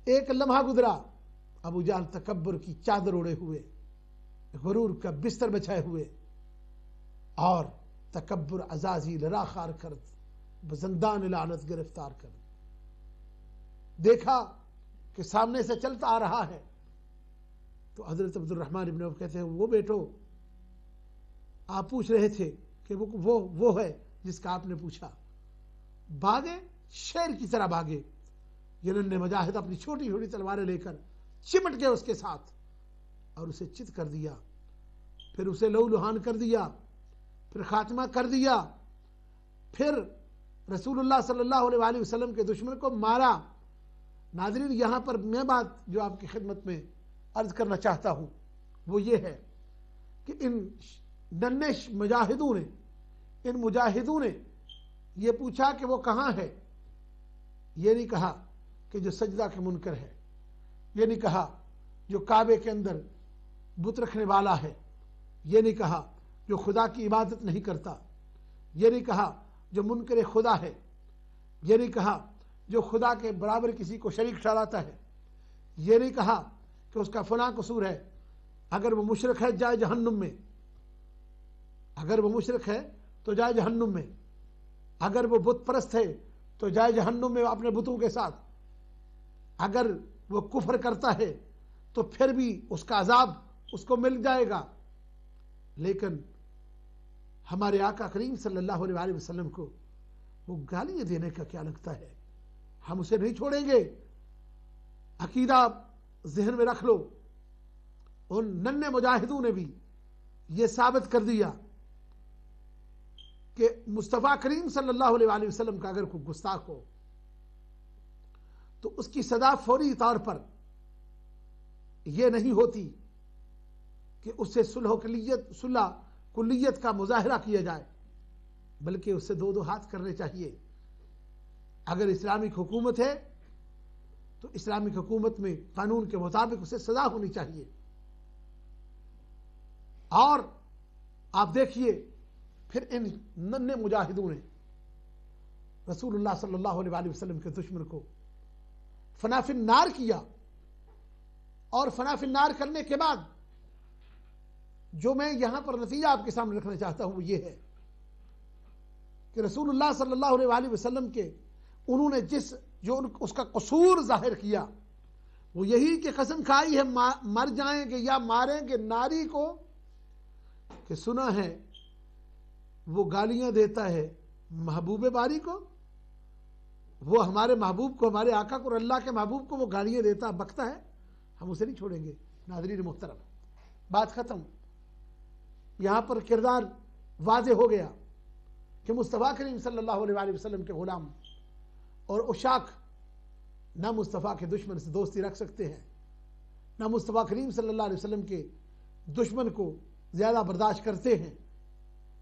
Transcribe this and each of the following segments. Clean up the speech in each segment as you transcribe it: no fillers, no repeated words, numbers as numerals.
ایک لمحہ گزرا، ابو جہل تکبر کی چادر اوڑے ہوئے، غرور کا بستر بچھائے ہوئے، اور تکبر عزازیل را خار کرد، بزندان لعنت گرفتار کرد۔ دیکھا کہ سامنے سے چلتا آ رہا ہے تو حضرت عبد الرحمن ابن عوف کہتے ہیں وہ بیٹو آپ پوچھ رہے تھے کہ وہ ہے جس کا آپ نے پوچھا۔ بھاگے، شیر کی طرح بھاگے۔ یہ ننھے مجاہد اپنی چھوٹی چھوٹی تلواریں لے کر چمٹ گئے اس کے ساتھ اور اسے چت کر دیا، پھر اسے لہو لہان کر دیا، پھر خاتمہ کر دیا، پھر رسول اللہ صلی اللہ علیہ وآلہ وسلم کے دشمن کو مارا۔ ناظرین، یہاں پر میں بات جو آپ کی خدمت میں عرض کرنا چاہتا ہوں وہ یہ ہے کہ ان ننھے مجاہدوں نے یہ پوچھا کہ وہ کہاں ہے۔ یہ نہیں کہا کہ جو سجدہ کے منکر ہے، یہ نہیں کہا جو کعبے کے اندر بت رکھنے والا ہے، یہ نہیں کہا جو خدا کی عبادت نہیں کرتا، یہ نہیں کہا جو منکر خدا ہے، یہ نہیں کہا جو خدا کے برابر کسی کو شریک ٹھہراتا ہے، یہ نہیں کہا کہ اس کا فلاں قصور ہے، اگر وہ مشرک ہے جائے جہنم میں، اگر وہ مشرک ہے تو جائے جہنم میں، اگر وہ بت پرست ہے تو جائے جہنم میں اپنے بتوں کے ساتھ، اگر وہ کفر کرتا ہے تو پھر بھی اس کا عذاب اس کو مل جائے گا۔ لیکن ہمارے آقا کریم صلی اللہ علیہ وآلہ وسلم کو وہ گالیاں دینے کا کیا لگتا ہے؟ ہم اسے نہیں چھوڑیں گے۔ عقیدہ ذہن میں رکھ لو، ان ننھے مجاہدوں نے بھی یہ ثابت کر دیا کہ مصطفیٰ کریم صلی اللہ علیہ وآلہ وسلم کا اگر کوئی گستاخ ہو تو اس کی سزا فوری طور پر یہ نہیں ہوتی کہ اس سے صلح کلیت کا مظاہرہ کیا جائے، بلکہ اس سے دو ہاتھ کرنے چاہیے۔ اگر اسلامک حکومت ہے تو اسلامک حکومت میں قانون کے مطابق اسے سزا ہونی چاہیے۔ اور آپ دیکھیے پھر ان ننھے مجاہدوں نے رسول اللہ صلی اللہ علیہ وآلہ وسلم کے دشمن کو فنا فی النار کیا، اور فنا فی النار کرنے کے بعد جو میں یہاں پر نتیجہ آپ کے سامنے رکھنا چاہتا ہوں وہ یہ ہے کہ رسول اللہ صلی اللہ علیہ وآلہ وسلم کے انہوں نے جو اس کا قصور ظاہر کیا وہ یہی کہ قسم کھائی ہے مر جائیں گے یا ماریں گے ناری کو، کہ سنا ہے وہ گالیاں دیتا ہے محبوب باری کو، وہ ہمارے محبوب کو، ہمارے آقا کو اور اللہ کے محبوب کو وہ گالیاں دیتا بکتا ہے، ہم اسے نہیں چھوڑیں گے۔ ناظرین محترم، بات ختم۔ یہاں پر کردار واضح ہو گیا کہ مصطفیٰ کریم صلی اللہ علیہ وآلہ وسلم کے غلام اور عشاق نہ مصطفیٰ کے دشمن سے دوستی رکھ سکتے ہیں، نہ مصطفیٰ کریم صلی اللہ علیہ وسلم کے دشمن کو زیادہ برداشت کرتے ہیں۔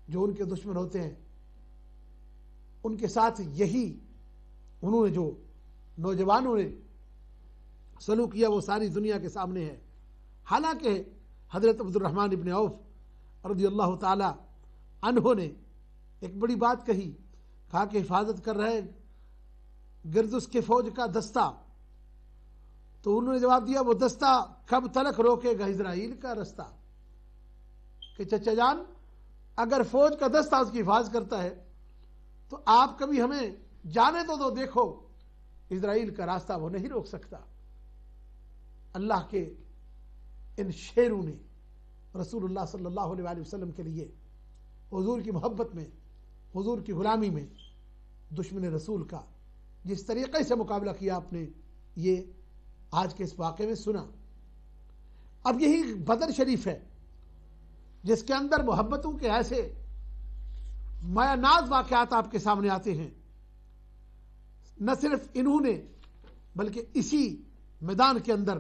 جو ان کے دشمن ہوتے ہیں ان کے ساتھ یہی انہوں نے جو نوجوانوں نے سلوک کیا وہ ساری دنیا کے سامنے ہے۔ حالانکہ حضرت عبد الرحمن ابن عوف رضی اللہ تعالی عنہ نے ایک بڑی بات کہی، کہا کہ حفاظت کر رہے گرد اس کے فوج کا دستہ، تو انہوں نے جواب دیا وہ دستہ کب تلک روکے گا اسرائیل کا رستہ، کہ چچا جان اگر فوج کا دستہ اس کی حفاظت کرتا ہے تو آپ کبھی ہمیں جانے تو دیکھو اسرائیل کا راستہ وہ نہیں روک سکتا۔ اللہ کے ان شیروں نے رسول اللہ صلی اللہ علیہ وآلہ وسلم کے لیے حضور کی محبت میں، حضور کی غلامی میں دشمن رسول کا جس طریقے سے مقابلہ کیا آپ نے یہ آج کے اس واقعے میں سنا۔ اب یہی بدر شریف ہے جس کے اندر محبتوں کے ایسے مایہ ناز واقعات آپ کے سامنے آتے ہیں۔ نہ صرف انہوں نے بلکہ اسی میدان کے اندر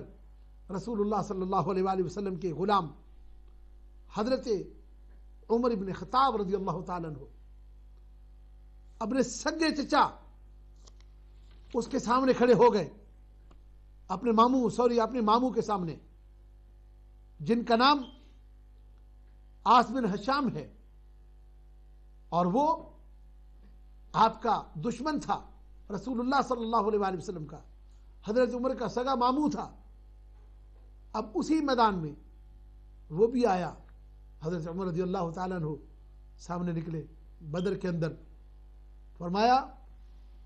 رسول اللہ صلی اللہ علیہ وآلہ وسلم کے غلام حضرت عمر ابن خطاب رضی اللہ تعالیٰ عنہ اپنے سگے چچا اس کے سامنے کھڑے ہو گئے، اپنے ماموں کے سامنے، جن کا نام آس بن ہشام ہے، اور وہ آپ کا دشمن تھا رسول اللہ صلی اللہ علیہ وآلہ وسلم کا، حضرت عمر کا سگا ماموں تھا. اب اسی میدان میں وہ بھی آیا. حضرت عمر رضی اللہ تعالیٰ عنہ سامنے نکلے بدر کے اندر. فرمایا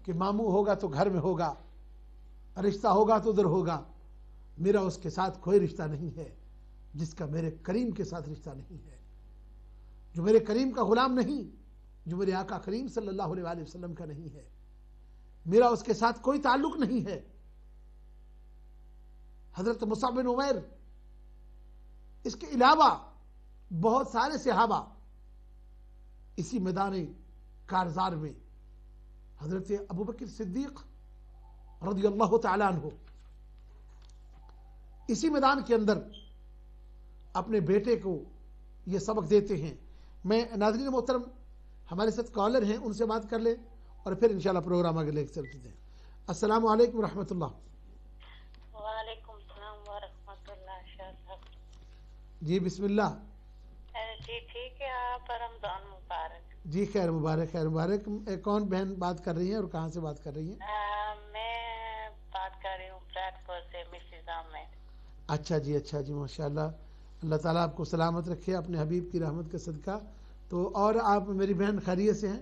کہ ماموں ہوگا تو گھر میں ہوگا, رشتہ ہوگا تو ادھر ہوگا, میرا اس کے ساتھ کوئی رشتہ نہیں ہے جس کا میرے کریم کے ساتھ رشتہ نہیں ہے, جو میرے کریم کا غلام نہیں, جو میرے آقا کریم صلی اللہ علیہ وآلہ وسلم کا نہیں ہے, میرا اس کے ساتھ کوئی تعلق نہیں ہے. حضرت مصعب بن عمیر, اس کے علاوہ بہت سارے صحابہ اسی میدان کارزار میں حضرت ابوبکر صدیق رضی اللہ تعالیٰ عنہ اسی میدان کے اندر اپنے بیٹے کو یہ سبق دیتے ہیں. میں ناظرین محترم ہمارے ساتھ کالر ہیں, ان سے بات کر لیں اور پھر انشاءاللہ پروگرام آگے لے چلتے ہیں. السلام علیکم ورحمۃ اللہ. وعلیکم السلام ورحمۃ اللہ. شاہ صاحب جی بسم اللہ. جی ٹھیک ہے, آپ رمضان مبارک. جی خیر مبارک, خیر مبارک. کون بہن بات کر رہی ہیں اور کہاں سے بات کر رہی ہیں؟ میں بات کر رہی ہوں پلیٹ فارم سے, مسز احمد. اچھا جی, اچھا جی, ماشاءاللہ. اللہ تعالیٰ آپ کو سلامت رکھے اپنے حبیب کی رحمت کا صدقہ. تو اور آپ میری بہن خیریت سے ہیں؟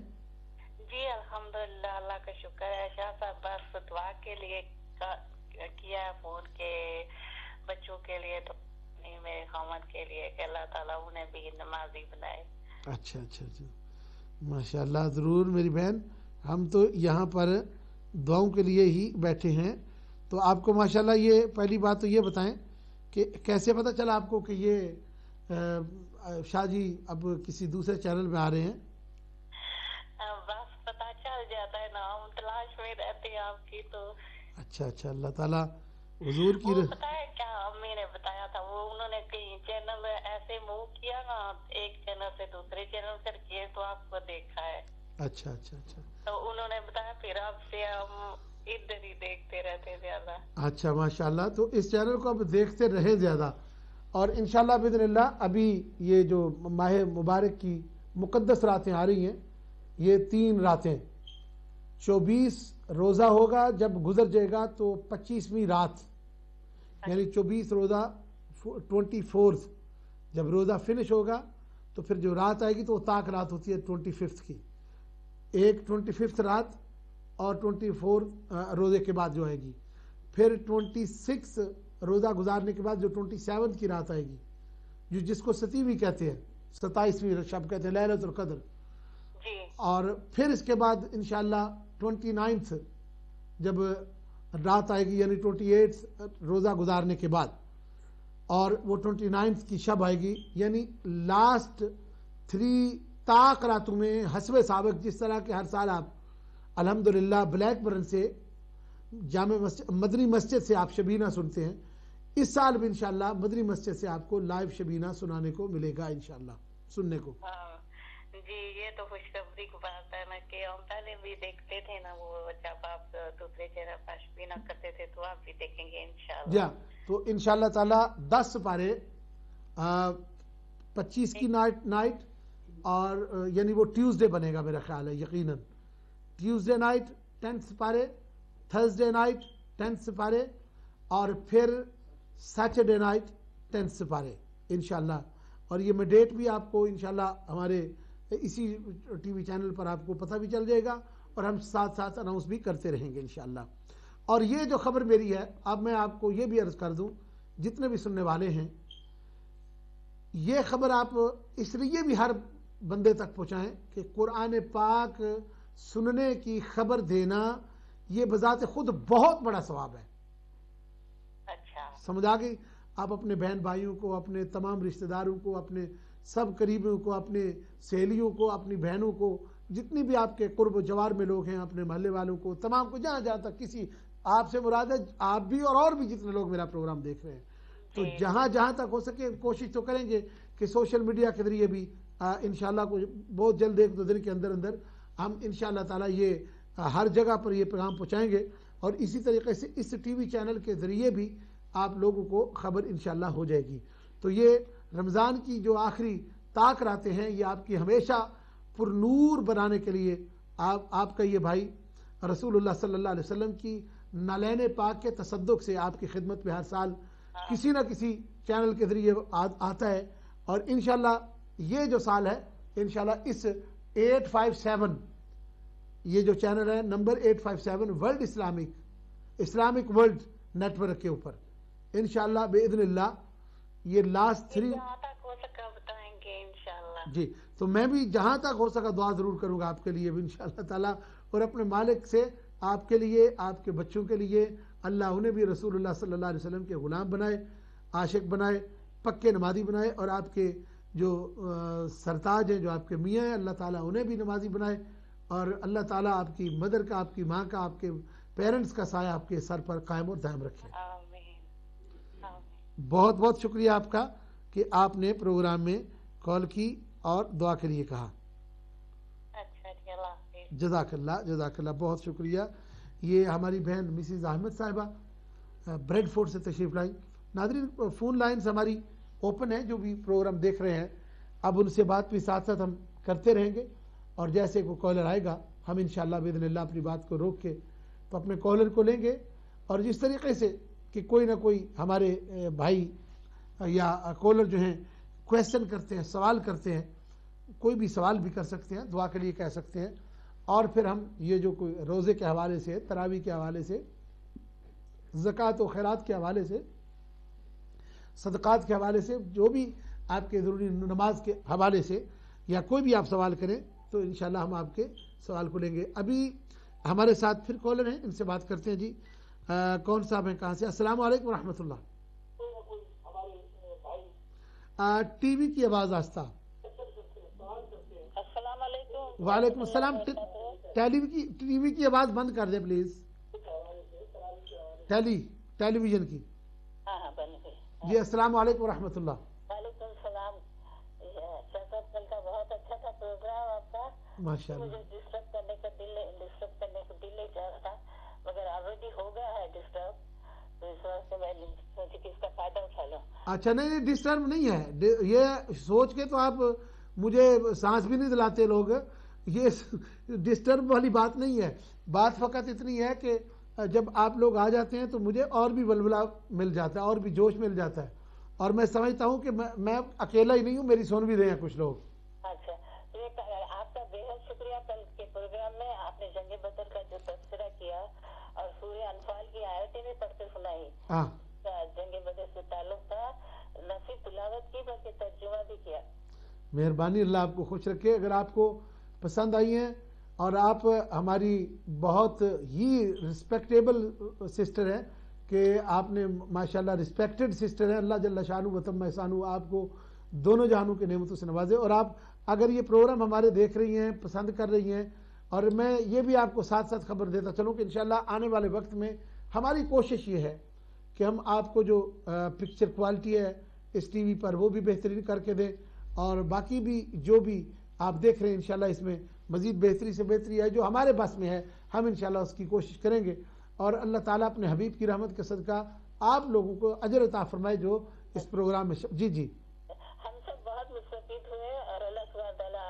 جی الحمدللہ, اللہ کا شکر ہے. شاہ صاحب بس دعا کے لیے کیا ہے فون کے بچوں کے لیے, تو میرے خامد کے لیے کہ اللہ تعالیٰ انہیں بھی نمازی بنائے. اچھا اچھا اچھا, ماشاءاللہ. ضرور میری بہن, ہم تو یہاں پر دعاؤں کے لیے ہی بیٹھے ہیں. تو آپ کو ماشاءاللہ یہ پہلی بات تو یہ بتائیں کہ کیسے پتہ چلا آپ کو کہ یہ شاہ جی اب کسی دوسرے چینل میں آ رہے ہیں؟ بس پتہ چل جاتا ہے نا, ہم تلاش میں رہتے ہیں آپ کی. تو اچھا اچھا, اللہ تعالیٰ حضور کی وہ پتہ ہے کیا امی نے بتایا تھا, وہ انہوں نے کئی چینل ایسے موو کیا نا, ایک چینل سے دوسرے چینل کر کے, تو آپ کو دیکھا ہے. اچھا اچھا اچھا, تو انہوں نے بتایا پھر آپ سے ہم ادھر ہی دیکھتے رہتے زیادہ. اچھا ماشاءاللہ. تو اس چینل کو اب دیکھتے رہیں زیادہ, اور انشاءاللہ باذن اللہ ابھی یہ جو ماہ مبارک کی مقدس راتیں آ رہی ہیں, یہ 3 راتیں, 24 روزہ ہوگا, جب گزر جائے گا تو 25ویں رات, یعنی 24 روزہ 24 جب روزہ فنش ہوگا تو پھر جو رات آئے گی تو وہ طاق رات ہوتی ہے 25 کی. ایک 25 رات اور 24 روزے کے بعد جو آئے گی, پھر 26 روزہ گزارنے کے بعد جو 27 کی رات آئے گی, جو جس کو 27ویں کہتے ہیں, 27ویں شب کہتے ہیں, لیلۃ القدر. اور پھر اس کے بعد انشاءاللہ 29 جب رات آئے گی, یعنی 28 روزہ گزارنے کے بعد, اور وہ 29 کی شب آئے گی, یعنی لاسٹ 3 طاق راتوں میں حسب سابق, جس طرح کہ ہر سال آپ الحمدللہ بلیک برن سے جامع مسجد مدنی مسجد سے آپ شبینہ سنتے ہیں, اس سال بھی انشاءاللہ مدنی مسجد سے آپ کو لائیو شبینہ سنانے کو ملے گا انشاءاللہ, سننے کو. جی یہ تو خوشخبری کی بات ہے نا, کہ ہم پہلے بھی دیکھتے تھے نا, وہ جب آپ دوسرے چینل پر شبینہ کرتے تھے تو آپ بھی دیکھیں گے انشاءاللہ. جی, تو انشاءاللہ تعالی 10 پارے 25 کی نائٹ, اور یعنی وہ ٹیوزڈے بنے گا میرا خیال ہے یقیناً. ٹیوزڈے نائٹ 10 سپارے, تھرسڈے نائٹ 10 سپارے, اور پھر سیٹرڈے نائٹ 10 سپارے انشاءاللہ. اور یہ میں ڈیٹ بھی آپ کو انشاءاللہ ہمارے اسی ٹی وی چینل پر آپ کو پتہ بھی چل جائے گا, اور ہم ساتھ ساتھ اناؤنس بھی کرتے رہیں گے انشاءاللہ. اور یہ جو خبر میری ہے, اب میں آپ کو یہ بھی عرض کر دوں جتنے بھی سننے والے ہیں, یہ خبر آپ اس لیے بھی ہر بندے تک پہنچائیں کہ قرآن پاک سننے کی خبر دینا یہ بذات خود بہت بڑا ثواب ہے. اچھا سمجھ آ گئی؟ آپ اپنے بہن بھائیوں کو, اپنے تمام رشتہ داروں کو, اپنے سب قریبیوں کو, اپنے سہیلیوں کو, اپنی بہنوں کو, جتنی بھی آپ کے قرب و جوار میں لوگ ہیں, اپنے محلے والوں کو, تمام کو, جہاں جہاں تک کسی آپ سے مراد ہے آپ بھی اور بھی جتنے لوگ میرا پروگرام دیکھ رہے ہیں, تو جہاں جہاں تک ہو سکے کوشش تو کریں گے کہ سوشل میڈیا کے ذریعے بھی انشاءاللہ بہت جلد 1-2 دن کے اندر اندر ہم انشاءاللہ تعالی یہ ہر جگہ پر یہ پیغام پہنچائیں گے. اور اسی طریقے سے اس ٹی وی چینل کے ذریعے بھی آپ لوگوں کو خبر انشاءاللہ ہو جائے گی. تو یہ رمضان کی جو آخری طاق راتیں ہیں, یہ آپ کی ہمیشہ پر نور بنانے کے لیے آپ کا یہ بھائی رسول اللہ صلی اللہ علیہ وسلم کی نالین پاک کے تصدق سے آپ کی خدمت میں ہر سال کسی نہ کسی چینل کے ذریعے آتا ہے، اور انشاءاللہ یہ جو سال ہے انشاءاللہ اس 857 یہ جو چینل ہے number 857 world Islamic world network کے اوپر انشاءاللہ باذن اللہ یہ لاسٹ 3 جہاں تک ہو سکا بتائیں گے انشاءاللہ. جی تو میں بھی جہاں تک ہو سکا دعا ضرور کروں گا آپ کے لیے بھی انشاءاللہ تعالیٰ، اور اپنے مالک سے آپ کے لیے، آپ کے بچوں کے لیے اللہ انہیں بھی رسول اللہ صلی اللہ علیہ وسلم کے غلام بنائے، عاشق بنائے، پکے نمازی بنائے، اور آپ کے جو سرتاج ہیں جو آپ کے میاں ہیں اللہ تعالیٰ انہیں بھی نمازی بنائے، اور اللہ تعالیٰ آپ کی مدر کا، آپ کی ماں کا، آپ کے پیرنٹس کا سایہ آپ کے سر پر قائم اور دائم رکھے. آمین آمین. بہت بہت شکریہ آپ کا کہ آپ نے پروگرام میں کال کی اور دعا کے لیے کہا. اچھا جی، اللہ حافظ. جزاک اللہ، بہت شکریہ. یہ ہماری بہن مسز احمد صاحبہ بریڈ فورڈ سے تشریف لائیں. ناظرین فون لائنز ہماری اوپن ہیں، جو بھی پروگرام دیکھ رہے ہیں اب ان سے بات بھی ساتھ ساتھ ہم کرتے رہیں گے، اور جیسے کوئی کالر آئے گا ہم انشاءاللہ باذن اللہ اپنی بات کو روک کے تو اپنے کالر کو لیں گے، اور جس طریقے سے کہ کوئی نہ کوئی ہمارے بھائی یا کالر جو ہیں کویسچن کرتے ہیں، سوال کرتے ہیں، کوئی بھی سوال بھی کر سکتے ہیں، دعا کے لیے کہہ سکتے ہیں، اور پھر ہم یہ جو کوئی روزے کے حوالے سے، تراویح کے حوالے سے، زکوٰۃ و خیرات کے حوالے سے، صدقات کے حوالے سے، جو بھی آپ کے ضروری نماز کے حوالے سے یا کوئی بھی آپ سوال کریں تو انشاءاللہ ہم آپ کے سوال کو لیں گے. ابھی ہمارے ساتھ پھر کالر ہیں، ان سے بات کرتے ہیں. جی کون صاحب ہیں، کہاں سے؟ السلام علیکم ورحمۃ اللہ. ٹی وی کی آواز آہستہ. السلام علیکم. وعلیکم السلام. ٹی وی کی آواز بند کر دیں پلیز، ٹیلی ویژن کی. ہاں بن گئی. جی السلام علیکم ورحمۃ اللہ. وعلیکم السلام. کل کا بہت اچھا تھا پروگرام آپ کا. ماشاء اللہ. مجھے ڈسٹرب کرنے کا دل نہیں چاہ رہا تھا، مگر آلریڈی ہو گیا ہے ڈسٹرب، تو اس واسطے میں سوچی کہ اس کا فائدہ اٹھا لوں. اچھا نہیں ڈسٹرب نہیں ہے، یہ سوچ کے تو آپ مجھے سانس بھی نہیں دلاتے لوگ، یہ ڈسٹرب والی بات نہیں ہے. بات فقط اتنی ہے کہ جب آپ لوگ آ جاتے ہیں تو مجھے اور بھی ولولہ مل جاتا ہے، اور بھی جوش مل جاتا ہے، اور میں سمجھتا ہوں کہ میں اکیلا ہی نہیں ہوں، میری سن بھی رہے ہیں کچھ لوگ. اچھا، آپ کا بے حد شکریہ. کل کے پروگرام میں آپ نے جنگ بدر کا جو تذکرہ کیا اور سورہ انفال کی آیتیں بھی پڑھ کے سنائی. ہاں جنگ بدر سے تعلق تھا، نہ صرف تلاوت کی بلکہ ترجمہ بھی کیا. مہربانی، اللہ آپ کو خوش رکھے. اگر آپ کو پسند آئی ہیں اور آپ ہماری بہت ہی رسپیکٹیبل سسٹر ہیں کہ آپ نے ماشاءاللہ رسپیکٹڈ سسٹر ہیں، اللہ جل شانہ و تم احسانہ آپ کو دونوں جہانوں کے نعمتوں سے نوازے. اور آپ اگر یہ پروگرام ہمارے دیکھ رہی ہیں، پسند کر رہی ہیں، اور میں یہ بھی آپ کو ساتھ ساتھ خبر دیتا چلوں کہ انشاءاللہ آنے والے وقت میں ہماری کوشش یہ ہے کہ ہم آپ کو جو پکچر کوالٹی ہے اس ٹی وی پر وہ بھی بہترین کر کے دیں، اور باقی بھی جو بھی آپ دیکھ رہے ہیں انشاءاللہ اس میں مزید بہتری سے بہتری ہے، جو ہمارے بس میں ہے ہم انشاءاللہ اس کی کوشش کریں گے. اور اللہ تعالیٰ اپنے حبیب کی رحمت کے صدقہ آپ لوگوں کو اجر عطا فرمائے جو اس پروگرام میں جی ہم سب بہت مستفید ہوئے، اور اللہ سبحانہ تعالیٰ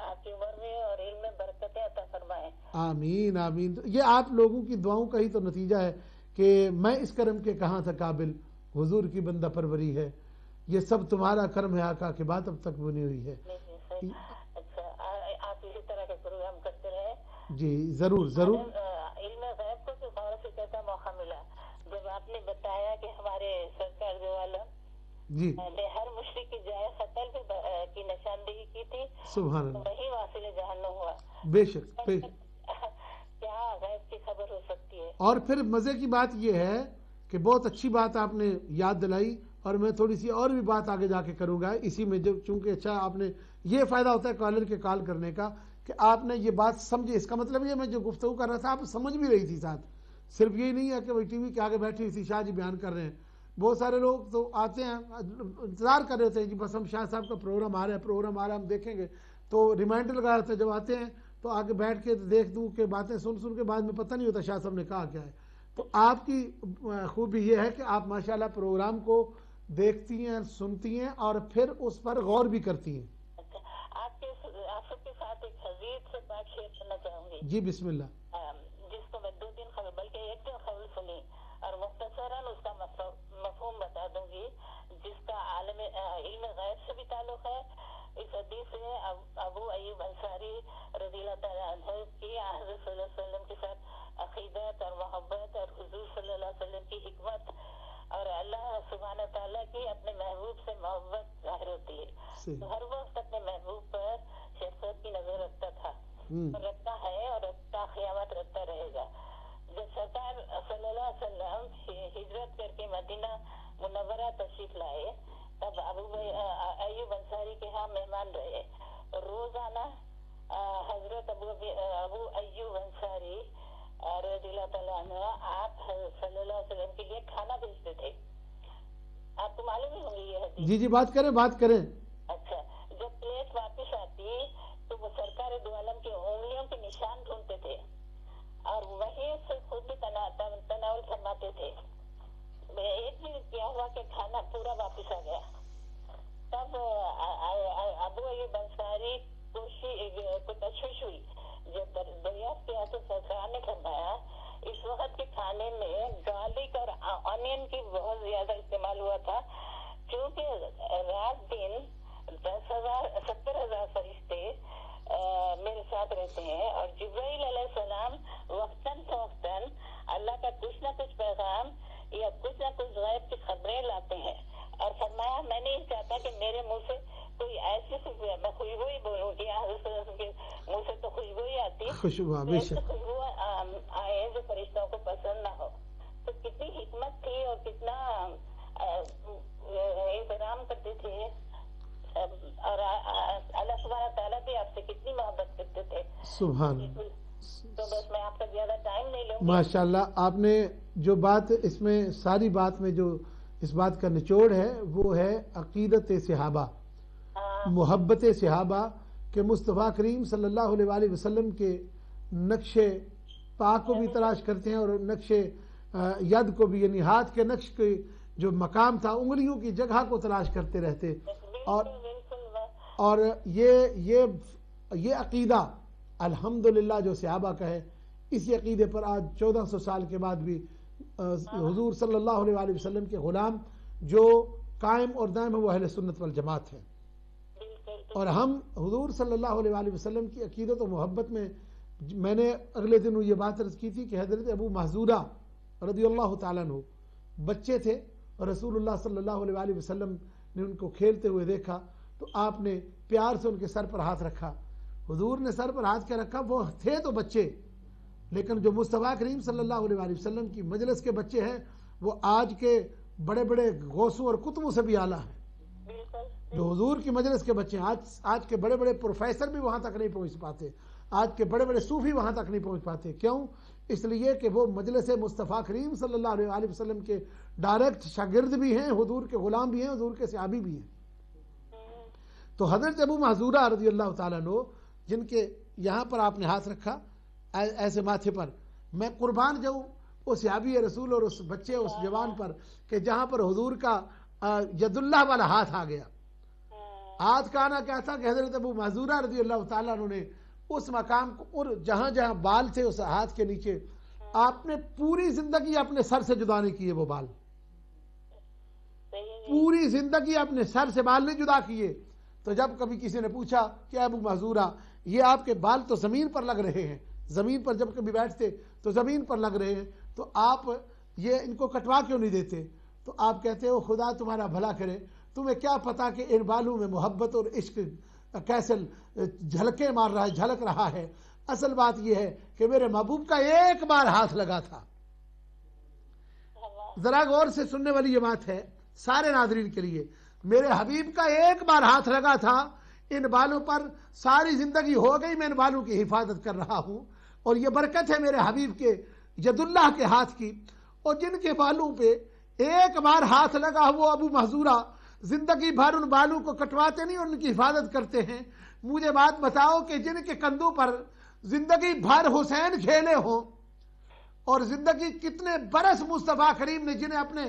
آپ کی عمر میں اور علم میں برکتیں عطا فرمائے. آمین آمین. یہ آپ لوگوں کی دعاؤں کا ہی تو نتیجہ ہے کہ میں اس کرم کے کہاں تھا قابل، حضور کی بندہ پروری ہے، یہ سب تمہارا کرم ہے آقا کی بات اب تک بنی ہوئی ہے. اچھا، آپ اسی طرح کے پروگرام کرتے رہے. جی ضرور ضرور. علم غیب کو تو غور سے کیسا موقع ملا جب آپ نے بتایا کہ ہمارے سرکار جو عالم جی نے ہر مشرک کی جائے قتل کی نشاندہی کی تھی، سبحان اللہ. وہی واصل جہنم ہوا. بے شک کیا غیب کی خبر ہو سکتی ہے. اور پھر مزے کی بات یہ ہے کہ بہت اچھی بات آپ نے یاد دلائی، اور میں تھوڑی سی اور بھی بات آگے جا کے کروں گا اسی میں، جو چونکہ اچھا آپ نے یہ فائدہ ہوتا ہے کالر کے کال کرنے کا کہ آپ نے یہ بات سمجھے. اس کا مطلب یہ میں جو گفتگو کر رہا تھا آپ سمجھ بھی رہی تھی ساتھ، صرف یہی نہیں ہے کہ وہ ٹی وی کے آگے بیٹھی تھی شاہ جی بیان کر رہے ہیں. بہت سارے لوگ تو آتے ہیں انتظار کر رہے تھے جی بس ہم شاہ صاحب کا پروگرام آ رہا ہے ہم دیکھیں گے، تو ریمائنڈر لگا رہے تھے جب آتے ہیں تو آگے بیٹھ کے دیکھ دوں کہ باتیں سن کے بعد میں پتہ نہیں ہوتا شاہ صاحب نے کہا کیا ہے. تو آپ کی خوبی یہ ہے کہ آپ ماشاءاللہ پروگرام کو دیکھتی ہیں، سنتی ہیں، اور پھر اس پر غور بھی کرتی ہیں. آپ سب کے ساتھ ایک حدیث سے بات شیئر کرنا چاہوں گی. جی بسم اللہ. جس کو میں 2 دن بلکہ 1 دن قبل اللہ سبحانہ تعالیٰ کی اپنے محبوب سے محبت ظاہر ہوتی ہے. تو ہر وقت اپنے محبوب پر شفقت کی نظر رکھتا تھا، رکھتا ہے اور رکھتا قیامت رکھتا رہے گا. جب سرکار صلی اللہ علیہ وسلم ہجرت کر کے مدینہ منورہ تشریف لائے تب ابو ایوب انصاری کے ہاں مہمان رہے. روزانہ حضرت ابو ایوب انصاری رضی اللہ تعالیٰ عنہ آپ صلی اللہ علیہ وسلم کے لیے کھانا بھیجتے تھے. آپ کو معلوم ہی ہوں گی یہ حدیث. جی بات کریں. اچھا، جب پلیٹ واپس آتی تو وہ سرکار دو عالم کے انگلیوں کے نشان ڈھونڈتے تھے اور وہیں سے خود بھی تناول فرماتے تھے. ایک دن کیا ہوا کہ کھانا پورا واپس آ گیا. تب ابو ایوب انصاری کو تشویش ہوئی. جب دریافت کیا تو سرکار نے فرمایا اس وقت کے کھانے میں گارلک اور آنین کی بہت زیادہ استعمال ہوا تھا، کیونکہ رات دن 70,000 فرشتے میرے ساتھ رہتے ہیں اور جبرائیل علیہ السلام وقتاً فوقتاً اللہ کا کچھ نہ کچھ پیغام یا کچھ نہ کچھ غیب کی خبریں لاتے ہیں. اور فرمایا میں نہیں چاہتا کہ میرے منہ سے کوئی ایسی میں خوشبو ہی بولوں کہ حضرت کے منہ سے تو خوشبو ہی آتی، خوشبو آئے جو فرشتوں کو پسند نہ ہو. تو کتنی حکمت تھی اور کتنا احترام کرتے تھے اور اللہ سبحانہ تعالیٰ بھی آپ سے کتنی محبت کرتے تھے. سبحان. تو بس میں آپ کا زیادہ ٹائم نہیں لوں گی. ماشاءاللہ آپ نے جو بات اس میں ساری بات میں جو اس بات کا نچوڑ ہے وہ ہے عقیدت صحابہ، محبت صحابہ کہ مصطفیٰ کریم صلی اللہ علیہ وسلم کے نقش پاک کو بھی تلاش کرتے ہیں اور نقش ید کو بھی، یعنی ہاتھ کے نقش کے جو مقام تھا انگلیوں کی جگہ کو تلاش کرتے رہتے. اور یہ عقیدہ الحمدللہ جو صحابہ کا ہے، اسی عقیدے پر آج 1400 سال کے بعد بھی حضور صلی اللہ علیہ وسلم کے غلام جو قائم اور دائم ہے وہ اہل سنت والجماعت ہے. اور ہم حضور صلی اللہ علیہ وسلم کی عقیدت و محبت میں نے اگلے دن یہ بات عرض کی تھی کہ حضرت ابو محذورہ رضی اللہ تعالیٰ عنہ بچے تھے اور رسول اللہ صلی اللہ علیہ وسلم نے ان کو کھیلتے ہوئے دیکھا تو آپ نے پیار سے ان کے سر پر ہاتھ رکھا. حضور نے سر پر ہاتھ کیا رکھا، وہ تھے تو بچے لیکن جو مصطفیٰ کریم صلی اللہ علیہ وسلم کی مجلس کے بچے ہیں وہ آج کے بڑے بڑے غوثوں اور کتبوں سے بھی اعلیٰ ہیں. جو حضور کی مجلس کے بچے ہیں، آج کے بڑے بڑے پروفیسر بھی وہاں تک نہیں پہنچ پاتے، آج کے بڑے بڑے صوفی وہاں تک نہیں پہنچ پاتے. کیوں؟ اس لیے کہ وہ مجلس مصطفیٰ کریم صلی اللہ علیہ وسلم کے ڈائریکٹ شاگرد بھی ہیں، حضور کے غلام بھی ہیں، حضور کے صحابی بھی ہیں. تو حضرت ابو محذورہ رضی اللہ تعالیٰ عنہ جن کے یہاں پر آپ نے ہاتھ رکھا ایسے ماتھے پر، میں قربان جاؤں اس صحابی رسول اور اس بچے اس جوان پر کہ جہاں پر حضور کا ید اللہ والا ہاتھ آ گیا. ہاتھ کا آنا کیا تھا کہ حضرت ابو محذورہ رضی اللہ تعالیٰ عنہ نے اس مقام کو اور جہاں جہاں بال تھے اس ہاتھ کے نیچے آپ نے پوری زندگی اپنے سر سے جدا نہیں کیے. وہ بال پوری زندگی اپنے سر سے بال نہیں جدا کیے. تو جب کبھی کسی نے پوچھا کہ ابو محذورہ یہ آپ کے بال تو زمین پر لگ رہے ہیں، زمین پر جب کبھی بیٹھتے تو زمین پر لگ رہے ہیں، تو آپ یہ ان کو کٹوا کیوں نہیں دیتے؟ تو آپ کہتے ہو خدا تمہارا بھلا کرے، تمہیں کیا پتا کہ ان بالوں میں محبت اور عشق کیسے جھلکے مار رہا ہے، جھلک رہا ہے. اصل بات یہ ہے کہ میرے محبوب کا ایک بار ہاتھ لگا تھا. ذرا غور سے سننے والی یہ بات ہے سارے ناظرین کے لیے، میرے حبیب کا ایک بار ہاتھ لگا تھا. ان بالوں پر ساری زندگی ہو گئی میں ان بالوں کی حفاظت کر رہا ہوں اور یہ برکت ہے میرے حبیب کے ید اللہ کے ہاتھ کی. اور جن کے بالوں پہ ایک بار ہاتھ لگا وہ ابو محذورہ زندگی بھر ان بالوں کو کٹواتے نہیں اور ان کی حفاظت کرتے ہیں. مجھے بات بتاؤ کہ جن کے کندھوں پر زندگی بھر حسین کھیلے ہوں اور زندگی کتنے برس مصطفیٰ کریم نے جنہیں اپنے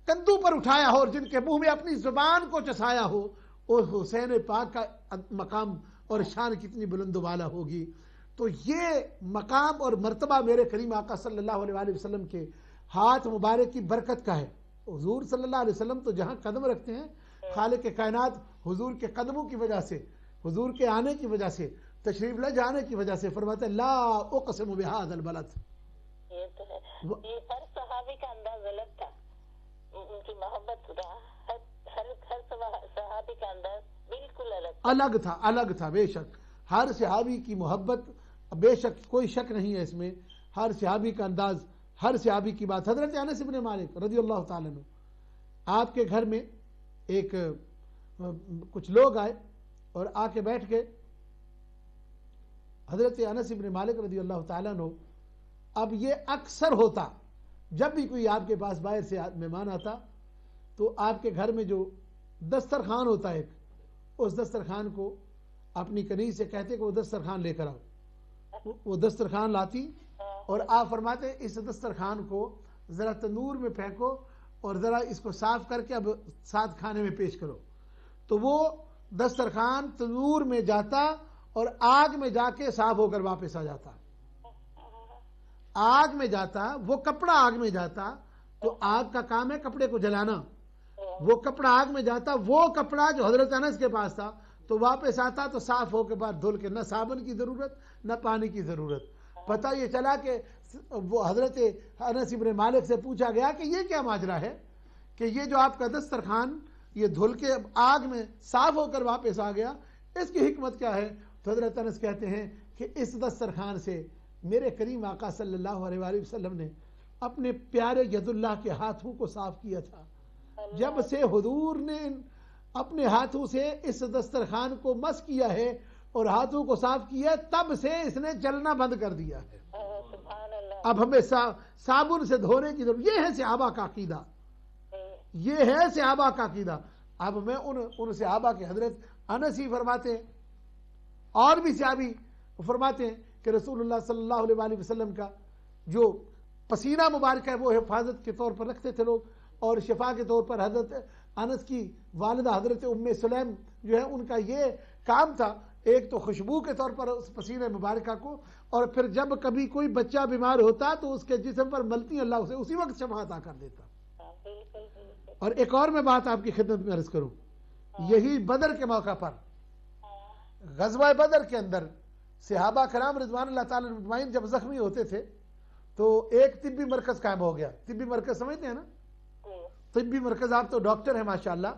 کندھوں پر اٹھایا ہو اور جن کے منہ میں اپنی زبان کو چسایا ہو، اور حسین پاک کا مقام اور شان کتنی بلند و بالا ہوگی. تو یہ مقام اور مرتبہ میرے کریم آقا صلی اللہ علیہ وسلم کے ہاتھ مبارک کی برکت کا ہے. حضور صلی اللہ علیہ وسلم تو جہاں قدم رکھتے ہیں خالق کائنات حضور کے قدموں کی وجہ سے، حضور کے آنے کی وجہ سے، تشریف لے جانے کی وجہ سے فرماتے ہیں لا اقسم بہذا البلد. یہ تو ہے، یہ ہر صحابی کا انداز غلط تھا، ان کی الگ تھا بے شک. ہر صحابی کی محبت بے شک کوئی شک نہیں ہے اس میں. ہر صحابی کا انداز, ہر صحابی کی بات. حضرت انس بن مالک رضی اللہ تعالیٰ عنہ آپ کے گھر میں ایک کچھ لوگ آئے اور آ کے بیٹھ گئے. حضرت انس بن مالک رضی اللہ تعالیٰ عنہ, اب یہ اکثر ہوتا جب بھی کوئی آپ کے پاس باہر سے مہمان آتا تو آپ کے گھر میں جو دسترخوان ہوتا ہے اس دسترخوان کو اپنی کنیز سے کہتے کہ وہ دسترخوان لے کر آؤ. وہ دسترخوان لاتی اور آپ فرماتے اس دسترخوان کو ذرا تندور میں پھینکو اور ذرا اس کو صاف کر کے اب ساتھ کھانے میں پیش کرو. تو وہ دسترخوان تندور میں جاتا اور آگ میں جا کے صاف ہو کر واپس آ جاتا. آگ میں جاتا, وہ کپڑا آگ میں جاتا, تو آگ کا کام ہے کپڑے کو جلانا. وہ کپڑا آگ میں جاتا, وہ کپڑا جو حضرت انس کے پاس تھا تو واپس آتا تو صاف ہو کے بعد دھل کے, نہ صابن کی ضرورت نہ پانی کی ضرورت. پتہ یہ چلا کہ وہ حضرت انس بن مالک سے پوچھا گیا کہ یہ کیا ماجرا ہے کہ یہ جو آپ کا دسترخوان یہ دھل کے آگ میں صاف ہو کر واپس آ گیا, اس کی حکمت کیا ہے؟ تو حضرت انس کہتے ہیں کہ اس دسترخوان سے میرے کریم آقا صلی اللہ علیہ وآلہ وسلم نے اپنے پیارے ید اللہ کے ہاتھوں کو صاف کیا تھا. جب سے حضور نے اپنے ہاتھوں سے اس دسترخوان کو مس کیا ہے اور ہاتھوں کو صاف کیا, تب سے اس نے جلنا بند کر دیا ہے. اب ہمیں صابن سے دھونے کی ضرورت. یہ ہے صحابہ کا عقیدہ, یہ ہے صحابہ کا عقیدہ. اب میں ان صحابہ کے حضرت انس ہی فرماتے ہیں اور بھی صحابی فرماتے ہیں کہ رسول اللہ صلی اللہ علیہ وآلہ وسلم کا جو پسینہ مبارک ہے وہ حفاظت کے طور پر رکھتے تھے لوگ, اور شفا کے طور پر حضرت انس کی والدہ حضرت ام سلیم جو ہے ان کا یہ کام تھا, ایک تو خوشبو کے طور پر اس پسینہ مبارکہ کو, اور پھر جب کبھی کوئی بچہ بیمار ہوتا تو اس کے جسم پر ملتی اللہ اسے اسی وقت شفا عطا کر دیتا. اور ایک اور میں بات آپ کی خدمت میں عرض کروں, یہی بدر کے موقع پر غزوہ بدر کے اندر صحابہ کرام رضوان اللہ تعالی اجمعین جب زخمی ہوتے تھے تو ایک طبی مرکز قائم ہو گیا. طبی مرکز سمجھتے ہیں نا, طبی مرکز, آپ تو ڈاکٹر ہیں ماشاءاللہ.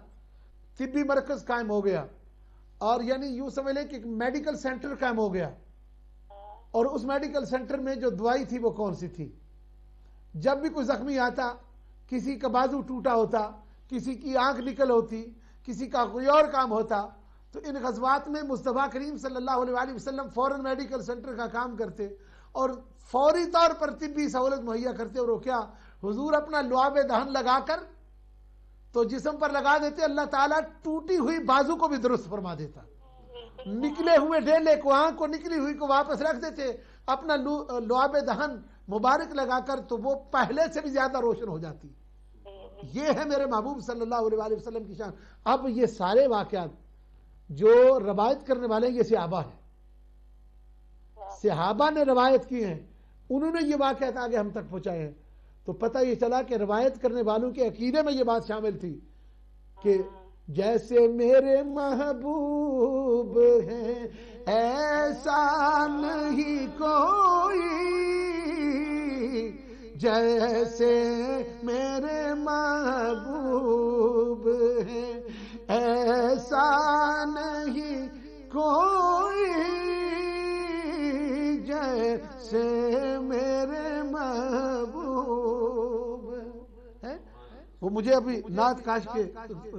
طبی مرکز قائم ہو گیا اور یعنی یوں سمجھ لیں کہ میڈیکل سینٹر قائم ہو گیا. اور اس میڈیکل سینٹر میں جو دوائی تھی وہ کون سی تھی؟ جب بھی کوئی زخمی آتا, کسی کا بازو ٹوٹا ہوتا, کسی کی آنکھ نکل ہوتی, کسی کا کوئی اور کام ہوتا, تو ان غزوات میں مصطفیٰ کریم صلی اللہ علیہ وآلہ وسلم فوراً میڈیکل سینٹر کا کام کرتے اور فوری طور پر طبی سہولت مہیا کرتے. اور وہ کیا, حضور اپنا لعاب دہن لگا کر تو جسم پر لگا دیتے, اللہ تعالیٰ ٹوٹی ہوئی بازو کو بھی درست فرما دیتا, نکلے ہوئے ڈیلے کو, آنکھ کو نکلی ہوئی کو واپس رکھ دیتے, اپنا لعاب دہن مبارک لگا کر تو وہ پہلے سے بھی زیادہ روشن ہو جاتی. یہ ہے میرے محبوب صلی اللہ علیہ وآلہ وسلم کی شان. اب یہ سارے واقعات جو روایت کرنے والے ہیں یہ صحابہ ہیں, صحابہ نے روایت کی ہیں, انہوں نے یہ واقعات آگے ہم تک پہنچائے ہیں. تو پتہ یہ چلا کہ روایت کرنے والوں کے عقیدے میں یہ بات شامل تھی کہ جیسے میرے محبوب ہیں ایسا نہیں کوئی, جیسے میرے محبوب ہیں ایسا نہیں کوئی, جیسے میرے محبوب ہے. وہ مجھے ابھی نعت کاش کے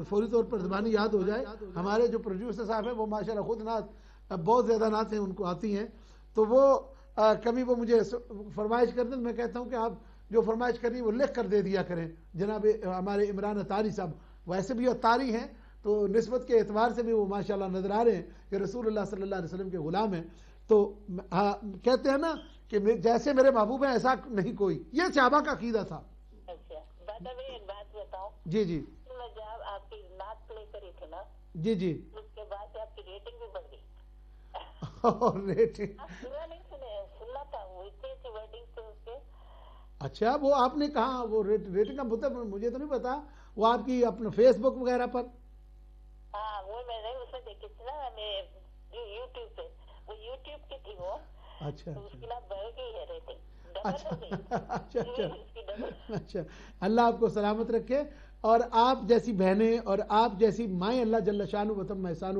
فوری طور پر زبانی یاد ہو جائے. ہمارے جو پروڈیوسر صاحب ہیں وہ ماشاءاللہ خود نعت بہت زیادہ نعتیں ان کو آتی ہیں, تو وہ کبھی وہ مجھے فرمائش کرتے ہیں, میں کہتا ہوں کہ آپ جو فرمائش کریں وہ لکھ کر دے دیا کریں. جناب ہمارے عمران اطاری صاحب ویسے بھی اطاری ہیں تو نسبت کے اعتبار سے بھی وہ ماشاءاللہ نظر آ رہے ہیں کہ رسول اللہ صلی اللہ علیہ وسلم کے غلام ہیں. تو کہتے ہیں نا کہ جیسے میرے محبوب ہیں ایسا نہیں کوئی. یہ صحابہ کا عقیدہ تھا. اچھا دادا میں ایک بات بتاؤں. جی جی جب آپ کی نعت پلے کری تھی نا, جی جی, اس کے بعد سے آپ کی ریٹنگ بھی بڑھ گئی. اور ریٹنگ پورا نہیں سننا تھا, وہ اتنی اچھی ورڈنگ تھے اس کے. اچھا وہ آپ نے کہا وہ ریٹنگ کا مطلب مجھے تو نہیں پتا, وہ آپ کی اپنے فیس بک وغیرہ پر. ہاں وہ میں نے اس میں دیکھی تھی نا, یوٹیوب پہ, وہ یوٹیوب کی تھی وہ. اچھا اس کی نا بڑھ گئی ہے ریٹنگ. اچھا, اللہ آپ کو سلامت رکھے. اور آپ جیسی بہنیں اور آپ جیسی مائیں اللہ جل شانہ و تم احسانہ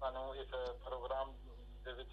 ਤੁਹਾਨੂੰ ਇਸ ਪ੍ਰੋਗਰਾਮ ਦੇ ਵਿੱਚ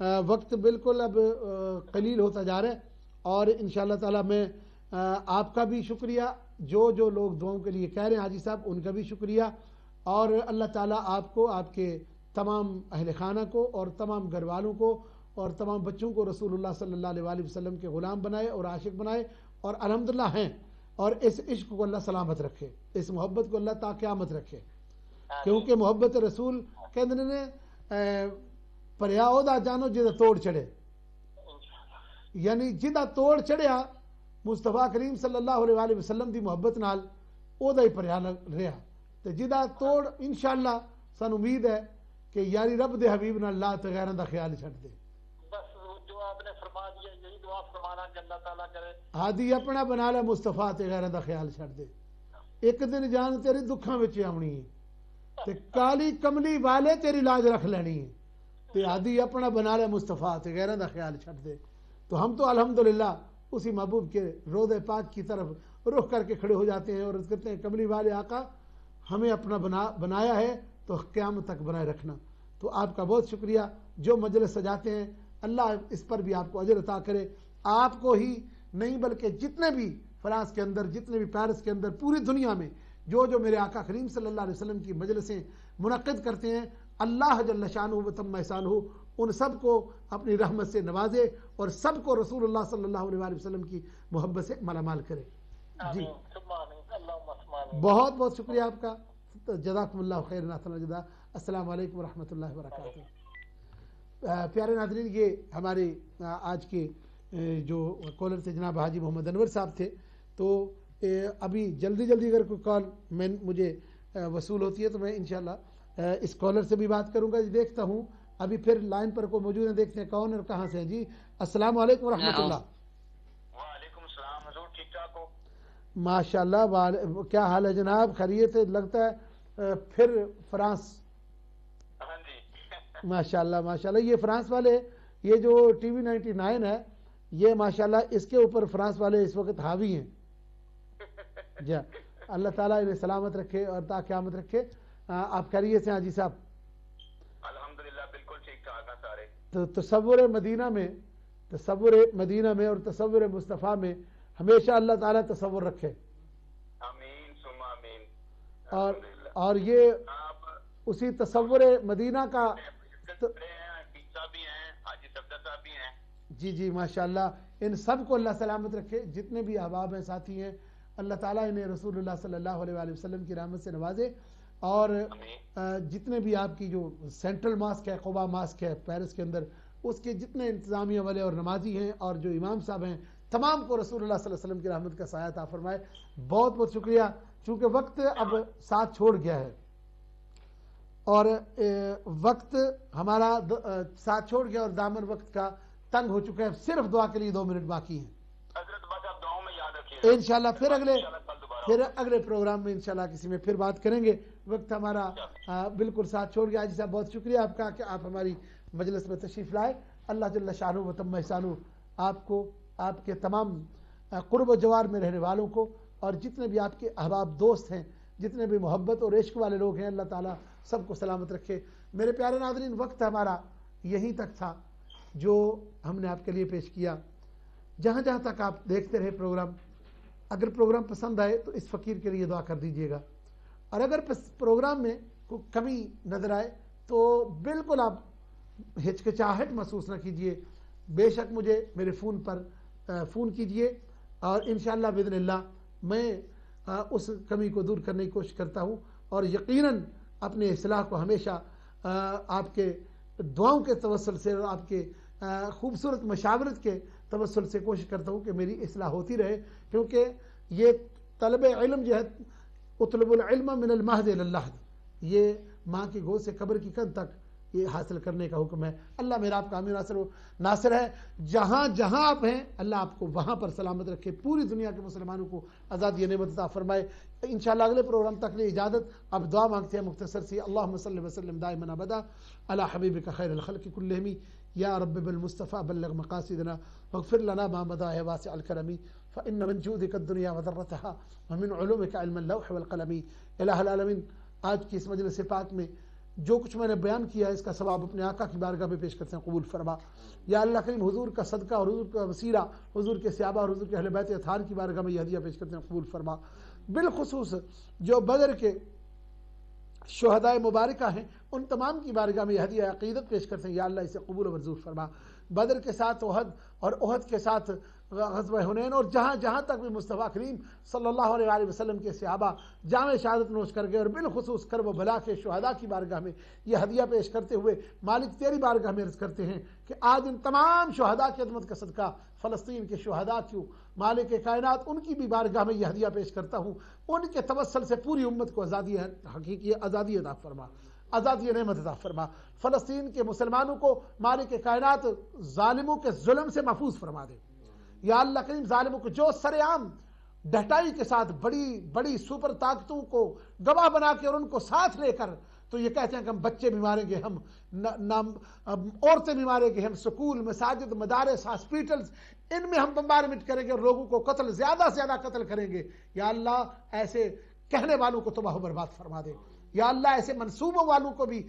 وقت بالکل اب قلیل ہوتا جا رہا ہے، اور انشاءاللہ تعالی میں آپ کا بھی شکریہ، جو لوگ دعاؤں کے لیے کہہ رہے ہیں حاجی صاحب ان کا بھی شکریہ، اور اللہ تعالیٰ آپ کو، آپ کے تمام اہل خانہ کو اور تمام گھر والوں کو اور تمام بچوں کو رسول اللہ صلی اللہ علیہ وآلہ وسلم کے غلام بنائے اور عاشق بنائے، اور الحمدللہ ہیں، اور اس عشق کو اللہ سلامت رکھے، اس محبت کو اللہ تا قیامت رکھے، کیونکہ محبت رسول کہندے نے پریا اودا جانو جدا توڑ چڑھے، یعنی جدا توڑ چڑھیا مصطفیٰ کریم صلی اللہ علیہ وآلہ وسلم دی محبت نال اودا ہی پریا رہا، تے جدا توڑ انشاءاللہ سان امید ہے کہ یاری رب دے حبیب نال اللہ تے غیراں دا خیال چھڈ دے۔ بس جو آپ نے فرما دیا یہی دعا فرمانا کہ اللہ تعالیٰ کرے ہادی اپنا بنا لے مصطفیٰ تے غیراں دا خیال چھڈ دے، ایک دن جان تیری دکھاں وچ آونی ہے تے کالی کملی والے تیری لاج رکھ لینی ہے، تے ہادی اپنا بنا لے مصطفیٰ تے غیراں دا خیال چھڈ دے۔ تو ہم تو الحمدللہ اسی محبوب کے روضہ پاک کی طرف رخ کر کے کھڑے ہو جاتے ہیں اور کہتے ہیں کملی والے آقا ہمیں اپنا بنایا ہے تو قیامت تک بنائے رکھنا۔ تو آپ کا بہت شکریہ، جو مجلس سجاتے ہیں اللہ اس پر بھی آپ کو اجر عطا کرے، آپ کو ہی نہیں بلکہ جتنے بھی فرانس کے اندر، جتنے بھی پیرس کے اندر، پوری دنیا میں جو میرے آقا کریم صلی اللہ علیہ وسلم کی مجلسیں منعقد کرتے ہیں، اللہ جل شانہ و تم احسانہ ان سب کو اپنی رحمت سے نوازے اور سب کو رسول اللہ صلی اللہ علیہ وآلہ وسلم کی محبت سے مالا مال کرے۔ جی بہت بہت شکریہ آپ کا، جزاکم اللہ خیر ناصر جزا۔ السلام علیکم ورحمۃ اللہ وبرکاتہ۔ پیارے ناظرین، یہ ہمارے آج کے جو کالر تھے جناب حاجی محمد انور صاحب تھے، تو ابھی جلدی اگر کوئی کال مجھے وصول ہوتی ہے تو میں انشاءاللہ اس کالر سے بھی بات کروں گا۔ دیکھتا ہوں ابھی پھر لائن پر کوئی موجود ہے، دیکھتے ہیں کون اور کہاں سے ہیں۔ جی السلام علیکم ورحمۃ اللہ۔ وعلیکم السلام حضور، ٹھیک ٹھاک ہو؟ ماشاء اللہ، کیا حال ہے جناب؟ خیریت ہے؟ لگتا ہے پھر فرانس۔ ہاں جی ماشاء اللہ یہ فرانس والے، یہ جو ٹی وی 99 ہے، یہ ماشاءاللہ اس کے اوپر فرانس والے اس وقت حاوی ہیں۔ جی اللہ تعالیٰ انہیں سلامت رکھے اور تا قیامت رکھے۔ آپ خیریت سے حاجی صاحب؟ الحمدللہ بالکل ٹھیک ٹھاک ہیں سارے۔ تو تصور مدینہ میں اور تصور مصطفیٰ میں ہمیشہ اللہ تعالیٰ تصور رکھے، آمین ثم آمین۔ اور یہ اسی تصور مدینہ کا صاحب بھی ہیں، حاجی صفدر صاحب بھی ہیں۔ جی ماشاءاللہ، ان سب کو اللہ سلامت رکھے، جتنے بھی احباب ہیں، ساتھی ہیں، اللہ تعالیٰ انہیں رسول اللہ صلی اللہ علیہ وآلہ وسلم کی رحمت سے نوازے، اور جتنے بھی آپ کی جو سینٹرل ماسک ہے، قبا ماسک ہے پیرس کے اندر، اس کے جتنے انتظامیہ والے اور نمازی ہیں اور جو امام صاحب ہیں، تمام کو رسول اللہ صلی اللہ علیہ وسلم کی رحمت کا سایہ عطا فرمائے۔ بہت بہت شکریہ، چونکہ وقت اب ساتھ چھوڑ گیا ہے اور وقت ہمارا ساتھ چھوڑ گیا اور دامن وقت کا تنگ ہو چکا ہے، صرف دعا کے لیے 2 منٹ باقی ہیں انشاءاللہ۔ پھر اگلے پروگرام میں انشاءاللہ کسی میں پھر بات کریں گے، وقت ہمارا بالکل ساتھ چھوڑ گیا۔ حاجی صاحب بہت شکریہ آپ کا کہ آپ ہماری مجلس میں تشریف لائے۔ اللہ جل شانہ و تم احسانہ آپ کو، آپ کے تمام قرب و جوار میں رہنے والوں کو، اور جتنے بھی آپ کے احباب دوست ہیں، جتنے بھی محبت اور عشق والے لوگ ہیں، اللہ تعالیٰ سب کو سلامت رکھے۔ میرے پیارے ناظرین، وقت ہمارا یہیں تک تھا جو ہم نے آپ کے لیے پیش کیا۔ جہاں جہاں تک آپ دیکھتے رہے پروگرام، اگر پروگرام پسند آئے تو اس فقیر کے لیے دعا کر دیجیے گا، اور اگر پروگرام میں کوئی کمی نظر آئے تو بالکل آپ ہچکچاہٹ محسوس نہ کیجیے، بے شک مجھے میرے فون پر فون کیجیے، اور انشاءاللہ باذن اللہ میں اس کمی کو دور کرنے کی کوشش کرتا ہوں، اور یقیناً اپنے اصلاح کو ہمیشہ آپ کے دعاؤں کے توسل سے اور آپ کے خوبصورت مشاورت کے توسل سے کوشش کرتا ہوں کہ میری اصلاح ہوتی رہے، کیونکہ یہ طلب علم جو ہے، اطلب العلم من المہد الی اللحد، یہ ماں کی گود سے قبر کی کند تک یہ حاصل کرنے کا حکم ہے۔ اللہ میرا آپ کا امین ناصر ہے۔ جہاں جہاں آپ ہیں، اللہ آپ کو وہاں پر سلامت رکھے، پوری دنیا کے مسلمانوں کو آزادی نعمت عطا فرمائے۔ انشاءاللہ اگلے پروگرام تک لیے اجازت، اب دعا مانگتے ہیں مختصر سی۔ اللہم صلی وسلم دائما ابدا علی حبیبک خیر الخلق کلہم، یا رب بالمصطفیٰ بلغ مقاصدنا واغفر لنا ما مضى يا واسع الكرم، فإن من جودك الدنيا وذرتها ومن علومك علم اللوح والقلم۔ الہ العالمین، آج کی اس مجلس پاک میں جو کچھ میں نے بیان کیا اس کا ثواب اپنے آقا کی بارگاہ میں پیش کرتے ہیں قبول فرما. یا اللہ کریم حضور کا صدقہ اور حضور کا وسیلہ حضور کے صحابہ اور حضور کے اہل بیت اطہار کی بارگاہ میں یہ ہدیہ پیش کرتے ہیں قبول فرما. بالخصوص جو بدر کے شہداء مبارکہ ہیں ان تمام کی بارگاہ میں یہ ہدیہ عقیدت پیش کرتے ہیں. یا اللہ اسے قبول و منظور فرما. بدر کے ساتھ احد اور احد کے ساتھ غزوہ حنین اور جہاں جہاں تک بھی مصطفیٰ کریم صلی اللہ علیہ وآلہ وسلم کے صحابہ جامع شہادت نوش کر گئے اور بالخصوص کرب و بلا کے شہداء کی بارگاہ میں یہ ہدیہ پیش کرتے ہوئے مالک تیری بارگاہ میں عرض کرتے ہیں کہ آج ان تمام شہداء کی عظمت کا صدقہ فلسطین کے شہداء کیوں مالک کائنات ان کی بھی بارگاہ میں یہ ہدیہ پیش کرتا ہوں. ان کے توسل سے پوری امت کو آزادی حقیقی آزادی عطا فرما, آزادی نعمت عطا فرما. فلسطین کے مسلمانوں کو مالک کائنات ظالموں کے ظلم سے محفوظ فرما دے. یا اللہ کریم ظالموں کو جو سر عام ڈٹائی کے ساتھ بڑی بڑی سپر طاقتوں کو گواہ بنا کے اور ان کو ساتھ لے کر تو یہ کہتے ہیں کہ ہم بچے بھی ماریں گے, ہم عورتیں بھی ماریں گے, ہم سکول مساجد مدارس ہاسپیٹلز ان میں ہم بمبارمنٹ کریں گے اور لوگوں کو قتل زیادہ سے زیادہ قتل کریں گے. یا اللہ ایسے کہنے والوں کو تباہ و برباد فرما دے. یا اللہ ایسے منصوبوں والوں کو بھی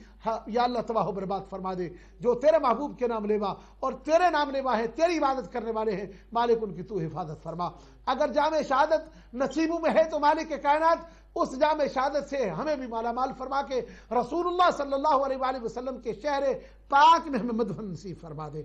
یا اللہ تباہ و برباد فرما دے جو تیرے محبوب کے نام لیوا اور تیرے نام لیوا ہے, تیری عبادت کرنے والے ہیں. مالک ان کی تو حفاظت فرما. اگر جامع شہادت نصیبوں میں ہے تو مالک کائنات اس جامع شہادت سے ہمیں بھی مالا مال فرما کے رسول اللہ صلی اللہ علیہ وآلہ وسلم کے شہر پاک میں ہمیں مدفن نصیب فرما دے.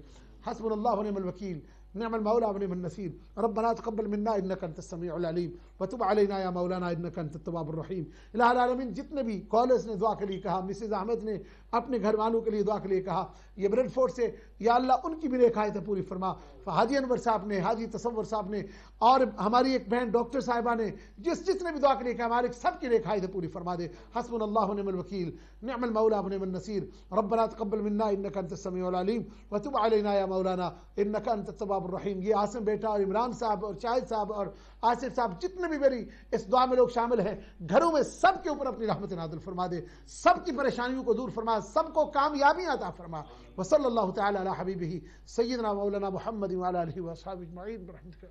حسبنا اللہ ونعم الوکیل نعم المولى ونعم النصير. ربنا تقبل منا انك انت السميع العليم وتب علينا يا مولانا انك انت التواب الرحيم. الہ العالمین جتنے بھی کالرز نے دعا کے لیے کہا, مسز احمد نے اپنے گھر والوں کے لیے دعا کے لیے کہا, یہ بریڈ فورڈ سے یا اللہ ان کی بھی نیک حاجتیں پوری فرما. حاجی انور صاحب نے, حاجی تصور صاحب نے اور ہماری ایک بہن ڈاکٹر صاحبہ نے جتنے بھی دعا کے لیے کہا مالک سب کی نیک حاجتیں پوری فرما دے. حسبنا اللہ ونعم الوکیل نعم المولى ونعم النصير. ربنا تقبل منا انك انت السميع العليم وتب علينا يا مولانا انك انت التواب الرحيم. یہ عاصم بیٹا اور عمران صاحب اور شاہد صاحب اور آصف صاحب جتنے بھی میری اس دعا میں لوگ شامل ہیں گھروں میں سب کے اوپر اپنی رحمت نازل فرما دے, سب کی پریشانیوں کو دور فرما, سب کو کامیابی عطا فرما. وصلی اللہ تعالی علی حبیبہ سیدنا مولانا محمد وعلی آلہ واصحابہ اجمعین برحمتک یا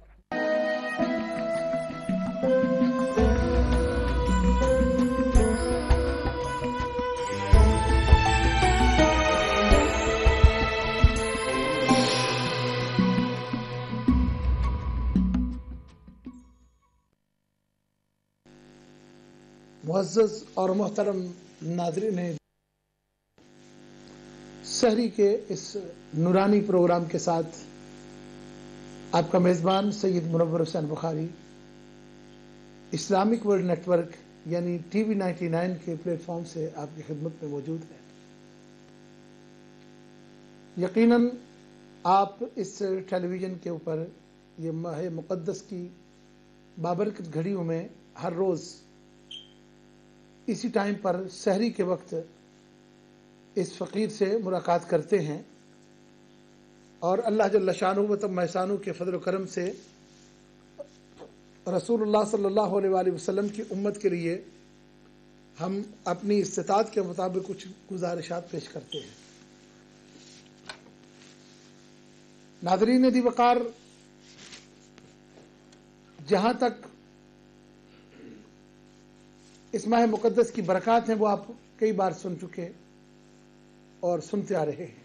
معزز اور محترم ناظرین ہیں, سحری کے اس نورانی پروگرام کے ساتھ آپ کا میزبان سید منور حسین بخاری اسلامک ورلڈ نیٹ ورک یعنی ٹی وی 99 کے پلیٹ فارم سے آپ کی خدمت میں موجود ہے. یقیناً آپ اس ٹیلی ویژن کے اوپر یہ ماہ مقدس کی بابرکت گھڑیوں میں ہر روز اسی ٹائم پر سحری کے وقت اس فقیر سے ملاقات کرتے ہیں اور اللہ جل شانہ و تم احسانہ کے فضل و کرم سے رسول اللہ صلی اللہ علیہ وآلہ وسلم کی امت کے لیے ہم اپنی استطاعت کے مطابق کچھ گزارشات پیش کرتے ہیں. ناظرین دی وقار, جہاں تک اس ماہ مقدس کی برکات ہیں وہ آپ کئی بار سن چکے اور سنتے آ رہے ہیں.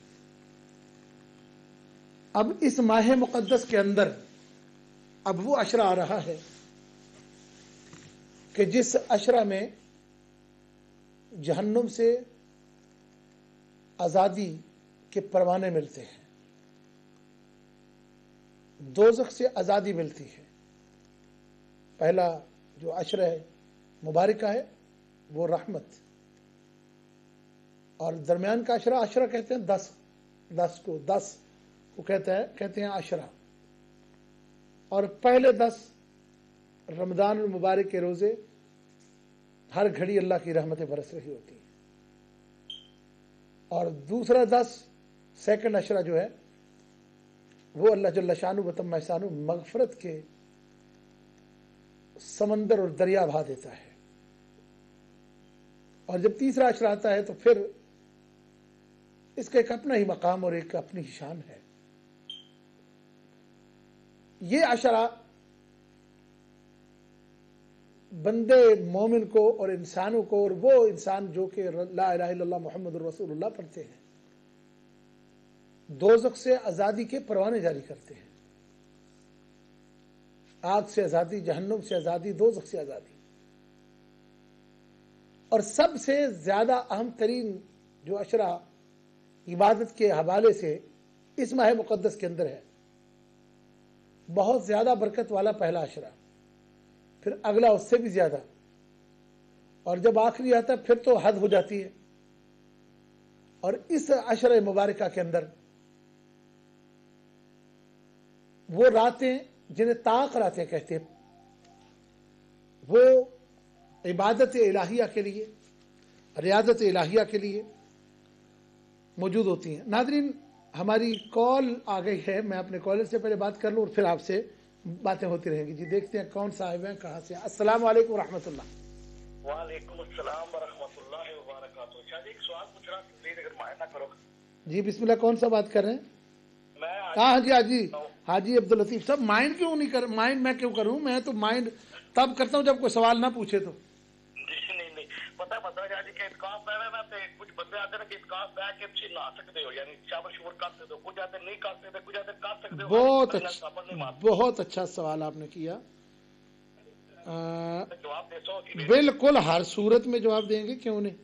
اب اس ماہ مقدس کے اندر اب وہ عشرہ آ رہا ہے کہ جس عشرہ میں جہنم سے آزادی کے پروانے ملتے ہیں, دوزخ سے آزادی ملتی ہے. پہلا جو عشرہ مبارکہ ہے وہ رحمت, اور درمیان کا عشرہ کہتے ہیں 10 کو کہتے ہیں عشرہ, اور پہلے 10 رمضان المبارک کے روزے ہر گھڑی اللہ کی رحمتیں برس رہی ہوتی ہیں, اور دوسرا 10 سیکنڈ عشرہ جو ہے وہ اللہ جل شانہ و تم احسانہ مغفرت کے سمندر اور دریا بہا دیتا ہے. اور جب تیسرا عشرہ آتا ہے تو پھر اس کا ایک اپنا ہی مقام اور ایک اپنی ہی شان ہے. یہ عشرہ بندے مومن کو اور انسانوں کو، اور وہ انسان جو کہ لا الہ الا اللہ محمد الرسول اللہ پڑھتے ہیں، دوزخ سے آزادی کے پروانے جاری کرتے ہیں، آگ سے آزادی، جہنم سے آزادی، دوزخ سے آزادی۔ اور سب سے زیادہ اہم ترین جو عشرہ عبادت کے حوالے سے اس ماہ مقدس کے اندر ہے، بہت زیادہ برکت والا پہلا عشرہ، پھر اگلا اس سے بھی زیادہ، اور جب آخری آتا ہے پھر تو حد ہو جاتی ہے۔ اور اس عشرہ مبارکہ کے اندر وہ راتیں جنہیں طاق راتیں کہتے ہیں، وہ عبادت الہیہ کے لیے، ریاضت الہیہ کے لیے موجود ہوتی ہیں۔ ناظرین، ہماری کال آ گئی ہے، میں اپنے کالر سے پہلے بات کر لوں اور پھر آپ سے باتیں ہوتی رہیں گی۔ جی دیکھتے ہیں کون صاحب ہیں، کہاں سے۔ السلام علیکم ورحمۃ اللہ۔ وعلیکم السلام ورحمۃ اللہ وبرکاتہ۔ شاہ جی ایک سوال پوچھ رہا پلیز اگر مائنہ کرو۔ جی بسم اللہ، کون سا بات کر رہے ہیں؟ میں حاجی عبداللطیف صاحب، مائنڈ کیوں نہیں کر، مائنڈ میں کیوں کروں؟ میں تو مائنڈ تب کرتا ہوں جب کوئی سوال نہ پوچھے تو۔ نہیں پتہ شاہ جی کہ اتکاف پہ نا تے کچھ بندے آتے ہیں کہ اتکاف پہ کے تسی نہ سکتے ہو، یعنی شاور شور کر سکتے ہو، کچھ آتے نہیں کر سکتے، کچھ آتے کر سکتے ہو۔ بہت اچھا سوال آپ نے کیا۔ جواب دے سو کہ بالکل ہر صورت میں جواب دیں گے، کیوں نہیں۔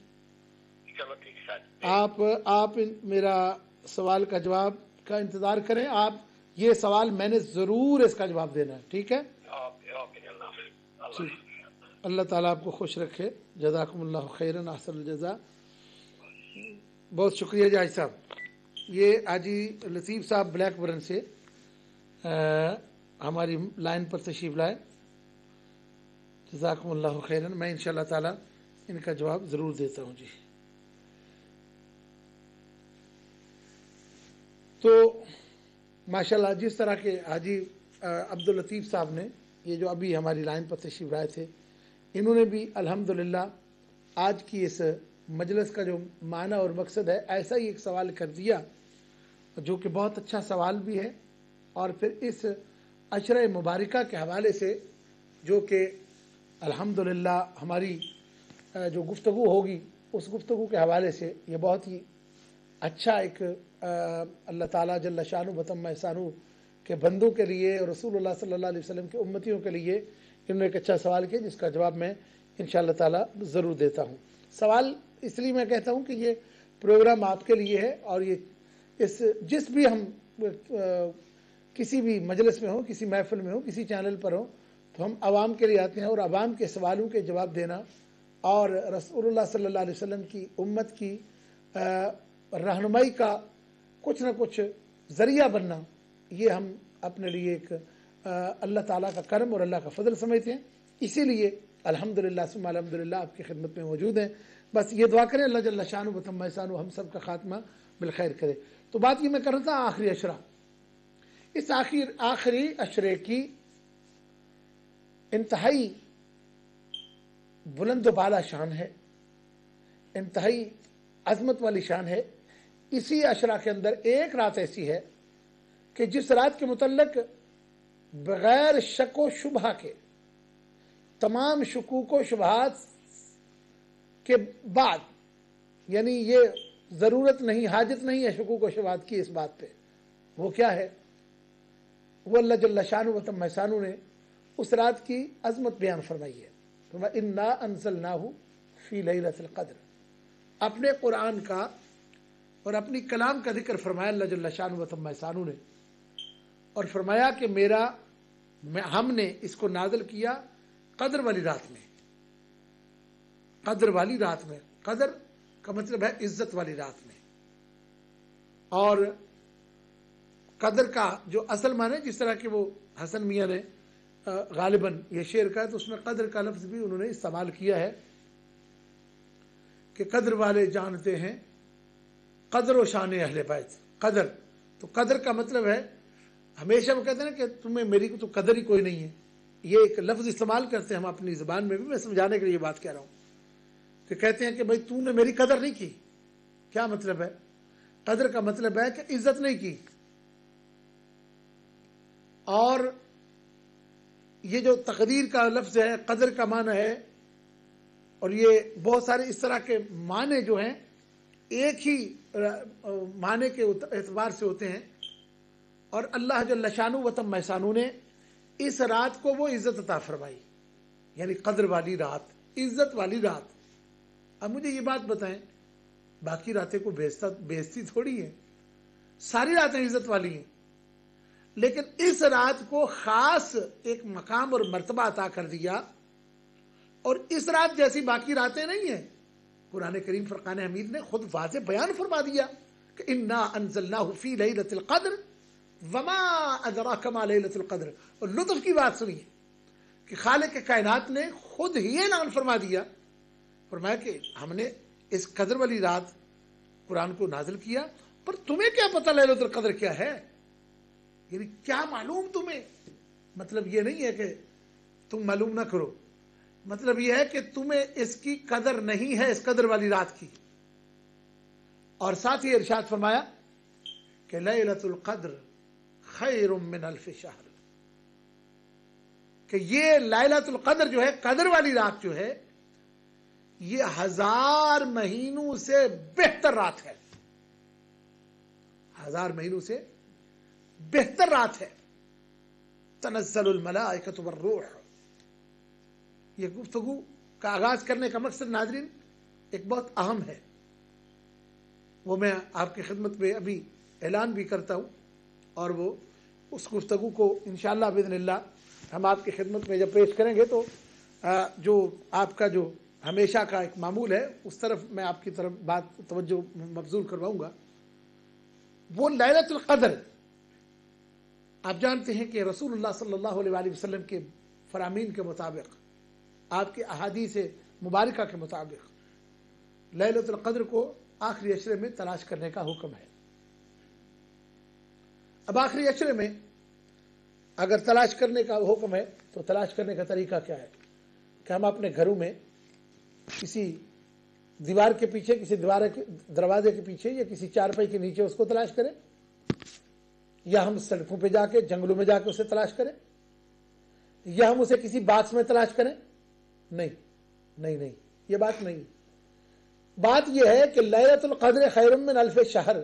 چلو ٹھیک ہے جی۔ آپ میرا سوال کا جواب کا انتظار کریں، آپ یہ سوال میں نے ضرور اس کا جواب دینا ہے، ٹھیک ہے؟ اللہ تعالیٰ آپ کو خوش رکھے، جزاکم اللہ خیرن احسن الجزا۔ بہت شکریہ جی حاجی صاحب۔ یہ حاجی لطیف صاحب بلیک برن سے ہماری لائن پر تشریف لائے، جزاکم اللہ خیرن۔ میں انشاءاللہ تعالیٰ ان کا جواب ضرور دیتا ہوں جی۔ تو ماشاءاللہ جس طرح کے حاجی عبداللطیف صاحب نے، یہ جو ابھی ہماری لائن پر تشریف لائے تھے، انہوں نے بھی الحمدللہ آج کی اس مجلس کا جو معنی اور مقصد ہے، ایسا ہی ایک سوال کر دیا جو کہ بہت اچھا سوال بھی ہے، اور پھر اس عشرہ مبارکہ کے حوالے سے جو کہ الحمدللہ ہماری جو گفتگو ہوگی، اس گفتگو کے حوالے سے یہ بہت ہی اچھا ایک اللہ تعالیٰ جل شانہ وتم احسانہ کے بندوں کے لیے اور رسول اللہ صلی اللہ علیہ وسلم کے امتیوں کے لیے انہوں نے ایک اچھا سوال کیا، جس کا جواب میں انشاءاللہ تعالیٰ ضرور دیتا ہوں۔ سوال اس لیے میں کہتا ہوں کہ یہ پروگرام آپ کے لیے ہے، اور یہ جس بھی ہم کسی بھی مجلس میں ہوں، کسی محفل میں ہوں، کسی چینل پر ہوں، تو ہم عوام کے لیے آتے ہیں، اور عوام کے سوالوں کے جواب دینا اور رسول اللہ صلی اللہ علیہ وسلم کی امت کی رہنمائی کا کچھ نہ کچھ ذریعہ بننا، یہ ہم اپنے لیے ایک اللہ تعالیٰ کا کرم اور اللہ کا فضل سمجھتے ہیں۔ اسی لیے الحمدللہ ثم الحمدللہ آپ کی خدمت میں موجود ہیں۔ بس یہ دعا کریں اللہ جل شانہ وتم احسانہ ہم سب کا خاتمہ بالخیر کرے۔ تو بات یہ میں کر رہا تھا آخری عشرہ، اس آخری عشرے کی انتہائی بلند و بالا شان ہے، انتہائی عظمت والی شان ہے۔ اسی عشرہ کے اندر ایک رات ایسی ہے کہ جس رات کے متعلق بغیر شک و شبہ کے، تمام شکوک و شبہات کے بعد، یعنی یہ ضرورت نہیں، حاجت نہیں ہے شکوک و شبہات کی اس بات پہ، وہ کیا ہے؟ وہ اللہ جل شانہ وتم احسانہ نے اس رات کی عظمت بیان فرمائی ہے۔ وَإِنَّا أَنزَلْنَاهُ فِي لَيْلَةِ الْقَدْرِ، اپنے قرآن کا اور اپنی کلام کا ذکر فرمایا اللہ جل شانہ وتم احسانہ نے، اور فرمایا کہ ہم نے اس کو نازل کیا قدر والی رات میں۔ قدر والی رات میں، قدر کا مطلب ہے عزت والی رات میں، اور قدر کا جو اصل معنی، جس طرح کہ وہ حسن میاں نے غالباً یہ شعر کا ہے، تو اس میں قدر کا لفظ بھی انہوں نے استعمال کیا ہے کہ قدر والے جانتے ہیں قدر و شان اہل بیت۔ قدر، تو قدر کا مطلب ہے، ہمیشہ وہ کہتے ہیں نا کہ تمہیں میری تو قدر ہی کوئی نہیں ہے، یہ ایک لفظ استعمال کرتے ہیں ہم اپنی زبان میں بھی، میں سمجھانے کے لیے یہ بات کہہ رہا ہوں کہ کہتے ہیں کہ بھائی تو نے میری قدر نہیں کی۔ کیا مطلب ہے؟ قدر کا مطلب ہے کہ عزت نہیں کی، اور یہ جو تقدیر کا لفظ ہے قدر کا معنی ہے، اور یہ بہت سارے اس طرح کے معنی جو ہیں ایک ہی معنی کے اعتبار سے ہوتے ہیں، اور اللہ جل شانہ و تم احسانہ نے اس رات کو وہ عزت عطا فرمائی، یعنی قدر والی رات، عزت والی رات۔ اب مجھے یہ بات بتائیں، باقی راتیں کو بیزتی تھوڑی ہے، ساری راتیں عزت والی ہیں، لیکن اس رات کو خاص ایک مقام اور مرتبہ عطا کر دیا، اور اس رات جیسی باقی راتیں نہیں ہیں۔ قرآن کریم فرقان حمید نے خود واضح بیان فرما دیا کہ انا انزلناہ فی لیلۃ القدر وما ادراک ما لیلۃ القدر، اور لطف کی بات سنیے کہ خالق کائنات نے خود ہی اعلان فرما دیا، فرمایا کہ ہم نے اس قدر والی رات قرآن کو نازل کیا، پر تمہیں کیا پتہ لیلۃ القدر کیا ہے؟ یعنی کیا معلوم تمہیں؟ مطلب یہ نہیں ہے کہ تم معلوم نہ کرو، مطلب یہ ہے کہ تمہیں اس کی قدر نہیں ہے، اس قدر والی رات کی۔ اور ساتھ ہی ارشاد فرمایا کہ لیلۃ القدر خیر من الف شہر، کہ یہ لیلۃ القدر جو ہے، قدر والی رات جو ہے، یہ 1000 مہینوں سے بہتر رات ہے، 1000 مہینوں سے بہتر رات ہے۔ تنزل الملائکۃ والروح، یہ گفتگو کا آغاز کرنے کا مقصد ناظرین ایک بہت اہم ہے، وہ میں آپ کی خدمت میں ابھی اعلان بھی کرتا ہوں، اور وہ اس گفتگو کو انشاءاللہ باذن اللہ ہم آپ کی خدمت میں جب پیش کریں گے تو جو آپ کا جو ہمیشہ کا ایک معمول ہے اس طرف میں آپ کی طرف بات توجہ مبذول کرواؤں گا۔ وہ لیلۃ القدر آپ جانتے ہیں کہ رسول اللہ صلی اللہ علیہ وآلہ وسلم کے فرامین کے مطابق، آپ کے احادیث مبارکہ کے مطابق لیلۃ القدر کو آخری عشرے میں تلاش کرنے کا حکم ہے۔ اب آخری عشرے میں اگر تلاش کرنے کا حکم ہے تو تلاش کرنے کا طریقہ کیا ہے کہ ہم اپنے گھروں میں کسی دیوار کے پیچھے، کسی دروازے کے پیچھے یا کسی چارپائی کے نیچے اس کو تلاش کریں، یا ہم سڑکوں پہ جا کے، جنگلوں میں جا کے اسے تلاش کریں، یا ہم اسے کسی باکس میں تلاش کریں؟ نہیں، یہ بات نہیں۔ بات یہ ہے کہ لیلۃ القدر خیر من الف شہر،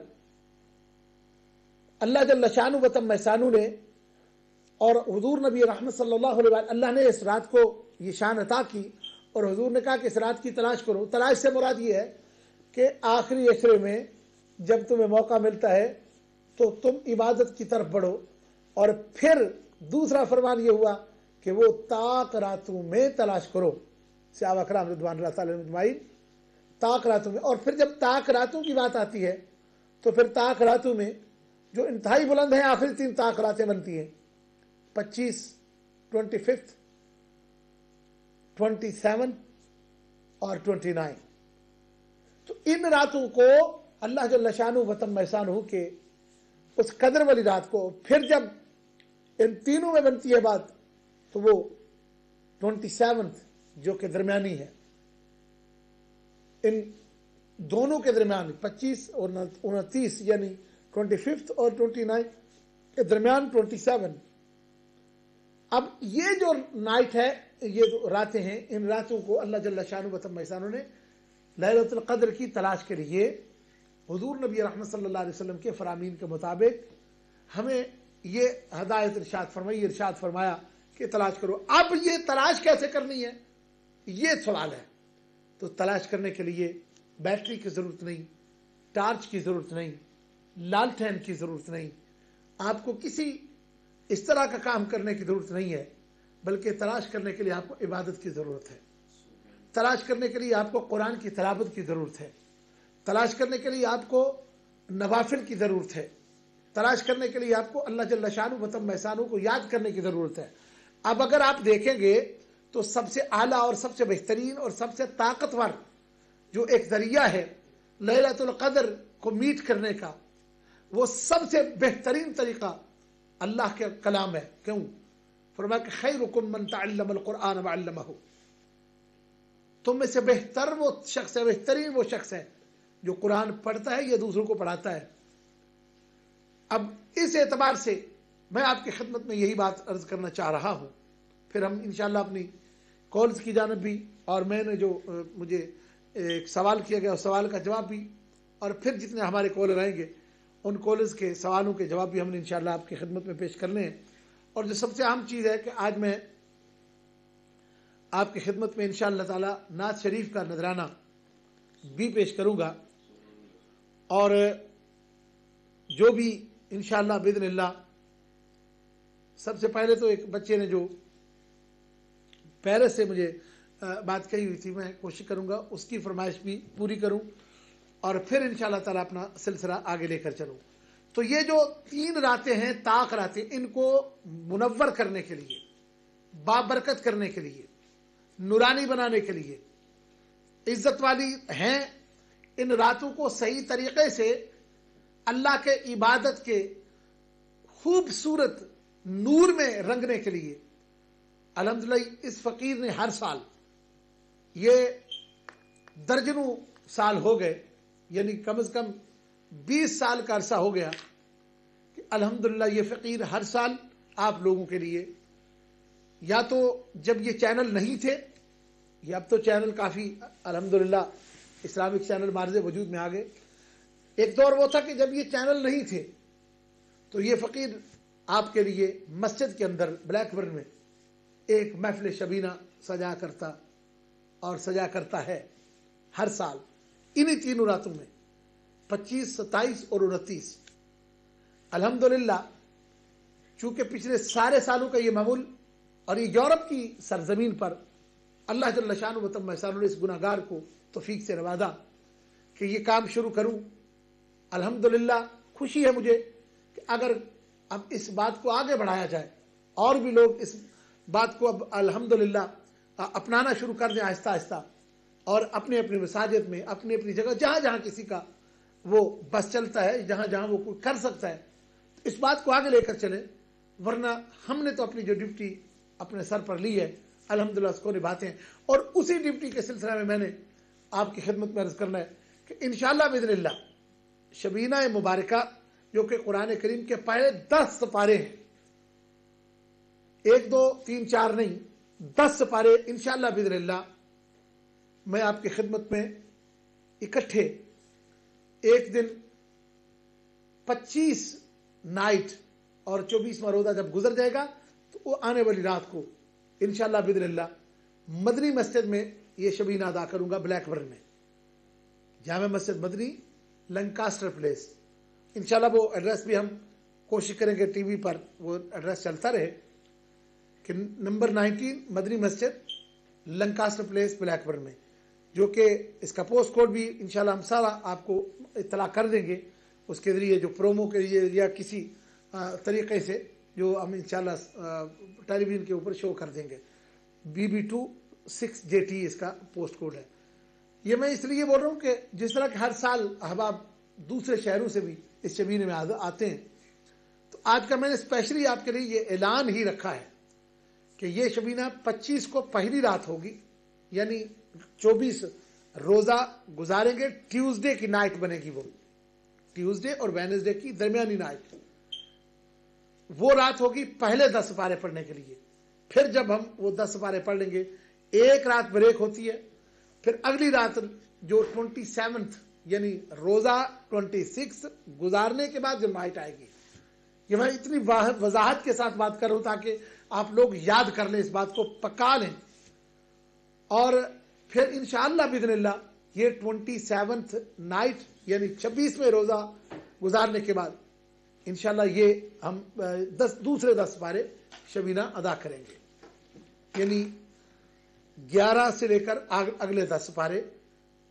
اللہ جل شانہ و تم احسانہ نے اور حضور نبی رحمت صلی اللہ علیہ وسلم، اللہ نے اس رات کو یہ شان عطا کی، اور حضور نے کہا کہ اس رات کی تلاش کرو۔ تلاش سے مراد یہ ہے کہ آخری عشرے میں جب تمہیں موقع ملتا ہے تو تم عبادت کی طرف بڑھو، اور پھر دوسرا فرمان یہ ہوا کہ وہ طاق راتوں میں تلاش کرو۔ صحابہ کرام رضوان اللہ تعالی عنہم اجمعین طاق راتوں میں، اور پھر جب طاق راتوں کی بات آتی ہے تو پھر طاق راتوں میں جو انتہائی بلند ہیں، آخری 3 طاق راتیں بنتی ہیں، 25، 25، 27 اور 29۔ تو ان راتوں کو اللہ جل شانہ و تم احسانہ کے اس قدر والی رات کو پھر جب ان تینوں میں بنتی ہے بات تو وہ 27 جو کہ درمیانی ہے، ان دونوں کے درمیان 25 اور 29 یعنی 25 اور 29 کے درمیان 27۔ اب یہ جو نائٹ ہے، یہ جو راتیں ہیں، ان راتوں کو اللہ جل شانہ و تم احسانہ نے لیلۃ القدر کی تلاش کے لیے حضور نبی رحمت صلی اللہ علیہ وسلم کے فرامین کے مطابق ہمیں یہ ہدایت ارشاد فرمایا کہ تلاش کرو۔ اب یہ تلاش کیسے کرنی ہے، یہ سوال ہے۔ تو تلاش کرنے کے لیے بیٹری کی ضرورت نہیں، ٹارچ کی ضرورت نہیں، لالٹین کی ضرورت نہیں، آپ کو کسی اس طرح کا کام کرنے کی ضرورت نہیں ہے، بلکہ تلاش کرنے کے لیے آپ کو عبادت کی ضرورت ہے، تلاش کرنے کے لیے آپ کو قرآن کی تلاوت کی ضرورت ہے، تلاش کرنے کے لیے آپ کو نوافل کی ضرورت ہے، تلاش کرنے کے لیے آپ کو اللہ جل شانہ و تم احسانہ کو یاد کرنے کی ضرورت ہے۔ اب اگر آپ دیکھیں گے تو سب سے اعلیٰ اور سب سے بہترین اور سب سے طاقتور جو ایک ذریعہ ہے لیلۃ القدر کو میٹ کرنے کا، وہ سب سے بہترین طریقہ اللہ کے کلام ہے۔ کیوں؟ فرمایا کہ خیرکم من تعلم القرآن وعلمہ، تم میں سے بہتر وہ شخص ہے، بہترین وہ شخص ہے جو قرآن پڑھتا ہے یا دوسروں کو پڑھاتا ہے۔ اب اس اعتبار سے میں آپ کی خدمت میں یہی بات عرض کرنا چاہ رہا ہوں پھر ہم انشاءاللہ اپنی کالز کی جانب بھی، اور میں نے جو مجھے ایک سوال کیا گیا اس سوال کا جواب بھی، اور پھر جتنے ہمارے کالر آئیں گے ان کالرز کے سوالوں کے جواب بھی ہم نے انشاءاللہ آپ کی خدمت میں پیش کرنے ہیں۔ اور جو سب سے اہم چیز ہے کہ آج میں آپ کی خدمت میں انشاءاللہ تعالی نعت شریف کا نذرانہ بھی پیش کروں گا، اور جو بھی انشاءاللہ باذن اللہ، سب سے پہلے تو ایک بچے نے جو پیرس سے مجھے بات کہی ہوئی تھی، میں کوشش کروں گا اس کی فرمائش بھی پوری کروں، اور پھر انشاءاللہ تعالی اپنا سلسلہ آگے لے کر چلوں۔ تو یہ جو 3 راتیں ہیں، طاق راتیں، ان کو منور کرنے کے لیے، بابرکت کرنے کے لیے، نورانی بنانے کے لیے، عزت والی ہیں، ان راتوں کو صحیح طریقے سے اللہ کے عبادت کے خوبصورت نور میں رنگنے کے لیے الحمدللہ اس فقیر نے ہر سال، یہ درجنوں سال ہو گئے، یعنی کم از کم 20 سال کا عرصہ ہو گیا کہ الحمدللہ یہ فقیر ہر سال آپ لوگوں کے لیے، یا تو جب یہ چینل نہیں تھے، یا اب تو چینل کافی الحمدللہ اسلامک چینل مارز وجود میں آ گئے، ایک دور وہ تھا کہ جب یہ چینل نہیں تھے تو یہ فقیر آپ کے لیے مسجد کے اندر بلیک برن میں ایک محفل شبینہ سجا کرتا اور سجا کرتا ہے ہر سال انہی 3 راتوں میں، 25، 27 اور 29۔ الحمدللہ چونکہ پچھلے سارے سالوں کا یہ معمول، اور یہ یورپ کی سرزمین پر اللہ جل شانہ و تم احسانہ نے اس گناہگار کو توفیق سے نوازا کہ یہ کام شروع کروں۔ الحمدللہ خوشی ہے مجھے کہ اگر اب اس بات کو آگے بڑھایا جائے اور بھی لوگ اس بات کو اب الحمدللہ اپنانا شروع کر دیں آہستہ آہستہ، اور اپنے اپنے مساجد میں، اپنی اپنی جگہ، جہاں جہاں کسی کا وہ بس چلتا ہے، جہاں جہاں وہ کوئی کر سکتا ہے، تو اس بات کو آگے لے کر چلیں۔ ورنہ ہم نے تو اپنی جو ڈیوٹی اپنے سر پر لی ہے الحمدللہ اس کو نبھاتے ہیں، اور اسی ڈیوٹی کے سلسلہ میں نے آپ کی خدمت میں عرض کرنا ہے کہ انشاءاللہ باذن اللہ شبینہ مبارکہ، جو کہ قرآن کریم کے پہلے 10 سپارے ہیں، 1، 2، 3، 4 نہیں، 10 سپارے انشاءاللہ باذن اللہ میں آپ کی خدمت میں اکٹھے ایک دن 25 نائٹ اور 24واں روزہ جب گزر جائے گا تو وہ آنے والی رات کو انشاءاللہ باذن اللہ مدنی مسجد میں یہ شبینہ ادا کروں گا، بلیک برن میں، جامع مسجد مدنی، لنکاسٹر پلیس۔ انشاءاللہ وہ ایڈریس بھی ہم کوشش کریں گے ٹی وی پر وہ ایڈریس چلتا رہے کہ نمبر 19 مدنی مسجد، لنکاسٹر پلیس، بلیک برن میں، جو کہ اس کا پوسٹ کوڈ بھی انشاءاللہ ہم سارا آپ کو اطلاع کر دیں گے اس کے ذریعے، جو پرومو کے لیے یا کسی طریقے سے جو ہم انشاءاللہ ٹیلی ویژن کے اوپر شو کر دیں گے۔ BB26JT اس کا پوسٹ کوڈ ہے۔ یہ میں اس لیے بول رہا ہوں کہ جس طرح کہ ہر سال احباب دوسرے شہروں سے بھی اس شبینے میں آتے ہیں، تو آج کا میں نے اسپیشلی آپ کے لیے یہ اعلان ہی رکھا ہے کہ یہ شبینہ 25 کو پہلی رات ہوگی، یعنی 24 روزہ گزاریں گے، ٹیوزڈے کی نائٹ بنے گی، وہ ٹیوزڈے اور وینسڈے کی درمیانی نائٹ وہ رات ہوگی پہلے 10 سپارے پڑھنے کے لیے۔ پھر جب ہم وہ 10 سپارے پڑھ لیں گے، ایک رات بریک ہوتی ہے، پھر اگلی رات جو 27 یعنی روزہ 26 گزارنے کے بعد جو نائٹ آئے گی، یہ میں اتنی وضاحت کے ساتھ بات کر رہا ہوں تاکہ آپ لوگ یاد کر لیں، اس بات کو پکا لیں، اور پھر انشاءاللہ باذن اللہ یہ 27 نائٹ یعنی 26ویں روزہ گزارنے کے بعد انشاءاللہ یہ ہم دوسرے 10 سپارے شبینہ ادا کریں گے، یعنی 11 سے لے کر اگلے 10 سپارے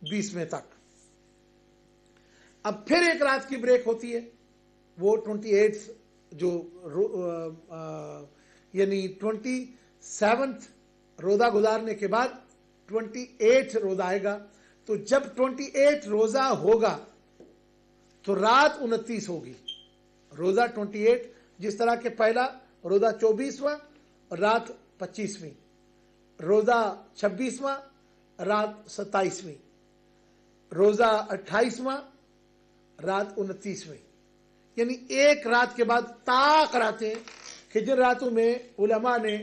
20ویں تک۔ اب پھر ایک رات کی بریک ہوتی ہے، وہ 28 جو یعنی 27 روزہ گزارنے کے بعد 28 روزہ آئے گا، تو جب 28 روزہ ہوگا تو رات 29 ہوگی، روزہ 28، جس طرح کہ پہلا روزہ 24واں رات 25ویں، روزہ 26واں رات 27ویں، روزہ 28واں رات 29ویں، یعنی ایک رات کے بعد طاق راتیں کہ جن راتوں میں علماء نے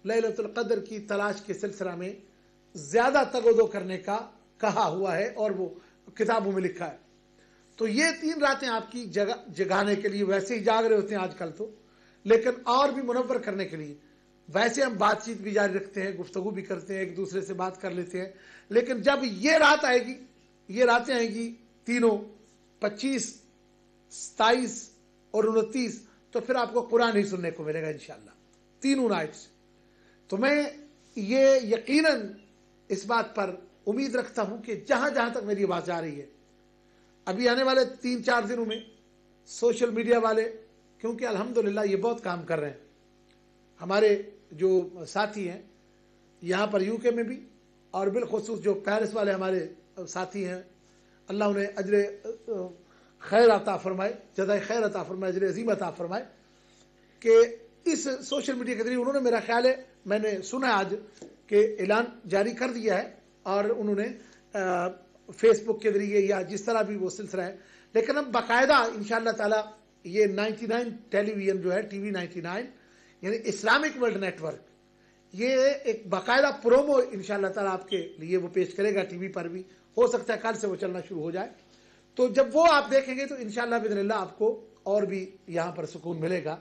لیلۃ القدر کی تلاش کے سلسلہ میں زیادہ تگودو کرنے کا کہا ہوا ہے اور وہ کتابوں میں لکھا ہے. تو یہ 3 راتیں آپ کی جگانے کے لیے، ویسے ہی جاگ رہے ہوتے ہیں آج کل تو، لیکن اور بھی منور کرنے کے لیے. ویسے ہم بات چیت بھی جاری رکھتے ہیں، گفتگو بھی کرتے ہیں، ایک دوسرے سے بات کر لیتے ہیں، لیکن جب یہ رات آئے گی، یہ راتیں آئیں گی تینوں 25، 27 اور 29، تو پھر آپ کو قرآن ہی سننے کو ملے گا انشاءاللہ تینوں نائٹس. تو میں یہ یقیناً اس بات پر امید رکھتا ہوں کہ جہاں جہاں تک میری آواز آ رہی ہے، ابھی آنے والے 3-4 دنوں میں سوشل میڈیا والے، کیونکہ الحمدللہ یہ بہت کام کر رہے ہیں، ہمارے جو ساتھی ہیں یہاں پر یو کے میں بھی، اور بالخصوص جو پیرس والے ہمارے ساتھی ہیں، اللہ انہیں اجر خیر عطا فرمائے، جزائے خیر عطا فرمائے، اجر عظیم عطا فرمائے، کہ اس سوشل میڈیا کے ذریعے انہوں نے، میرا خیال ہے میں نے سنا آج کہ اعلان جاری کر دیا ہے، اور انہوں نے فیس بک کے ذریعے یا جس طرح بھی وہ سلسلہ ہے، لیکن اب باقاعدہ انشاءاللہ تعالی یہ 99 ٹیلی ویژن جو ہے ٹی وی 99 یعنی اسلامک ورلڈ نیٹ ورک، یہ ایک باقاعدہ پرومو انشاءاللہ تعالی آپ کے لیے وہ پیش کرے گا ٹی وی پر بھی، ہو سکتا ہے کل سے وہ چلنا شروع ہو جائے. تو جب وہ آپ دیکھیں گے تو انشاءاللہ باذن اللہ آپ کو اور بھی یہاں پر سکون ملے گا،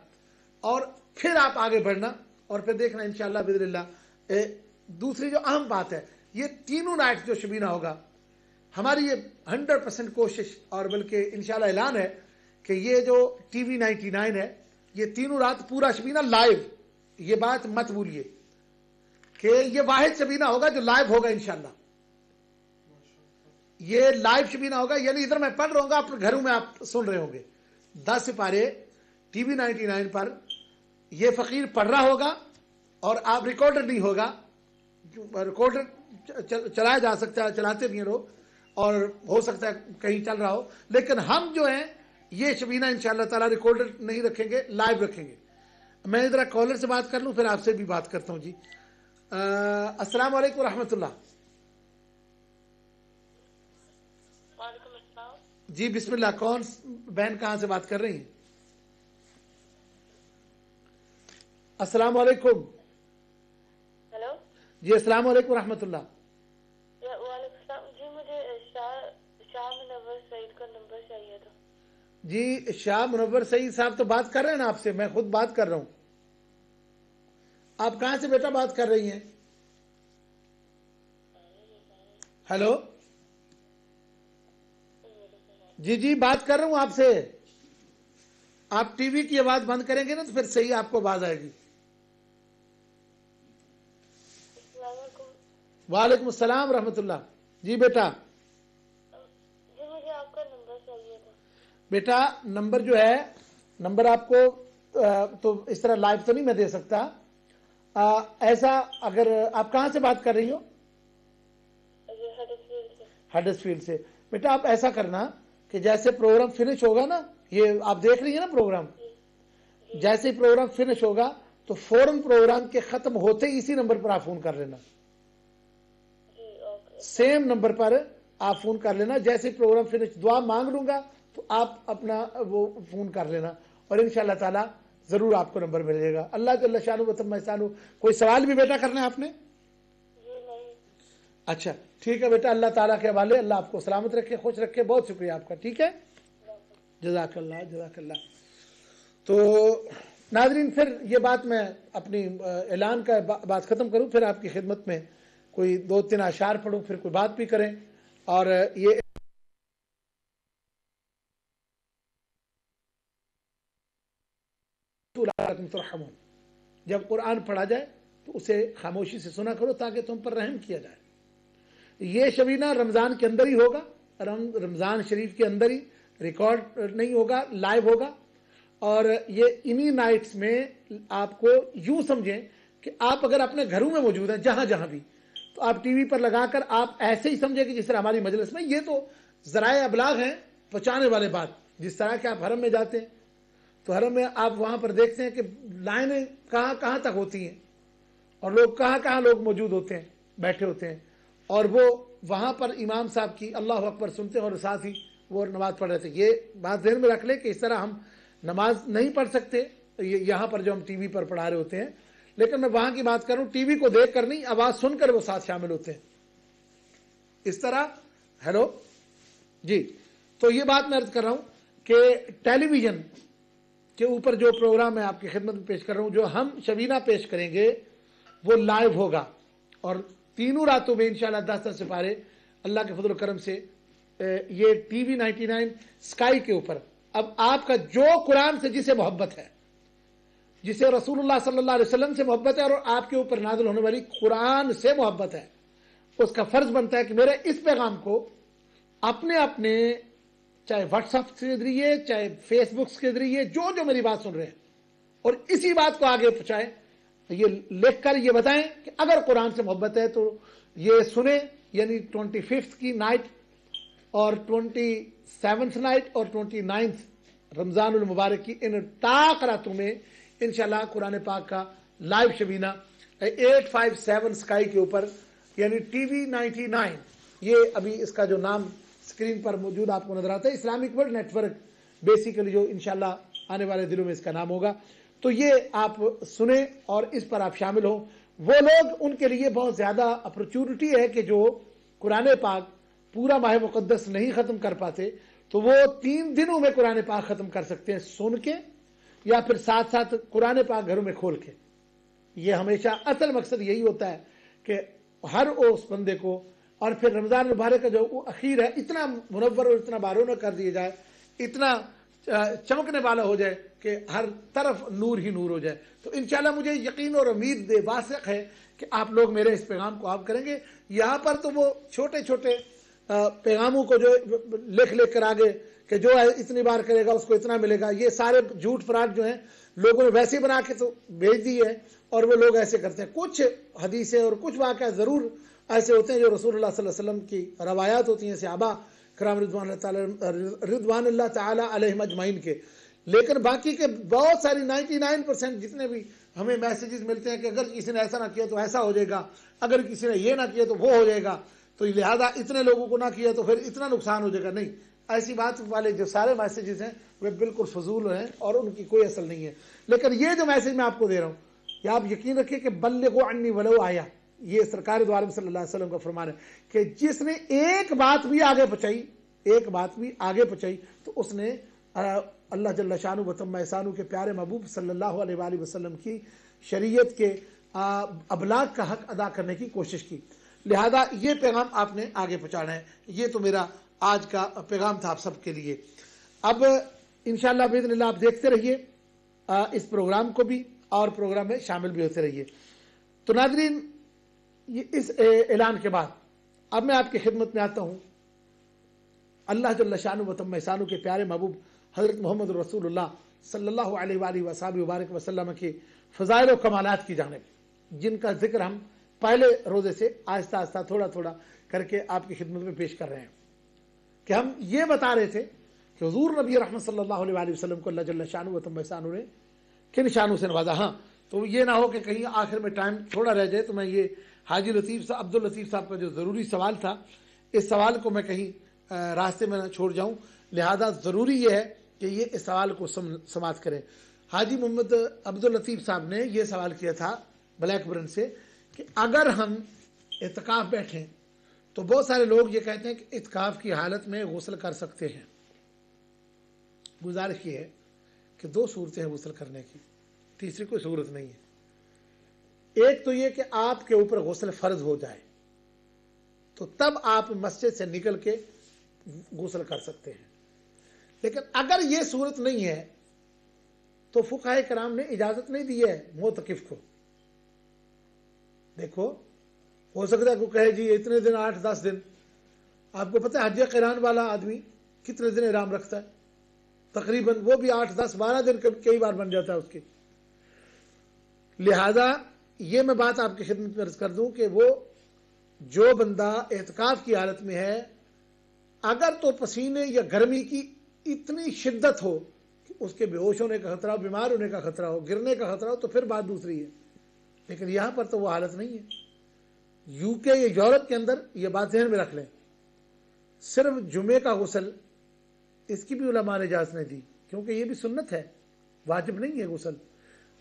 اور پھر آپ آگے بڑھنا اور پھر دیکھنا انشاءاللہ باذن اللہ. دوسری جو اہم بات ہے، یہ تینوں نائٹ جو شبینہ ہوگا، ہماری یہ 100% کوشش اور بلکہ انشاءاللہ اعلان ہے کہ یہ جو ٹی وی 99 ہے، یہ تینوں رات پورا شبینہ لائیو، یہ بات مت بھولیے کہ یہ واحد شبینہ ہوگا جو لائیو ہوگا انشاءاللہ. یہ لائیو شبینہ ہوگا، یعنی ادھر میں پڑھ رہا ہوں گا، اپنے گھروں میں آپ سن رہے ہوں گے. 10 سپارے ٹی وی 99 پر یہ فقیر پڑھ رہا ہوگا، اور آپ ریکارڈر نہیں ہوگا، ریکارڈر چلایا جا سکتا ہے، چلاتے بھی ہیں لوگ، اور ہو سکتا ہے کہیں چل رہا ہو، لیکن ہم جو ہیں یہ شبینہ انشاءاللہ تعالی ریکارڈر نہیں رکھیں گے، لائیو رکھیں گے. میں ادھر کالر سے بات کر لوں، پھر آپ سے بھی بات کرتا ہوں. جی السلام علیکم ورحمۃ اللہ. وعلیکم السلام. جی بسم اللہ. کون بہن کہاں سے بات کر رہی ہیں؟ السلام علیکم. ہیلو. جی السلام علیکم ورحمۃ اللہ. وعلیکم السلام. جی مجھے شاہ منور سعید کا نمبر چاہیے تھا. جی شاہ منور سعید صاحب تو بات کر رہے ہیں نا آپ سے، میں خود بات کر رہا ہوں. آپ کہاں سے بیٹا بات کر رہی ہیں؟ ہیلو. جی بات کر رہا ہوں آپ سے. آپ ٹی وی کی آواز بند کریں گے نا تو پھر صحیح آپ کو آواز آئے گی. السلام علیکم. وعلیکم السلام ورحمۃ اللہ. جی بیٹا. جی مجھے آپ کا نمبر چاہیے تھا. بیٹا نمبر جو ہے، نمبر آپ کو تو اس طرح لائیو تو نہیں میں دے سکتا. ایسا اگر آپ کہاں سے بات کر رہی ہو؟ ہڈرسفیلڈ سے. بیٹا آپ ایسا کرنا کہ جیسے پروگرام فنش ہوگا نا، یہ آپ دیکھ رہی ہیں نا پروگرام، جیسے پروگرام فنش ہوگا تو فوراً پروگرام کے ختم ہوتے ہی اسی نمبر پر آپ فون کر لینا. سیم نمبر پر آپ فون کر لینا. جیسے پروگرام فنش، دعا مانگ لوں گا تو آپ اپنا وہ فون کر لینا، اور انشاءاللہ تعالی ضرور آپ کو نمبر مل جائے گا. اللہ جل شانہ و تم احسانہ. کوئی سوال بھی بیٹا کرنا ہے آپ نے؟ اچھا ٹھیک ہے بیٹا، اللہ تعالیٰ کے حوالے. اللہ آپ کو سلامت رکھے، خوش رکھے. بہت شکریہ آپ کا. ٹھیک ہے، جزاک اللہ جزاک اللہ. تو ناظرین پھر یہ بات میں اپنی اعلان کا بات ختم کروں، پھر آپ کی خدمت میں کوئی 2-3 اشعار پڑھوں، پھر کوئی بات بھی کریں. اور یہ ترحمون، جب قرآن پڑھا جائے تو اسے خاموشی سے سنا کرو تاکہ تم پر رحم کیا جائے. یہ شبینہ رمضان کے اندر ہی ہوگا، رمضان شریف کے اندر ہی، ریکارڈ نہیں ہوگا، لائیو ہوگا. اور یہ انہی نائٹس میں آپ کو یوں سمجھیں کہ آپ اگر اپنے گھروں میں موجود ہیں جہاں جہاں بھی، تو آپ ٹی وی پر لگا کر آپ ایسے ہی سمجھیں کہ جس طرح ہماری مجلس میں، یہ تو ذرائع ابلاغ ہیں پہنچانے والے بات. جس طرح کہ آپ حرم میں جاتے ہیں تو حرم میں آپ وہاں پر دیکھتے ہیں کہ لائنیں کہاں کہاں تک ہوتی ہیں، اور لوگ کہاں کہاں لوگ موجود ہوتے ہیں، بیٹھے ہوتے ہیں، اور وہ وہاں پر امام صاحب کی اللہ اکبر سنتے ہیں اور ساتھ ہی وہ نماز پڑھ رہے تھے. یہ بات ذہن میں رکھ لیں کہ اس طرح ہم نماز نہیں پڑھ سکتے یہاں پر جو ہم ٹی وی پر پڑھا رہے ہوتے ہیں، لیکن میں وہاں کی بات کر رہا ہوں ٹی وی کو دیکھ کر نہیں، آواز سن کر وہ ساتھ شامل ہوتے ہیں اس طرح. ہیلو جی. تو یہ بات میں عرض کر رہا ہوں کہ ٹیلی ویژن کے اوپر جو پروگرام میں آپ کی خدمت میں پیش کر رہا ہوں، جو ہم شبینہ پیش کریں گے وہ لائیو ہوگا، اور تینوں راتوں میں انشاءاللہ 10 سپارے اللہ کے فضل و کرم سے یہ ٹی وی 99 اسکائی کے اوپر. اب آپ کا جو قرآن سے جسے محبت ہے، جسے رسول اللہ صلی اللہ علیہ وسلم سے محبت ہے اور آپ کے اوپر نازل ہونے والی قرآن سے محبت ہے، اس کا فرض بنتا ہے کہ میرے اس پیغام کو اپنے چاہے واٹس ایپ کے ذریعے، چاہے فیس بک کے ذریعے، جو میری بات سن رہے ہیں، اور اسی بات کو آگے پہنچائیں. یہ لکھ کر یہ بتائیں کہ اگر قرآن سے محبت ہے تو یہ سنیں. یعنی 25 کی نائٹ اور 27 نائٹ اور 29 رمضان المبارک کی ان طاق راتوں میں انشاءاللہ قرآن پاک کا لائیو شبینہ 857 اسکائی کے اوپر، یعنی ٹی وی 99. یہ ابھی اس کا جو نام اسکرین پر موجود آپ کو نظر آتا ہے، Islamic world network basically, جو انشاءاللہ آنے والے دنوں میں اس کا نام ہوگا. تو یہ آپ سنیں اور اس پر آپ شامل ہوں. وہ لوگ، ان کے لیے بہت زیادہ اپرچونٹی ہے کہ جو قرآن پاک پورا ماہ مقدس نہیں ختم کر پاتے، تو وہ 3 دنوں میں قرآن پاک ختم کر سکتے ہیں، سن کے یا پھر ساتھ ساتھ قرآن پاک گھروں میں کھول کے. یہ ہمیشہ اصل مقصد یہی ہوتا ہے کہ ہر اس بندے کو، اور پھر رمضان المبارک کا جو اخیر ہے اتنا منور اور اتنا بارونق کر دیا جائے، اتنا چمکنے والا ہو جائے کہ ہر طرف نور ہی نور ہو جائے. تو انشاءاللہ مجھے یقین اور امید واثق ہے کہ آپ لوگ میرے اس پیغام کو آپ کریں گے. یہاں پر تو وہ چھوٹے چھوٹے پیغاموں کو جو لکھ کر آگے کہ جو اتنی بار کرے گا اس کو اتنا ملے گا، یہ سارے جھوٹ فراڈ جو ہیں لوگوں نے ویسے بنا کے تو بھیج دی ہے، اور وہ لوگ ایسے کرتے ہیں. کچھ حدیثیں اور کچھ واقعات ضرور ایسے ہوتے ہیں جو رسول اللہ صلی اللہ علیہ وسلم کی روایات ہوتی ہیں صحابہ کرام رضوان اللہ تعالی علیہم اجمعین کے. لیکن باقی کے بہت ساری 99% جتنے بھی ہمیں میسیجز ملتے ہیں کہ اگر کسی نے ایسا نہ کیا تو ایسا ہو جائے گا، اگر کسی نے یہ نہ کیا تو وہ ہو جائے گا، تو لہذا اتنے لوگوں کو نہ کیا تو پھر اتنا نقصان ہو جائے گا. نہیں، ایسی بات والے جو سارے میسیجز ہیں وہ بالکل فضول ہیں اور ان کی کوئی اصل نہیں ہے. لیکن یہ جو میسیج میں آپ کو دے رہا ہوں، یا آپ یقین رکھیں کہ بلغوا عنی ولو آیا، یہ سرکار دو عالم صلی اللہ علیہ وسلم کا فرمان ہے کہ جس نے ایک بات بھی آگے پہنچائی تو اس نے اللہ جل شانہ و تم احسانہ کے پیارے محبوب صلی اللہ علیہ وآلہ وسلم کی شریعت کے ابلاغ کا حق ادا کرنے کی کوشش کی. لہذا یہ پیغام آپ نے آگے پہنچانا ہے. یہ تو میرا آج کا پیغام تھا آپ سب کے لیے. اب انشاءاللہ باذن اللہ آپ دیکھتے رہیے اس پروگرام کو بھی اور پروگرام میں شامل بھی ہوتے رہیے. تو ناظرین، اس اعلان کے بعد اب میں آپ کی خدمت میں آتا ہوں اللہ جل شانہ و تم احسانہ کے پیارے محبوب حضرت محمد رسول اللہ صلی اللہ علیہ وآلہ وصحبہ وبارک وسلم کے فضائل و کمالات کی جانب، جن کا ذکر ہم پہلے روزے سے آہستہ آہستہ تھوڑا تھوڑا کر کے آپ کی خدمت میں پیش کر رہے ہیں. کہ ہم یہ بتا رہے تھے کہ حضور نبی رحمت صلی اللہ علیہ وآلہ وسلم کو اللہ جل شانہ و تم احسانہ نے کن شانوں سے نوازا. ہاں، تو یہ نہ ہو کہ کہیں آخر میں ٹائم تھوڑا رہ جائے تو میں یہ حاجی عبداللطیف صاحب کا جو ضروری سوال تھا، اس سوال کو میں کہیں راستے میں نہ چھوڑ جاؤں. لہذا ضروری یہ ہے کہ یہ اس سوال کو سماعت کریں. حاجی محمد عبداللطیف صاحب نے یہ سوال کیا تھا بلیک برن سے کہ اگر ہم اعتکاف بیٹھیں تو بہت سارے لوگ یہ کہتے ہیں کہ اعتکاف کی حالت میں غسل کر سکتے ہیں. گزارش یہ ہے کہ 2 صورتیں ہیں غسل کرنے کی، تیسری کوئی صورت نہیں ہے. ایک تو یہ کہ آپ کے اوپر غسل فرض ہو جائے تو تب آپ مسجد سے نکل کے غسل کر سکتے ہیں. لیکن اگر یہ صورت نہیں ہے تو فقہائے کرام نے اجازت نہیں دی ہے معتکف کو. دیکھو، ہو سکتا ہے کوئی کہے جی اتنے دن 8-10 دن. آپ کو پتہ ہے حج قران والا آدمی کتنے دن احرام رکھتا ہے؟ تقریباً وہ بھی 8-10-12 دن کئی بار بن جاتا ہے اس کی. لہذا یہ میں بات آپ کی خدمت میں عرض کر دوں کہ وہ جو بندہ اعتکاف کی حالت میں ہے، اگر تو پسینے یا گرمی کی اتنی شدت ہو کہ اس کے بے ہوش ہونے کا خطرہ ہو، بیمار ہونے کا خطرہ ہو، گرنے کا خطرہ ہو، تو پھر بات دوسری ہے. لیکن یہاں پر تو وہ حالت نہیں ہے. UK یا یورپ کے اندر یہ بات ذہن میں رکھ لیں، صرف جمعے کا غسل اس کی بھی علماء نے اجازت نہیں دی، کیونکہ یہ بھی سنت ہے، واجب نہیں ہے غسل.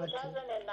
2009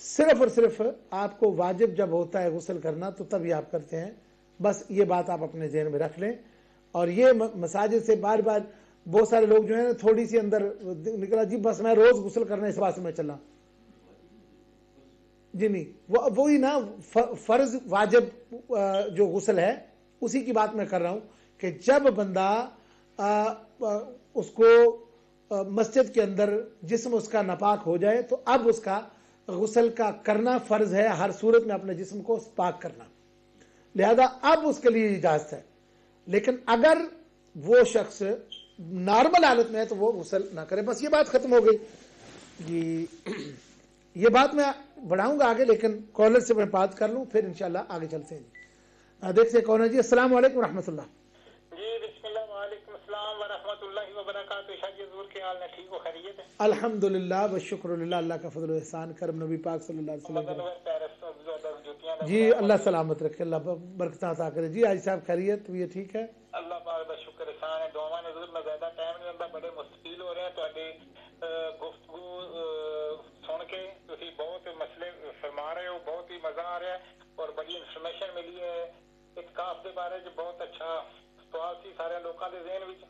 صرف اور صرف آپ کو واجب جب ہوتا ہے غسل کرنا تو تب یہ آپ کرتے ہیں. بس یہ بات آپ اپنے ذہن میں رکھ لیں. اور یہ مساجد سے بار بار بہت سارے لوگ جو ہیں تھوڑی سی اندر نکلا جی بس میں روز غسل کرنا اس بات سے میں چلا. جی نہیں, وہی نا فرض واجب جو غسل ہے اسی کی بات میں کر رہا ہوں کہ جب بندہ اس کو مسجد کے اندر جسم اس کا ناپاک ہو جائے تو اب اس کا غسل کا کرنا فرض ہے, ہر صورت میں اپنے جسم کو پاک کرنا, لہذا اب اس کے لیے اجازت ہے. لیکن اگر وہ شخص نارمل حالت میں ہے تو وہ غسل نہ کرے. بس یہ بات ختم ہو گئی جی. یہ بات میں بڑھاؤں گا آگے, لیکن کالر سے میں بات کر لوں پھر انشاءاللہ آگے چلتے ہیں. دیکھتے ہیں کون ہے جی. السلام علیکم ورحمۃ اللہ. جی بسم اللہ, وعلیکم السلام ورحمۃ اللہ وبرکاتہ. شاہ جی حضور کے حال ہے, ٹھیک ہو, خیریت ہے؟ الحمدللہ والشکر للہ, اللہ کا فضل و احسان کرم نبی پاک صلی اللہ علیہ وسلم. جی اللہ سلامت رکھے, اللہ برکت عطا کرے. جی آج صاحب خیریت, یہ ٹھیک ہے؟ اللہ پاک کا شکر احسان ہے. دعاواں حضور میں زیادہ ٹائم نہیں ہوتا, بڑے مستفید ہو رہے ہیں تہاڈی گفتگو سن کے. تسی بہت مسئلے فرما رہے ہو, بہت ہی مزہ آ رہا ہے اور بڑی انفارمیشن ملی ہے. اعتکاف کے بارے جو بہت اچھا سوال سی سارے لوگوں کے ذہن وچ.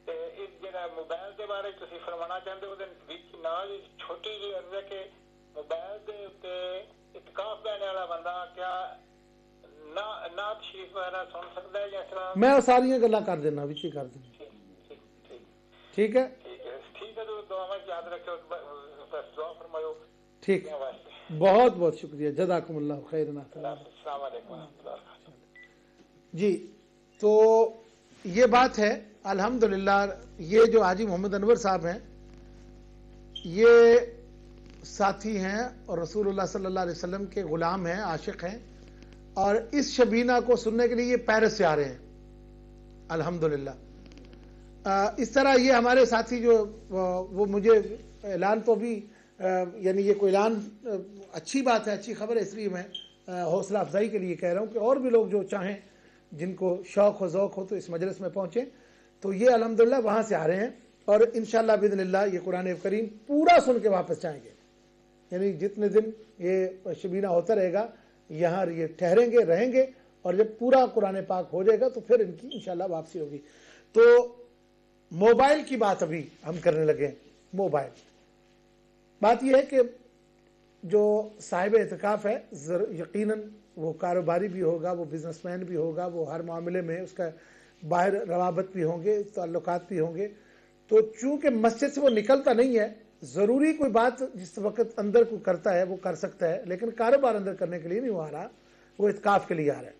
تے اس جڑا موبائل کے بارے تسی فرمانا چاہتے ہو وچ نال چھوٹی جی عرض ہے کہ موبائل دے تے اعتکاف کرنے والا بندہ کیا نعت شریف وغیرہ سن سکتا ہے یا طرح؟ میں ساری گلاں کر دینا وچ ہی کر دینا. ٹھیک ہے ٹھیک ہے. تو دعا میں یاد رکھو, بس دعا فرماؤ. ٹھیک, بہت بہت شکریہ, جزاکم اللہ خیرا. السلام علیکم ورحمۃ اللہ. جی تو یہ بات ہے الحمدللہ. یہ جو حاجی محمد انور صاحب ہیں یہ ساتھی ہیں اور رسول اللہ صلی اللہ علیہ وسلم کے غلام ہیں, عاشق ہیں, اور اس شبینہ کو سننے کے لیے یہ پیرس سے آ رہے ہیں الحمدللہ. اس طرح یہ ہمارے ساتھی جو وہ مجھے اعلان تو بھی یعنی یہ کوئی اعلان اچھی بات ہے, اچھی خبر ہے, اس لیے میں حوصلہ افزائی کے لیے کہہ رہا ہوں کہ اور بھی لوگ جو چاہیں جن کو شوق و ذوق ہو تو اس مجلس میں پہنچیں. تو یہ الحمدللہ وہاں سے آ رہے ہیں اور انشاءاللہ باذن اللہ یہ قرآن کریم پورا سن کے واپس جائیں گے. یعنی جتنے دن یہ شبینہ ہوتا رہے گا یہاں یہ ٹھہریں گے, رہیں گے, اور جب پورا قرآن پاک ہو جائے گا تو پھر ان کی انشاءاللہ واپسی ہوگی. تو موبائل کی بات ابھی ہم کرنے لگے ہیں. موبائل بات یہ ہے کہ جو صاحب اعتکاف ہے یقیناً وہ کاروباری بھی ہوگا, وہ بزنس مین بھی ہوگا, وہ ہر معاملے میں اس کا باہر روابط بھی ہوں گے, تعلقات بھی ہوں گے. تو چونکہ مسجد سے وہ نکلتا نہیں ہے, ضروری کوئی بات جس وقت اندر کو کرتا ہے وہ کر سکتا ہے, لیکن کاروبار اندر کرنے کے لیے نہیں وہ آ رہا, وہ اعتکاف کے لیے آ رہا ہے.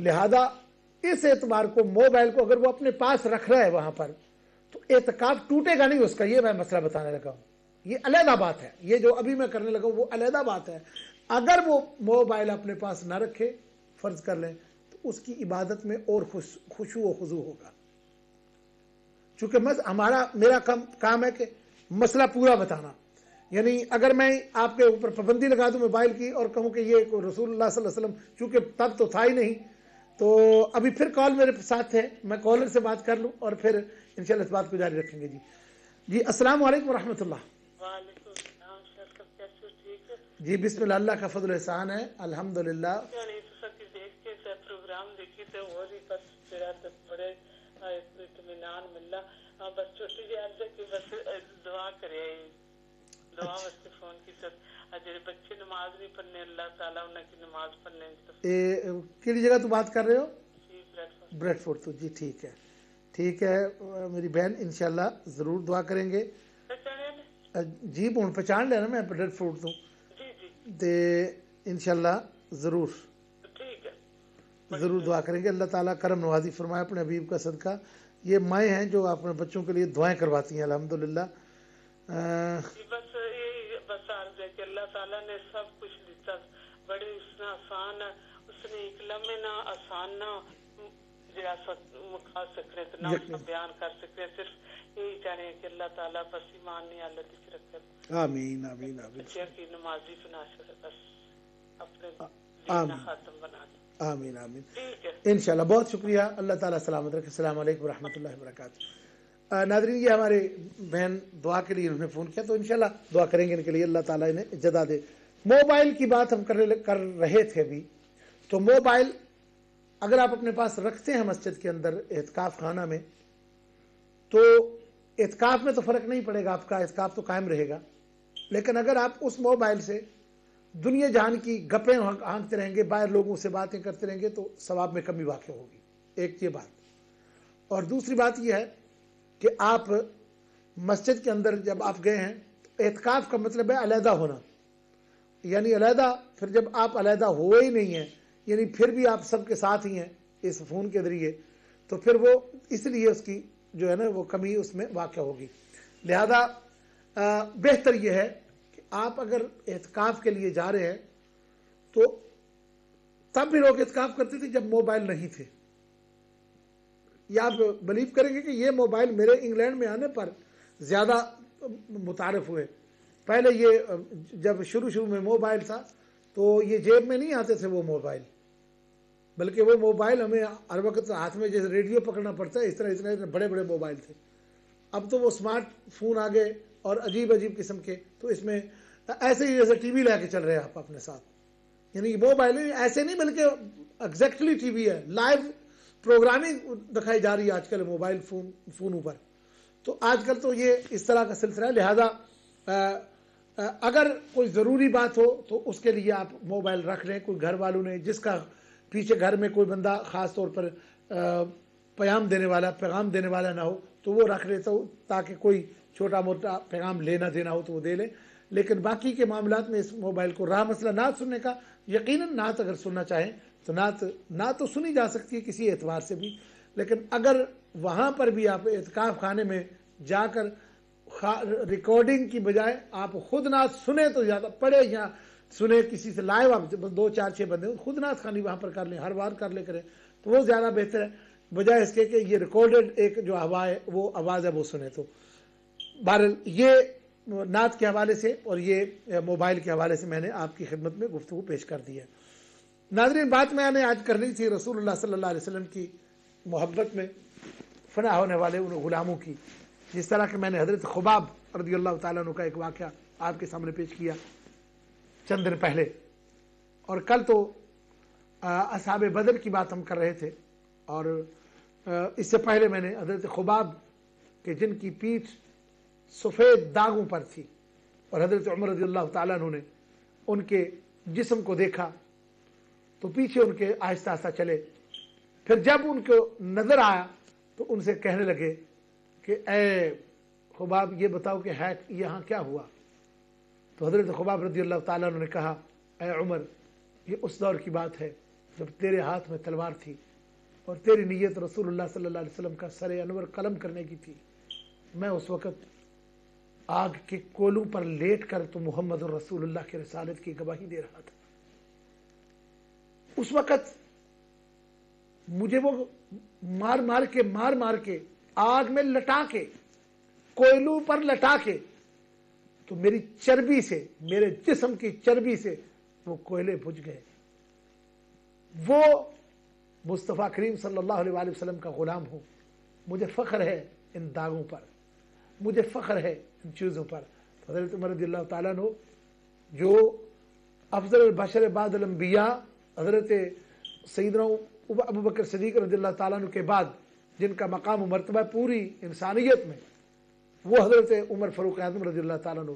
لہذا اس اعتبار کو موبائل کو اگر وہ اپنے پاس رکھ رہا ہے وہاں پر تو اعتکاف ٹوٹے گا نہیں اس کا. یہ میں مسئلہ بتانے لگا ہوں, یہ علیحدہ بات ہے. یہ جو ابھی میں کرنے لگا ہوں وہ علیحدہ بات ہے. اگر وہ موبائل اپنے پاس نہ رکھے, فرض کر لیں, تو اس کی عبادت میں اور خشوع و خضوع ہوگا. چونکہ میرا کام ہے کہ مسئلہ پورا بتانا. یعنی اگر میں آپ کے اوپر پابندی لگا دوں موبائل کی اور کہوں کہ یہ رسول اللہ صلی اللہ علیہ وسلم, چونکہ تب تو تھا ہی نہیں, تو ابھی پھر کال میرے ساتھ ہے, میں کالر سے بات کر لوں اور پھر انشاءاللہ اس بات کو جاری رکھیں گے. جی السلام علیکم ورحمۃ اللہ. وعلیکم السلام. سر کیسے ٹھیک ہے؟ جی بسم اللہ, اللہ کا فضل و احسان ہے الحمدللہ. دیکھ کے پروگرام دیکھی تو اور بھی بس میرا بڑے اطمینان ملا. بس چھوٹی جی عرض ہے کہ بس دعا کرے, دعا واسطے فون کی. سر جڑے بچے نماز نہیں پڑھنے, اللہ تعالیٰ انہیں کی نماز پڑھنے. کیڑی جگہ تو بات کر رہے ہو؟ Bread fort. تو جی ٹھیک ہے, ٹھیک ہے میری بہن, انشاءاللہ ضرور دعا کریں گے. جی ہوں پہچان لینا میں بریڈ فورٹ تو. تے انشاءاللہ ضرور دعا کریں گے. اللہ تعالیٰ کرم نوازی فرمائے اپنے حبیب کا صدقہ. یہ مائیں ہیں جو اپنے بچوں کے لیے دعائیں کرواتی ہیں الحمدللہ. بس عرض ہے کہ اللہ تعالیٰ نے سب کچھ دیتا, بڑے اس نے آسان, اس نے ایک لمحے نہ آسان نہ جڑا مکھا سکتے تو نہ بیان کر سکتے. صرف یہی چاہتے ہیں کہ اللہ تعالیٰ بس ایمان نہیں حالت اس رکھے. آمین آمین آمین. بچے کی نمازی بنا چھوڑے, بس اپنے دین خاتم بنا دے. آمین آمین انشاءاللہ. بہت شکریہ, اللہ تعالیٰ سلامت رکھے. السلام علیکم ورحمۃ اللہ وبرکاتہ. ناظرین یہ ہمارے بہن دعا کے لیے انہوں نے فون کیا, تو انشاءاللہ دعا کریں گے ان کے لیے, اللہ تعالیٰ انہیں جزا دے. موبائل کی بات ہم کر رہے تھے ابھی. تو موبائل اگر آپ اپنے پاس رکھتے ہیں مسجد کے اندر اعتکاف خانہ میں تو اعتکاف میں تو فرق نہیں پڑے گا، آپ کا اعتکاف تو قائم رہے گا. لیکن اگر آپ اس موبائل سے دنیا جہان کی گپیں ہانکتے رہیں گے، باہر لوگوں سے باتیں کرتے رہیں گے تو ثواب میں کمی واقع ہوگی. ایک یہ بات. اور دوسری بات یہ ہے کہ آپ مسجد کے اندر جب آپ گئے ہیں تو اعتکاف کا مطلب ہے علیحدہ ہونا، یعنی علیحدہ. پھر جب آپ علیحدہ ہوئے ہی نہیں ہیں، یعنی پھر بھی آپ سب کے ساتھ ہی ہیں اس فون کے ذریعے، تو پھر وہ اس لیے اس کی جو ہے نا وہ کمی اس میں واقع ہوگی. لہذا بہتر یہ ہے کہ آپ اگر اعتکاف کے لیے جا رہے ہیں تو تب بھی لوگ اعتکاف کرتے تھے جب موبائل نہیں تھے. یا آپ بلیو کریں گے کہ یہ موبائل میرے انگلینڈ میں آنے پر زیادہ متعارف ہوئے. پہلے یہ جب شروع میں موبائل تھا تو یہ جیب میں نہیں آتے تھے وہ موبائل، بلکہ وہ موبائل ہمیں ہر وقت ہاتھ میں جیسے ریڈیو پکڑنا پڑتا ہے اس طرح اتنے بڑے بڑے موبائل تھے. اب تو وہ اسمارٹ فون آ گئے اور عجیب قسم کے، تو اس میں ایسے ہی جیسے ٹی وی لے کے چل رہے ہیں آپ اپنے ساتھ. یعنی موبائل ایسے نہیں بلکہ ایگزیکٹلی ٹی وی ہے، لائیو پروگرامنگ دکھائی جا رہی ہے آج کل موبائل فونوں پر. تو آج کل تو یہ اس طرح کا سلسلہ ہے. لہذا اگر کوئی ضروری بات ہو تو اس کے لیے آپ موبائل رکھ لیں. کوئی گھر والوں نے جس کا پیچھے گھر میں کوئی بندہ خاص طور پر پیغام دینے والا نہ ہو تو وہ رکھ لیتا ہو تاکہ کوئی چھوٹا موٹا پیغام لینا دینا ہو تو وہ دے لیں. لیکن باقی کے معاملات میں اس موبائل کو رہا مسئلہ نعت سننے کا. یقیناً نعت اگر سننا چاہیں تو نعت تو سنی جا سکتی ہے کسی اعتبار سے بھی، لیکن اگر وہاں پر بھی آپ اعتکاف خانے میں جا کر ریکارڈنگ کی بجائے آپ خود نعت سنیں تو زیادہ، پڑھے یا سنیں کسی سے لائیو، آپ 2 4 6 بندے خود نعت خوانی وہاں پر کر لیں، ہر بار کر لے کریں تو وہ زیادہ بہتر ہے بجائے اس کے کہ یہ ریکارڈڈ ایک جو وہ آواز ہے وہ سنیں. تو بہرحال یہ نعت کے حوالے سے اور یہ موبائل کے حوالے سے میں نے آپ کی خدمت میں گفتگو پیش کر دی ہے. ناظرین، بات میں نے آج کرنی تھی رسول اللہ صلی اللہ علیہ وسلم کی محبت میں فنا ہونے والے ان غلاموں کی، جس طرح کہ میں نے حضرت خباب رضی اللہ تعالیٰ عنہ کا ایک واقعہ آپ کے سامنے پیش کیا چند دن پہلے. اور کل تو اصحاب بدر کی بات ہم کر رہے تھے، اور اس سے پہلے میں نے حضرت خباب کہ جن کی پیٹھ سفید داغوں پر تھی اور حضرت عمر رضی اللہ تعالیٰ عنہ نے ان کے جسم کو دیکھا تو پیچھے ان کے آہستہ آہستہ چلے. پھر جب ان کو نظر آیا تو ان سے کہنے لگے کہ اے خباب یہ بتاؤ کہ ہے یہاں کیا ہوا. تو حضرت خباب رضی اللہ تعالیٰ عنہ نے کہا اے عمر، یہ اس دور کی بات ہے جب تیرے ہاتھ میں تلوار تھی اور تیری نیت رسول اللہ صلی اللہ علیہ وسلم کا سر انور قلم کرنے کی تھی. میں اس وقت آگ کے کولوں پر لیٹ کر تو محمد رسول اللہ کے رسالت کی گواہی دے رہا تھا. اس وقت مجھے وہ مار مار کے آگ میں لٹا کے، کوئلوں پر لٹا کے، تو میری چربی سے، میرے جسم کی چربی سے وہ کوئلے بجھ گئے. وہ مصطفیٰ کریم صلی اللہ علیہ وآلہ وسلم کا غلام ہوں. مجھے فخر ہے ان داغوں پر، مجھے فخر ہے ان چیزوں پر. حضرت عمر رضی اللہ تعالیٰ عنہ جو افضل البشر بعد الانبیاء، حضرت سیدنا ابو بکر صدیق رضی اللہ تعالیٰ عنہ کے بعد جن کا مقام و مرتبہ پوری انسانیت میں، وہ حضرت عمر فاروق اعظم رضی اللہ تعالیٰ عنہ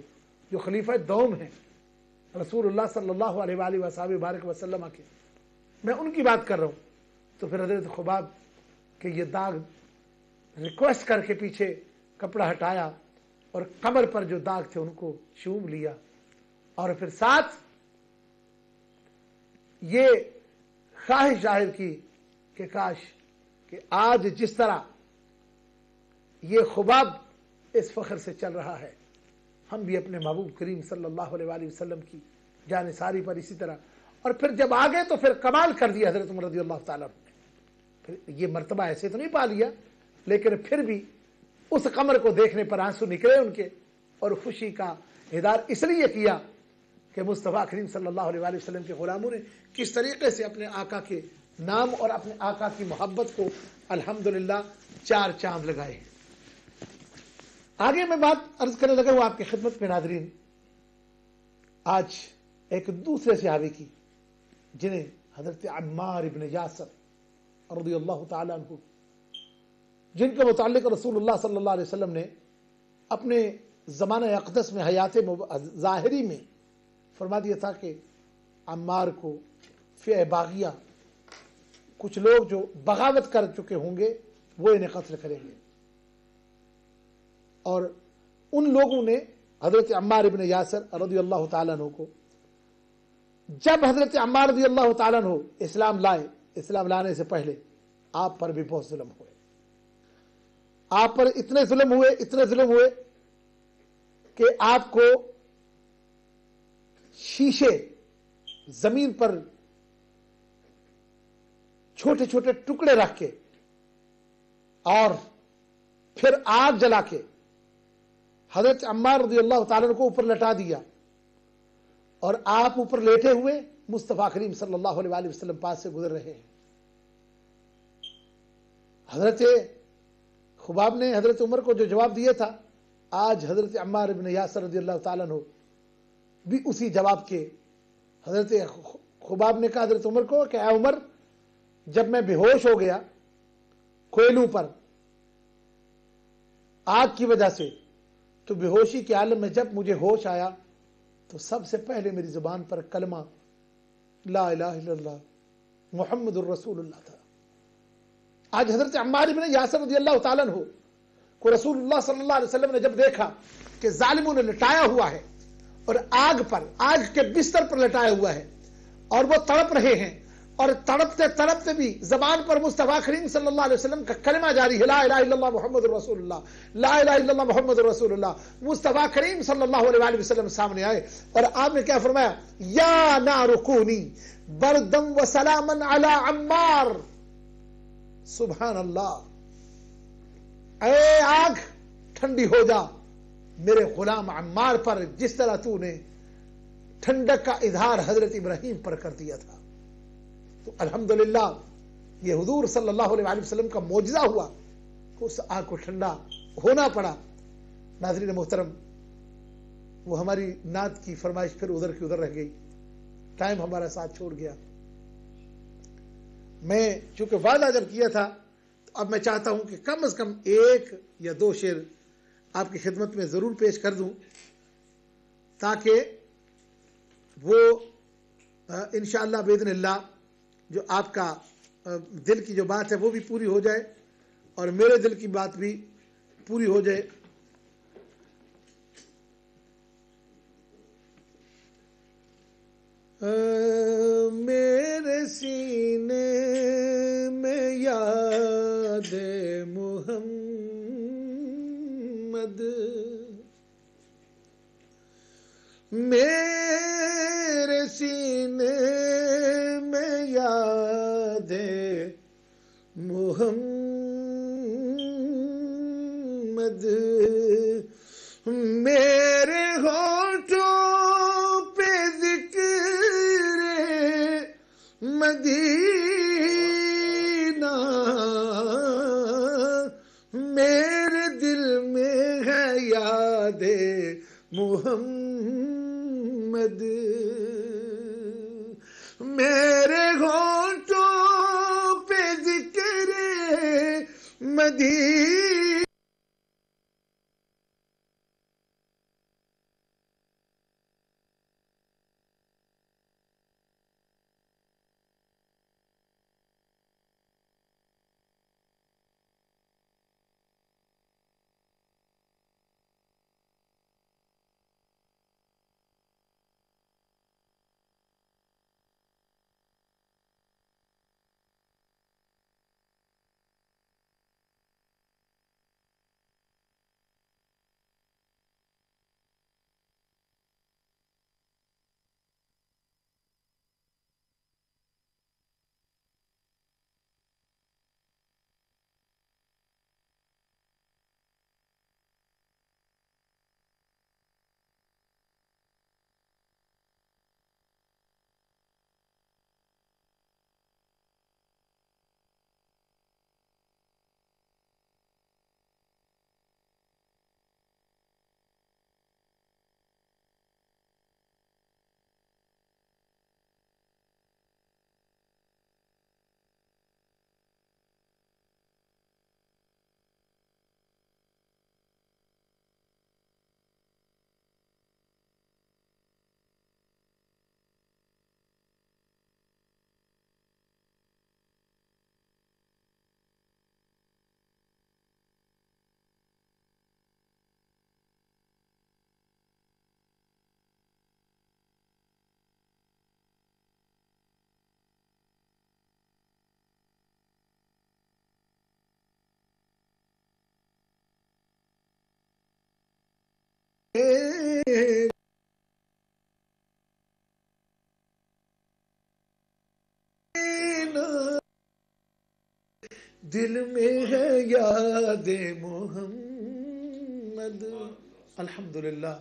جو خلیفہ دوم ہیں رسول اللہ صلی اللہ علیہ وآلہ وصحبہ بارک وسلم کے، میں ان کی بات کر رہا ہوں. تو پھر حضرت خباب کہ یہ داغ ریکویسٹ کر کے پیچھے کپڑا ہٹایا اور قبر پر جو داغ تھے ان کو چوم لیا، اور پھر ساتھ یہ خواہش ظاہر کی کہ کاش کہ آج جس طرح یہ خباب اس فخر سے چل رہا ہے ہم بھی اپنے محبوب کریم صلی اللہ علیہ وآلہ وسلم کی جانثاری پر اسی طرح. اور پھر جب آگے تو پھر کمال کر دیا حضرت عمر رضی اللہ تعالیٰ نے. پھر یہ مرتبہ ایسے تو نہیں پا لیا، لیکن پھر بھی اس قمر کو دیکھنے پر آنسو نکلے ان کے، اور خوشی کا اظہار اس لیے کیا کہ مصطفیٰ کریم صلی اللہ علیہ وآلہ وسلم کے غلاموں نے کس طریقے سے اپنے آقا کے نام اور اپنے آقا کی محبت کو الحمدللہ 4 چاند لگائے. آگے میں بات عرض کرنے لگا ہوں آپ کی خدمت میں. ناظرین، آج ایک دوسرے صحابی کی جنہیں حضرت عمار ابن یاسر رضی اللہ تعالیٰ عنہ، جن کے متعلق رسول اللہ صلی اللہ علیہ وسلم نے اپنے زمانہ اقدس میں حیات ظاہری میں فرما دیا تھا کہ عمار کو فئہ باغیہ، کچھ لوگ جو بغاوت کر چکے ہوں گے وہ انہیں قتل کریں گے، اور ان لوگوں نے حضرت عمار ابن یاسر رضی اللہ تعالیٰ عنہ کو، جب حضرت عمار رضی اللہ تعالیٰ عنہ اسلام لائے، اسلام لانے سے پہلے آپ پر بھی بہت ظلم ہوئے، آپ پر اتنے ظلم ہوئے کہ آپ کو شیشے زمین پر چھوٹے چھوٹے ٹکڑے رکھ کے اور پھر آگ جلا کے حضرت عمار رضی اللہ تعالیٰ کو اوپر لٹا دیا، اور آپ اوپر لیٹے ہوئے مصطفیٰ کریم صلی اللہ علیہ وآلہ وسلم پاس سے گزر رہے ہیں۔ حضرت خباب نے حضرت عمر کو جو جواب دیا تھا، آج حضرت عمار ابن یاسر رضی اللہ تعالیٰ عنہ بھی اسی جواب کے، حضرت خباب نے کہا حضرت عمر کو کہ اے عمر، جب میں بے ہوش ہو گیا کوئلوں پر آگ کی وجہ سے، تو بے ہوشی کے عالم میں جب مجھے ہوش آیا تو سب سے پہلے میری زبان پر کلمہ لا الہ الا اللہ محمد الرسول اللہ تھا۔ آج حضرت عمار ابن یاسر رضی اللہ تعالیٰ عنہ کو رسول اللہ صلی اللہ علیہ وسلم نے جب دیکھا کہ ظالموں نے لٹایا ہوا ہے اور آگ کے بستر پر لٹایا ہوا ہے اور وہ تڑپ رہے ہیں، اور تڑپتے بھی زبان پر مصطفیٰ کریم صلی اللہ علیہ وسلم کا کلمہ جاری ہے، لا الہ الا اللہ محمد الرسول اللہ، لا الہ الا اللہ محمد الرسول اللہ، مصطفیٰ کریم صلی اللہ علیہ وآلہ وسلم سامنے آئے اور آپ نے کیا فرمایا؟ یا نار کونی بردم و سلاما علی عمار، سبحان اللہ، اے آگ ٹھنڈی ہو جا میرے غلام عمار پر، جس طرح تو نے ٹھنڈک کا اظہار حضرت ابراہیم پر کر دیا تھا۔ تو الحمدللہ یہ حضور صلی اللہ علیہ وآلہ وسلم کا معجزہ ہوا کہ اس آگ کو ٹھنڈا ہونا پڑا۔ ناظرین محترم، وہ ہماری نعت کی فرمائش پھر ادھر کی ادھر رہ گئی، ٹائم ہمارا ساتھ چھوڑ گیا۔ میں چونکہ وعدہ جب کیا تھا تو اب میں چاہتا ہوں کہ کم از کم 1 یا 2 شعر آپ کی خدمت میں ضرور پیش کر دوں، تاکہ وہ انشاءاللہ باذن اللہ جو آپ کا دل کی جو بات ہے وہ بھی پوری ہو جائے اور میرے دل کی بات بھی پوری ہو جائے۔ میرے سینے میں یاد محمد، میرے سینے میں یاد محمد، میرے ہونٹوں پہ ذکر مدینہ، میرے دل میں ہے یاد محمد، میرے ہونٹوں پہ ذکر مدینہ، دل میں ہے یاد محمد. الحمدللہ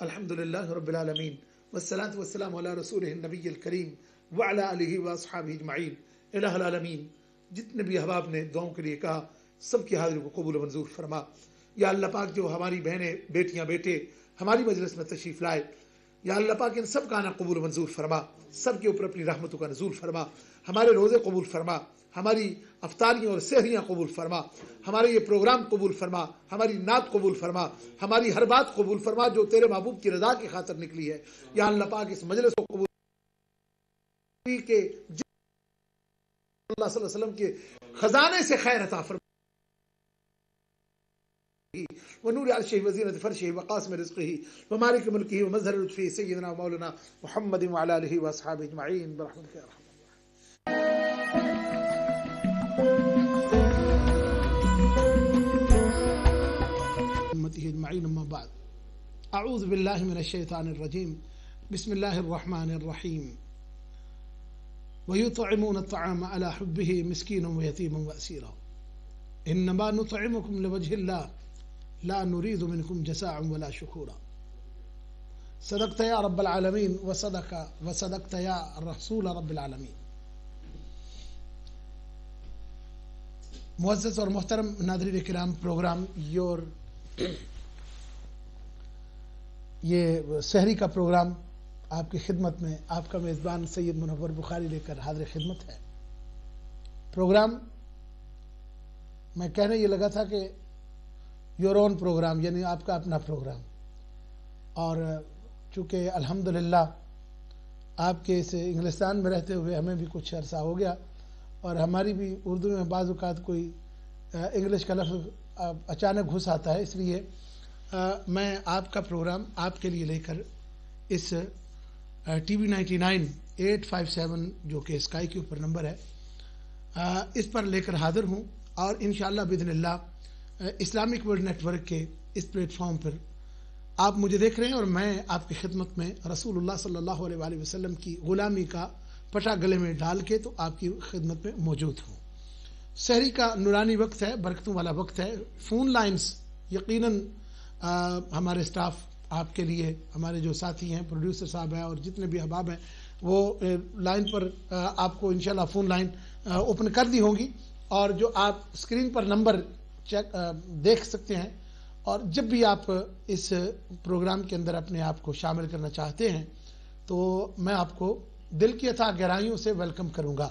الحمدللہ رب العالمین والصلاة والسلام علی رسولہ النبی الکریم وعلی آلہ واصحابہ اجمعین. الہ العالمین جتنے بھی احباب نے دعاؤں کے لیے کہا سب کی حاضری کو قبول و منظور فرما. یا اللہ پاک جو ہماری بہنیں بیٹیاں بیٹے ہماری مجلس میں تشریف لائے یا اللہ پاک ان سب کا آنا قبول و منظور فرما. سب کے اوپر اپنی رحمتوں کا نزول فرما. ہمارے روزے قبول فرما, ہماری افطاریاں اور سحریاں قبول فرما, ہمارے یہ پروگرام قبول فرما, ہماری نعت قبول فرما, ہماری ہر بات قبول فرما جو تیرے محبوب کی رضا کی خاطر نکلی ہے. یا اللہ پاک اس مجلس کو قبول کے اللہ صلی اللہ علیہ وسلم کے خزانے سے خیر عطا فرما. ونور عرشه وزینة فرشه وقاسم رزقه ومالك ملكه ومظهر لطفه سيدنا ومولانا محمد وعلى آله وأصحابه أجمعين برحمتك يا أرحم الراحمين أجمعين. أما بعد أعوذ بالله من الشيطان الرجيم. بسم الله الرحمن الرحيم. ويطعمون الطعام على حبه مسكينا ويتيما وأسيرا إنما نطعمكم لوجه الله لا نريد منكم جزاء ولا شكورا. صدقت يا رب العالمين وصدقت يا رسول رب العالمين. معزز اور محترم ناظرین کرام, پروگرام یہ سحری کا پروگرام آپ کی خدمت میں آپ کا میزبان سید منور بخاری لے کر حاضر خدمت ہے. پروگرام میں کہنے یہ لگا تھا کہ یور اون پروگرام, یعنی آپ کا اپنا پروگرام, اور چونکہ الحمدللہ آپ کے اس انگلستان میں رہتے ہوئے ہمیں بھی کچھ عرصہ ہو گیا اور ہماری بھی اردو میں بعض اوقات کوئی انگلش کا لفظ اچانک گھس آتا ہے, اس لیے میں آپ کا پروگرام آپ کے لیے لے کر اس ٹی وی 99 857 جو کہ اسکائی کے اوپر نمبر ہے اس پر لے کر حاضر ہوں. اور انشاءاللہ باذن اللہ اسلامک ورلڈ نیٹ ورک کے اس پلیٹ فارم پر آپ مجھے دیکھ رہے ہیں اور میں آپ کی خدمت میں رسول اللہ صلی اللہ علیہ وآلہ وسلم کی غلامی کا پٹا گلے میں ڈال کے تو آپ کی خدمت میں موجود ہوں. سحری کا نورانی وقت ہے, برکتوں والا وقت ہے. فون لائنز یقیناً ہمارے سٹاف آپ کے لیے, ہمارے جو ساتھی ہیں پروڈیوسر صاحب ہیں اور جتنے بھی احباب ہیں وہ لائن پر آپ کو انشاءاللہ فون لائن اوپن کر دی ہوں گی, اور جو آپ اسکرین پر نمبر چیک دیکھ سکتے ہیں. اور جب بھی آپ اس پروگرام کے اندر اپنے آپ کو شامل کرنا چاہتے ہیں تو میں آپ کو دل کی اتھاہ گہرائیوں سے ویلکم کروں گا.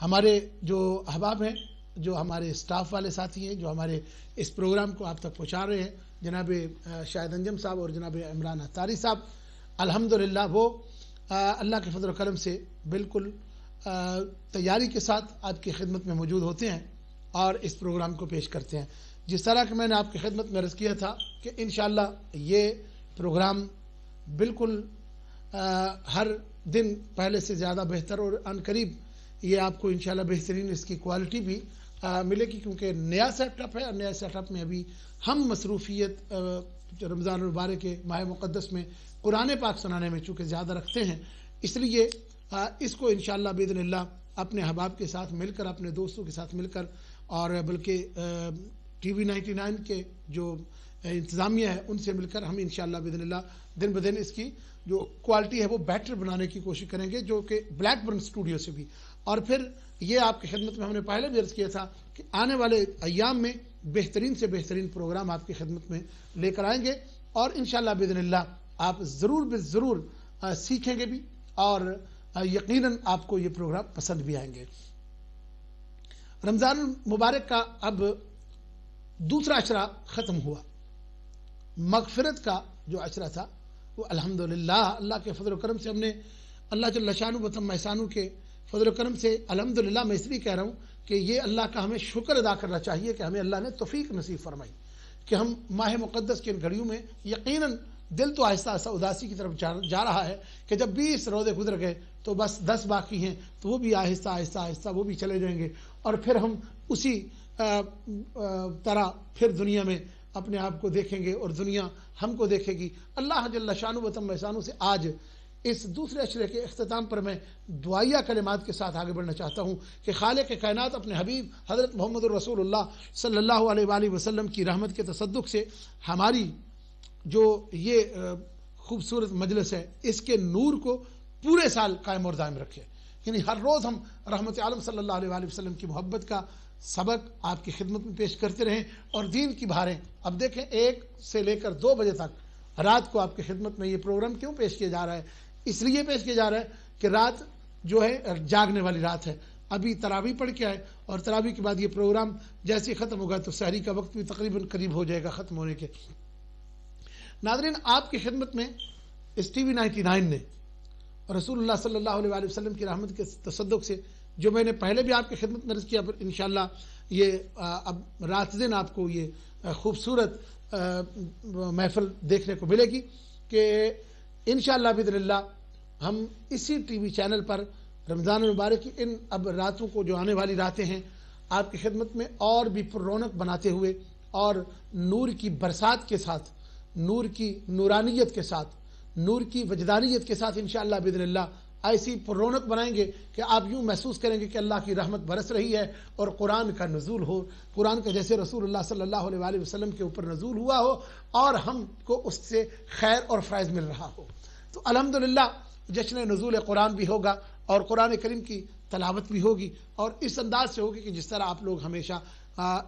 ہمارے جو احباب ہیں, جو ہمارے اسٹاف والے ساتھی ہیں, جو ہمارے اس پروگرام کو آپ تک پہنچا رہے ہیں, جناب شاہد انجم صاحب اور جناب عمران اطاری صاحب, الحمدللہ وہ اللہ کے فضل و کرم سے بالکل تیاری کے ساتھ آپ کی خدمت میں موجود ہوتے ہیں اور اس پروگرام کو پیش کرتے ہیں. جس طرح کہ میں نے آپ کی خدمت میں عرض کیا تھا کہ انشاءاللہ یہ پروگرام بالکل ہر دن پہلے سے زیادہ بہتر اور ان قریب یہ آپ کو انشاءاللہ بہترین اس کی کوالٹی بھی ملے گی, کیونکہ نیا سیٹ اپ ہے اور نیا سیٹ اپ میں ابھی ہم مصروفیت رمضان المبارک کے ماہ مقدس میں قرآن پاک سنانے میں چونکہ زیادہ رکھتے ہیں, اس لیے اس کو انشاءاللہ باذن اللہ اپنے احباب کے ساتھ مل کر, اپنے دوستوں کے ساتھ مل کر, اور بلکہ ٹی وی 99 کے جو انتظامیہ ہے ان سے مل کر ہم انشاءاللہ باذن اللہ دن بدن اس کی جو کوالٹی ہے وہ بیٹر بنانے کی کوشش کریں گے, جو کہ بلیک برن اسٹوڈیو سے بھی. اور پھر یہ آپ کی خدمت میں ہم نے پہلے بھی عرض کیا تھا کہ آنے والے ایام میں بہترین سے بہترین پروگرام آپ کی خدمت میں لے کر آئیں گے, اور انشاءاللہ باذن اللہ آپ ضرور سیکھیں گے بھی, اور یقیناً آپ کو یہ پروگرام پسند بھی آئیں گے. رمضان مبارک کا اب دوسرا عشرہ ختم ہوا. مغفرت کا جو عشرہ تھا وہ الحمدللہ اللہ کے فضل و کرم سے ہم نے, اللہ جل شانہ و تم احسانہ کے فضل و کرم سے الحمدللہ میں اس لیے کہہ رہا ہوں کہ یہ اللہ کا ہمیں شکر ادا کرنا چاہیے کہ ہمیں اللہ نے توفیق نصیب فرمائی کہ ہم ماہ مقدس کی ان گھڑیوں میں یقیناً دل تو آہستہ آہستہ اداسی کی طرف جا رہا ہے کہ جب 20 روزے گزر گئے تو بس 10 باقی ہیں, تو وہ بھی آہستہ آہستہ وہ بھی چلے جائیں گے, اور پھر ہم اسی طرح پھر دنیا میں اپنے آپ کو دیکھیں گے اور دنیا ہم کو دیکھے گی. اللہ جل شانہ و تم احسانہ سے آج اس دوسرے اشرے کے اختتام پر میں دعائیہ کلمات کے ساتھ آگے بڑھنا چاہتا ہوں کہ خالق کائنات اپنے حبیب حضرت محمد الرسول اللہ صلی اللہ علیہ وآلہ وسلم کی رحمت کے تصدق سے ہماری جو یہ خوبصورت مجلس ہے اس کے نور کو پورے سال قائم اور دائم رکھے. یعنی ہر روز ہم رحمت عالم صلی اللہ علیہ وآلہ وسلم کی محبت کا سبق آپ کی خدمت میں پیش کرتے رہیں اور دین کی بہاریں. اب دیکھیں 1 سے لے کر 2 بجے تک رات کو آپ کی خدمت میں یہ پروگرام کیوں پیش کیا جا رہا ہے؟ اس لیے پیش کیا جا رہا ہے کہ رات جو ہے جاگنے والی رات ہے. ابھی تراویح پڑھ کے آئے اور تراویح کے بعد یہ پروگرام جیسے ہی ختم ہوگا تو سحری کا وقت بھی تقریباً قریب ہو جائے گا ختم ہونے کے. ناظرین، آپ کی خدمت میں اس ٹی وی 99 نے رسول اللہ صلی اللہ علیہ وآلہ وسلم کی رحمت کے تصدق سے جو میں نے پہلے بھی آپ کی خدمت میں عرض کیا، پر انشاءاللہ یہ اب رات دن آپ کو یہ خوبصورت محفل دیکھنے کو ملے گی کہ انشاءاللہ باذن اللہ ہم اسی ٹی وی چینل پر رمضان المبارک کی ان اب راتوں کو جو آنے والی راتیں ہیں آپ کی خدمت میں اور بھی پر رونق بناتے ہوئے اور نور کی برسات کے ساتھ، نور کی نورانیت کے ساتھ، نور کی وجدانیت کے ساتھ انشاءاللہ باذن اللہ ایسی پر رونق بنائیں گے کہ آپ یوں محسوس کریں گے کہ اللہ کی رحمت برس رہی ہے اور قرآن کا نزول ہو، قرآن کا جیسے رسول اللہ صلی اللہ علیہ وآلہ وسلم کے اوپر نزول ہوا ہو اور ہم کو اس سے خیر اور فیض مل رہا ہو. تو الحمدللہ جشن نزول قرآن بھی ہوگا اور قرآن کریم کی تلاوت بھی ہوگی اور اس انداز سے ہوگی کہ جس طرح آپ لوگ ہمیشہ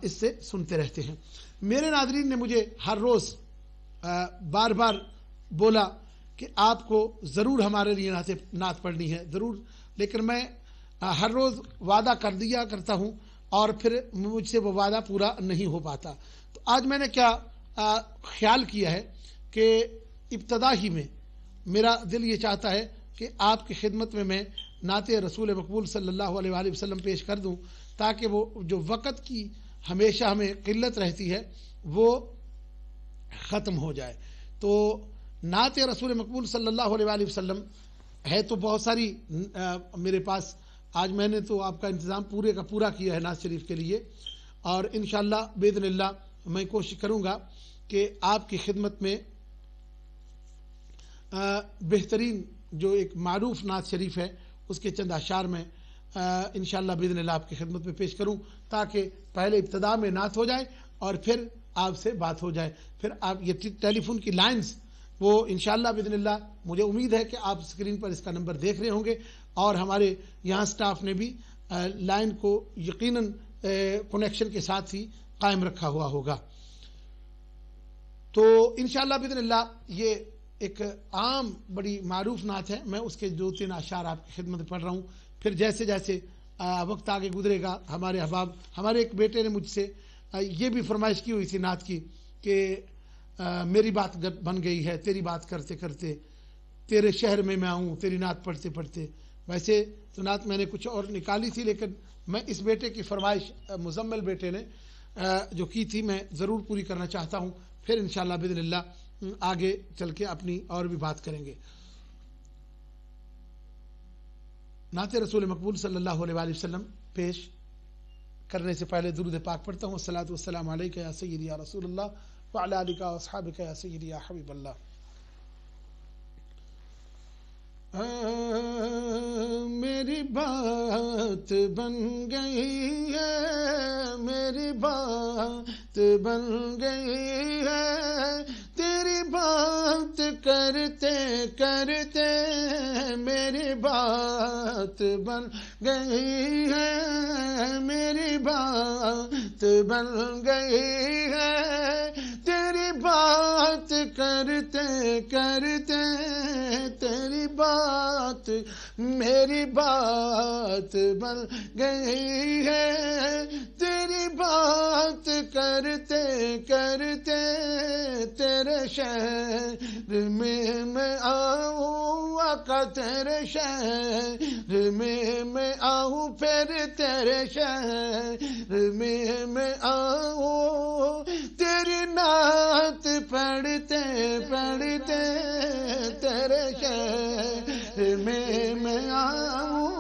اس سے سنتے رہتے ہیں. میرے ناظرین نے مجھے ہر روز بار بار بولا کہ آپ کو ضرور ہمارے لیے نعت پڑھنی ہے ضرور، لیکن میں ہر روز وعدہ کر دیا کرتا ہوں اور پھر مجھ سے وہ وعدہ پورا نہیں ہو پاتا. تو آج میں نے کیا خیال کیا ہے کہ ابتدا ہی میں میرا دل یہ چاہتا ہے کہ آپ کی خدمت میں نعت رسول مقبول صلی اللہ علیہ وآلہ وسلم پیش کر دوں تاکہ وہ جو وقت کی ہمیشہ ہمیں قلت رہتی ہے وہ ختم ہو جائے. تو نعت رسول مقبول صلی اللہ علیہ وآلہ وسلم ہے تو بہت ساری میرے پاس. آج میں نے تو آپ کا انتظام پورے کا پورا کیا ہے نعت شریف کے لیے اور انشاءاللہ باذن اللہ میں کوشش کروں گا کہ آپ کی خدمت میں بہترین جو ایک معروف نعت شریف ہے اس کے چند اشعار میں انشاءاللہ باذن اللہ آپ کی خدمت میں پیش کروں تاکہ پہلے ابتدا میں نعت ہو جائے اور پھر آپ سے بات ہو جائے. پھر آپ یہ ٹیلی فون کی لائنز وہ انشاءاللہ باذن اللہ مجھے امید ہے کہ آپ اسکرین پر اس کا نمبر دیکھ رہے ہوں گے اور ہمارے یہاں سٹاف نے بھی لائن کو یقیناً کنیکشن کے ساتھ ہی قائم رکھا ہوا ہوگا. تو انشاءاللہ باذن اللہ یہ ایک عام بڑی معروف نعت ہے. میں اس کے 2-3 اشعار آپ کی خدمت میں پڑھ رہا ہوں. پھر جیسے جیسے وقت آگے گزرے گا ہمارے احباب، ہمارے ایک بیٹے نے مجھ سے یہ بھی فرمائش کی ہوئی تھی نعت کی کہ میری بات بن گئی ہے تیری بات کرتے کرتے، تیرے شہر میں آؤں تیری نعت پڑھتے پڑھتے. ویسے تو نعت میں نے کچھ اور نکالی تھی لیکن میں اس بیٹے کی فرمائش مزمل بیٹے نے جو کی تھی میں ضرور پوری کرنا چاہتا ہوں. پھر انشاءاللہ باذن اللہ آگے چل کے اپنی اور بھی بات کریں گے. نعت رسول مقبول صلی اللہ علیہ وآلہ وسلم پیش کرنے سے پہلے درود پاک پڑھتا ہوں. الصلاۃ والسلام علیک یا سیدی یا رسول اللہ وعلی آلک و اصحابک یا سیدی یا حبیب اللہ. میری بات بن گئی ہے، میری بات بن گئی ہے، تیری بات کرتے کرتے میری بات بن گئی ہے، میری بات بن گئی ہے، تیری بات کرتے کرتے تیری بات میری بات بن گئی ہے، تیری بات کرتے کرتے تیرے شہر میں آؤں، آقا تیرے شہر میں آؤں، پھر تیرے شہر میں آؤں، تیری نعت پڑھتے پڑھتے تیرے شہر میں آؤں.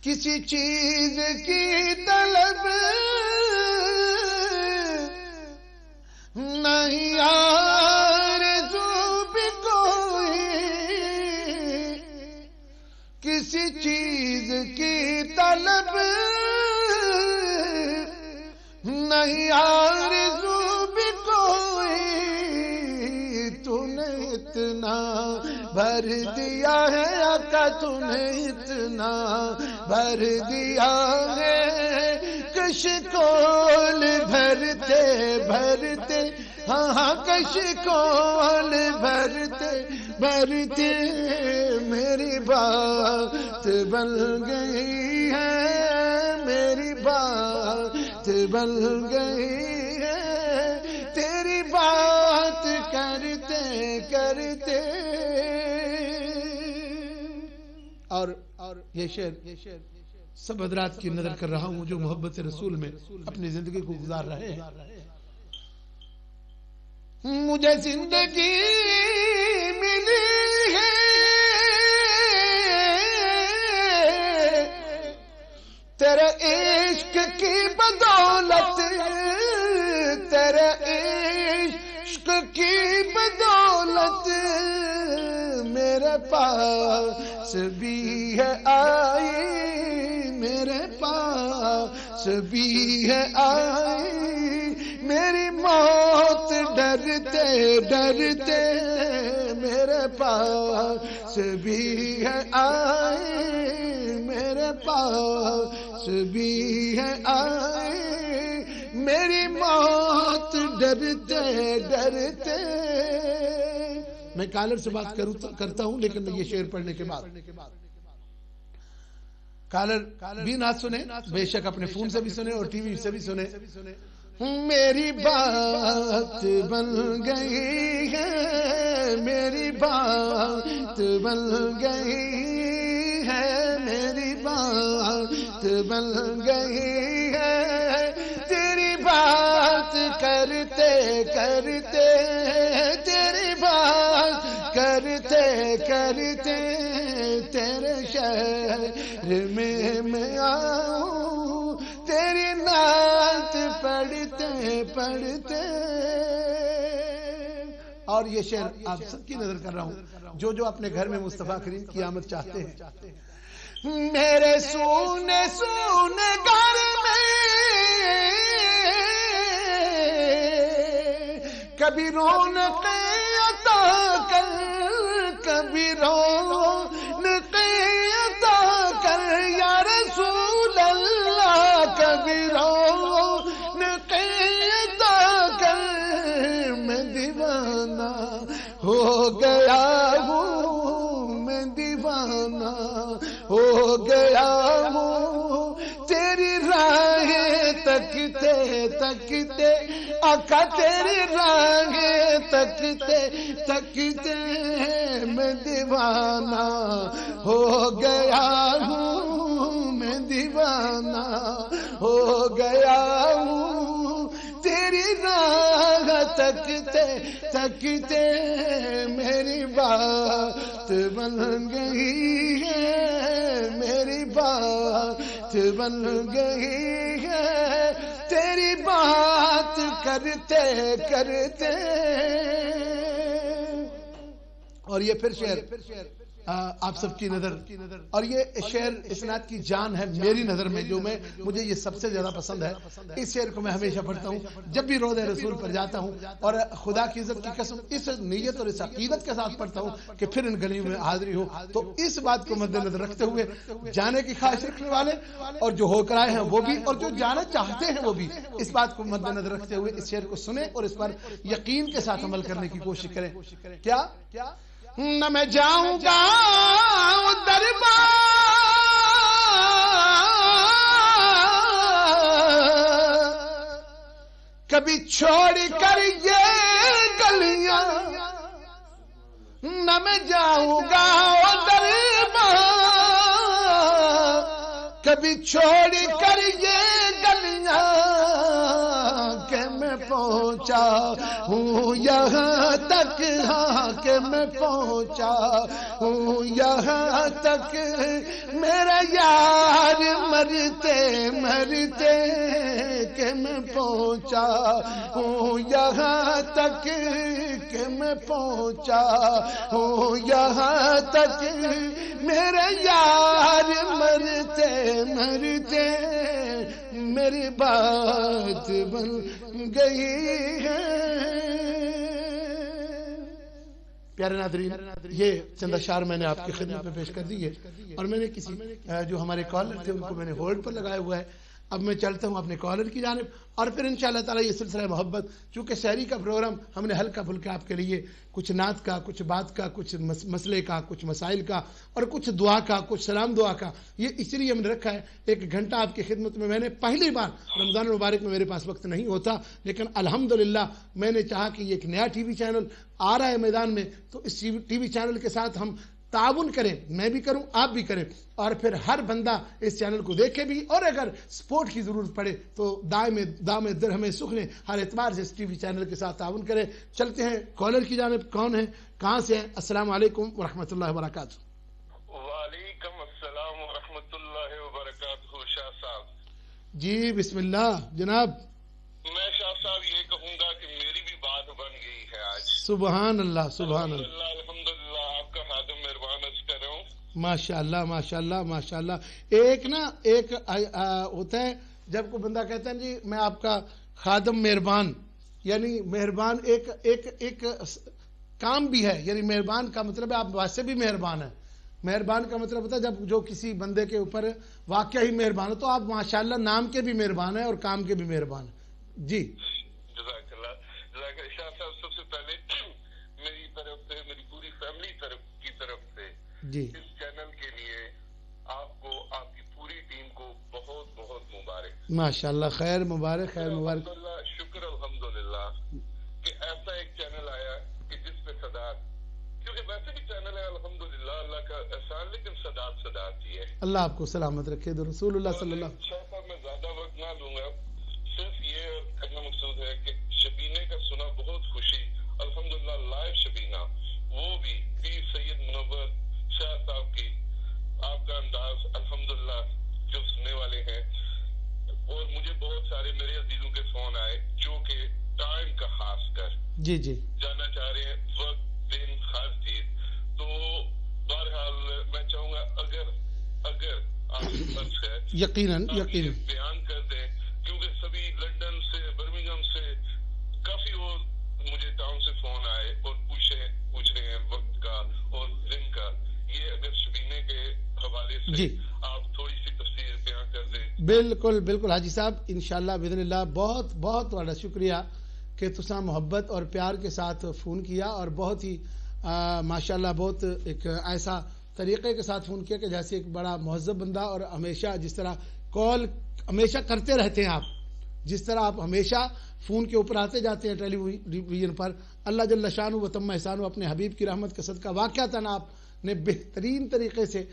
کسی چیز کی طلب نہیں نہیں آرزو بھی کوئی، تو نے اتنا بھر دیا ہے آقا، تو نے اتنا بھر دیا ہے، کشکول بھرتے بھرتے، ہاں کشکول بھرتے بھرتے میری بات بن گئی ہے، میری بات بن گئی ہے، تیری بات کرتے کرتے۔ اور یہ شعر سب حضرات کی نظر کر رہا ہوں جو محبت رسول میں اپنی زندگی کو گزار رہے ہیں۔ مجھے زندگی ملی ہے تیرے عشق کی بدولت، تیرے عشق کی بدولت، میرے پاس بھی ہے آئی، میرے پاس بھی ہے آئی، میری موت ڈرتے ڈرتے میرے پاس بھی ہے آئی، میرے پاس بھی ہے آئی، میری موت ڈرتے ڈرتے۔ میں کالر سے بات کرتا ہوں لیکن یہ شعر پڑھنے کے بعد کالر بھی نہ سنے، بے شک اپنے فون سے بھی سنے اور ٹی وی سے بھی سنے۔ میری بات بن گئی ہے، میری بات بن گئی ہے، میری بات بن گئی ہے، تیری بات کرتے کرتے، تیری بات کرتے کرتے، تیرے شہر میں آؤں، تیری نعت پڑھتے پڑھتے۔ اور یہ شعر آپ سب کی نظر کر رہا ہوں جو اپنے گھر میں مصطفیٰ کریم کی آمد چاہتے ہیں۔ میرے سونے سونے گھر میں کبھی رونق عطا کر، کبھی رونق عطا کر یا رسول اللہ، کبھی رونق عطا کر، میں دیوانہ ہو گیا ہوں، میں دیوانہ ہو گیا ہوں، تیری راہیں تکتے تکتے آقا، تیری راہیں تکتے تکتے میں دیوانہ ہو گیا ہوں، میں دیوانہ ہو گیا ہوں، تیری راہ تکتے تکتے میری بات بن گئی ہے، میری بات بن گئی ہے، تیری بات کرتے کرتے۔ اور یہ پھر شعر آپ سب کی نظر، اور یہ شعر اسناد کی جان ہے میری نظر میں، جو مجھے یہ سب سے زیادہ پسند ہے۔ اس شعر کو میں ہمیشہ پڑھتا ہوں جب بھی روضہ رسول پر جاتا ہوں، اور خدا کی عزت کی قسم اس نیت اور اس عقیدت کے ساتھ پڑھتا ہوں کہ پھر ان گلیوں میں حاضری ہو۔ تو اس بات کو مد نظر رکھتے ہوئے جانے کی خواہش رکھنے والے اور جو ہو کر آئے ہیں وہ بھی، اور جو جانا چاہتے ہیں وہ بھی، اس بات کو مد نظر رکھتے ہوئے اس شعر کو سنیں اور اس پر یقین کے ساتھ عمل کرنے کی کوشش کریں۔ کیا نہ میں جاؤں گا دربار کبھی چھوڑ کر یہ گلیاں، نہ میں جاؤں گا دربار کبھی چھوڑ کر یہ گلیاں، کہ میں پہنچا ہوں یہاں تک، ہاں کہ میں پہنچا ہوں یہاں تک، میرا یار مرتے مرتے، کہ میں پہنچا ہوں یہاں تک، کہ میں پہنچا ہوں یہاں تک، میرا یار مرتے مرتے میری بات بن گئی ہے. پیارے ناظرین، یہ چند اشعار میں نے آپ کی خدمت میں پیش کر دی ہے، اور میں نے کسی جو ہمارے کالر تھے ان کو میں نے ہولڈ پر لگایا ہوا ہے. اب میں چلتا ہوں اپنے کالر کی جانب، اور پھر انشاءاللہ تعالی یہ سلسلہ محبت، چونکہ سحری کا پروگرام ہم نے ہلکا پھلکا آپ کے لیے کچھ نعت کا، کچھ بات کا، کچھ مسئلے کا، کچھ مسائل کا، اور کچھ دعا کا، کچھ سلام دعا کا، یہ اس لیے ہم نے رکھا ہے. 1 گھنٹہ آپ کی خدمت میں نے پہلی بار رمضان المبارک میں میرے پاس وقت نہیں ہوتا، لیکن الحمدللہ میں نے چاہا کہ یہ ایک نیا ٹی وی چینل آ رہا ہے میدان میں، تو اس ٹی وی چینل کے ساتھ ہم تعاون کریں، میں بھی کروں، آپ بھی کریں، اور پھر ہر بندہ اس چینل کو دیکھے بھی، اور اگر سپورٹ کی ضرورت پڑے تو دام درہم سخن ہر اعتبار سے اس ٹی وی چینل کے ساتھ تعاون کریں. چلتے ہیں کالر کی جانب. کون ہے، کہاں سے ہیں؟ السلام علیکم ورحمۃ اللہ وبرکاتہ. وعلیکم السلام ورحمۃ اللہ وبرکاتہ. شاہ صاحب جی بسم اللہ جناب. میں شاہ صاحب یہ کہوں گا کہ میری بھی بات بن گئی ہے آج. سبحان اللہ سبحان اللہ. الحمدللہ آپ کا خادم مہربان عرض کر رہا ہوں. ماشاء اللہ ماشاء اللہ ماشاء اللہ. ایک ہوتا ہے جب کوئی بندہ کہتا ہے جی میں آپ کا خادم مہربان، یعنی مہربان ایک کام بھی ہے، یعنی مہربان کا مطلب ہے آپ ویسے بھی مہربان ہیں. مہربان کا مطلب ہوتا ہے جب جو کسی بندے کے اوپر واقعہ ہی مہربان ہو، تو آپ ماشاءاللہ نام کے بھی مہربان ہیں اور کام کے بھی مہربان ہیں. جی جزاک اللہ. شاہ صاحب سب سے پہلے میری طرف سے، میری پوری فیملی کی طرف سے جی اس چینل کے لیے آپ کو، آپ کی پوری ٹیم کو بہت بہت مبارک. ماشاءاللہ. خیر مبارک خیر مبارک. شکر الحمدللہ کہ ایسا ایک چینل آیا کہ جس پہ صداقت، کیونکہ ویسے بھی چینل ہے الحمدللہ اللہ کا احسان، لیکن صداقت ہی ہے. اللہ آپ کو سلامت رکھے. رسول اللہ صلی اللہ. شاہ صاحب میں زیادہ وقت نہ لوں گا، صرف یہ کرنا مقصود ہے کہ شبینے کا سنا بہت خوشی، الحمدللہ لائیو شبینہ، وہ بھی پیر سید منور شاہ صاحب کی، آپ کا انداز الحمدللہ جو سننے والے ہیں. اور مجھے بہت سارے میرے عزیزوں کے فون آئے جو کہ ٹائم کا خاص کر جی جاننا چاہ رہے ہیں، وقت دن ہر چیز. تو بہرحال میں چاہوں گا اگر آپ فرض ہے یقیناً بیان کر دیں، کیونکہ سبھی لندن سے، برمنگھم سے، کافی اور مجھے ٹاؤن سے فون آئے اور پوچھ رہے ہیں وقت کا اور دن کا. یہ اگر شبینے کے حوالے سے جی آپ تھوڑی سی تفصیل بیان کر دیں. بالکل بالکل حاجی صاحب، انشاءاللہ باذن اللہ. بہت بہت بڑا شکریہ کہ تساں محبت اور پیار کے ساتھ فون کیا، اور بہت ہی ماشاءاللہ بہت ایک ایسا طریقے کے ساتھ فون کیا کہ جیسے ایک بڑا مہذب بندہ، اور ہمیشہ جس طرح کال ہمیشہ کرتے رہتے ہیں آپ، جس طرح آپ ہمیشہ فون کے اوپر آتے جاتے ہیں ٹیلی ویژن پر. اللہ جل شانہ و تم احسانہ اپنے حبیب کی رحمت کا صدقہ واقعتاً آپ نے بہترین طریقے سے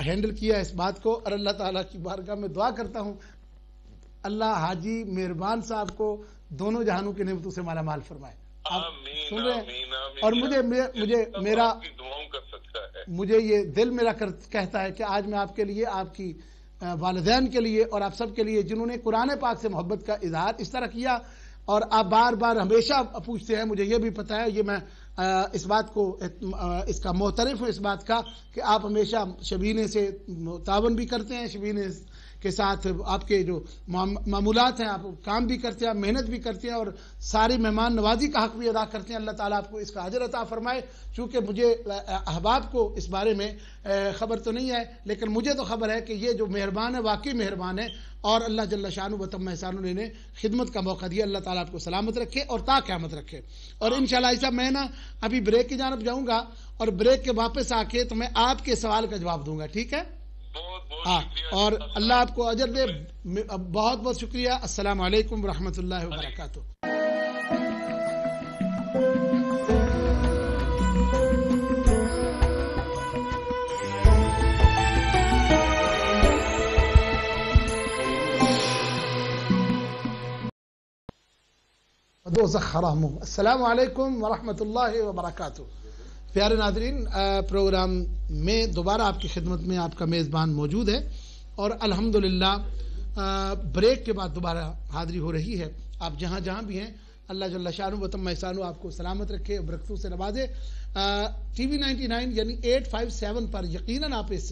ہینڈل کیا اس بات کو. اور اللہ تعالیٰ کی بارگاہ میں دعا کرتا ہوں اللہ حاجی مہربان صاحب کو دونوں جہانوں کی نعمتوں سے مالا مال فرمائے. آپ سن رہے ہیں؟ اور مجھے یہ دل میرا کہتا ہے کہ آج میں آپ کے لیے، آپ کی والدین کے لیے اور آپ سب کے لیے جنہوں نے قرآن پاک سے محبت کا اظہار اس طرح کیا، اور آپ بار بار ہمیشہ پوچھتے ہیں، مجھے یہ بھی پتہ ہے، یہ میں اس بات کو، اس کا معترف ہوں اس بات کا کہ آپ ہمیشہ شبینے سے تعاون بھی کرتے ہیں، شبینے کے ساتھ آپ کے جو معمولات ہیں آپ کام بھی کرتے ہیں، محنت بھی کرتے ہیں، اور ساری مہمان نوازی کا حق بھی ادا کرتے ہیں. اللہ تعالیٰ آپ کو اس کا اجر عطا فرمائے. چونکہ مجھے احباب کو اس بارے میں خبر تو نہیں ہے، لیکن مجھے تو خبر ہے کہ یہ جو مہربان ہے واقعی مہربان ہے، اور اللہ جل شانہ و تم احسانہ نے خدمت کا موقع دیا. اللہ تعالیٰ آپ کو سلامت رکھے اور تا قیامت رکھے. اور انشاءاللہ ایسا میں نا ابھی بریک کی جانب جاؤں گا، اور بریک کے واپس آ کے تو میں آپ کے سوال کا جواب دوں گا. ٹھیک ہے؟ ہاں، اور اللہ آپ کو اجر دے. بہت بہت شکریہ. السلام علیکم ورحمۃ اللہ وبرکاتہ. السلام علیکم ورحمۃ اللہ وبرکاتہ. پیارے ناظرین، پروگرام میں دوبارہ آپ کی خدمت میں آپ کا میزبان موجود ہے، اور الحمدللہ بریک کے بعد دوبارہ حاضری ہو رہی ہے. آپ جہاں جہاں بھی ہیں اللہ جل شانہ و تم احسانہ آپ کو سلامت رکھے، برکتوں سے نوازے. ٹی وی 99 یعنی 857 پر یقیناً آپ اس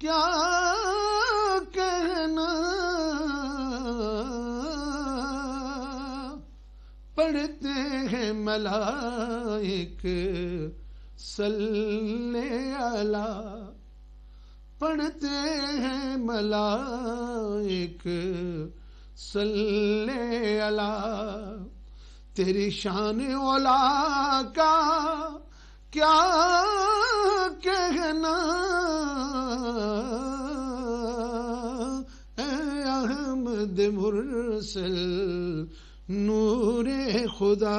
کیا کہنا، پڑھتے ہیں ملائک صلی علی، پڑھتے ہیں ملائک صلی علی، تیری شان اولا کا کیا کہنا، اے احمد مرسل نور خدا،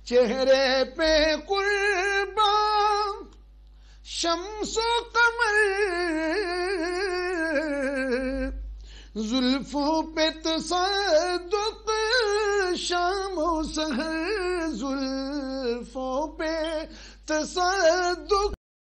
چہرے پہ قربان شمس و قمر، زلفوں پہ تصدق شام و سحر، زلفوں پہ تصدق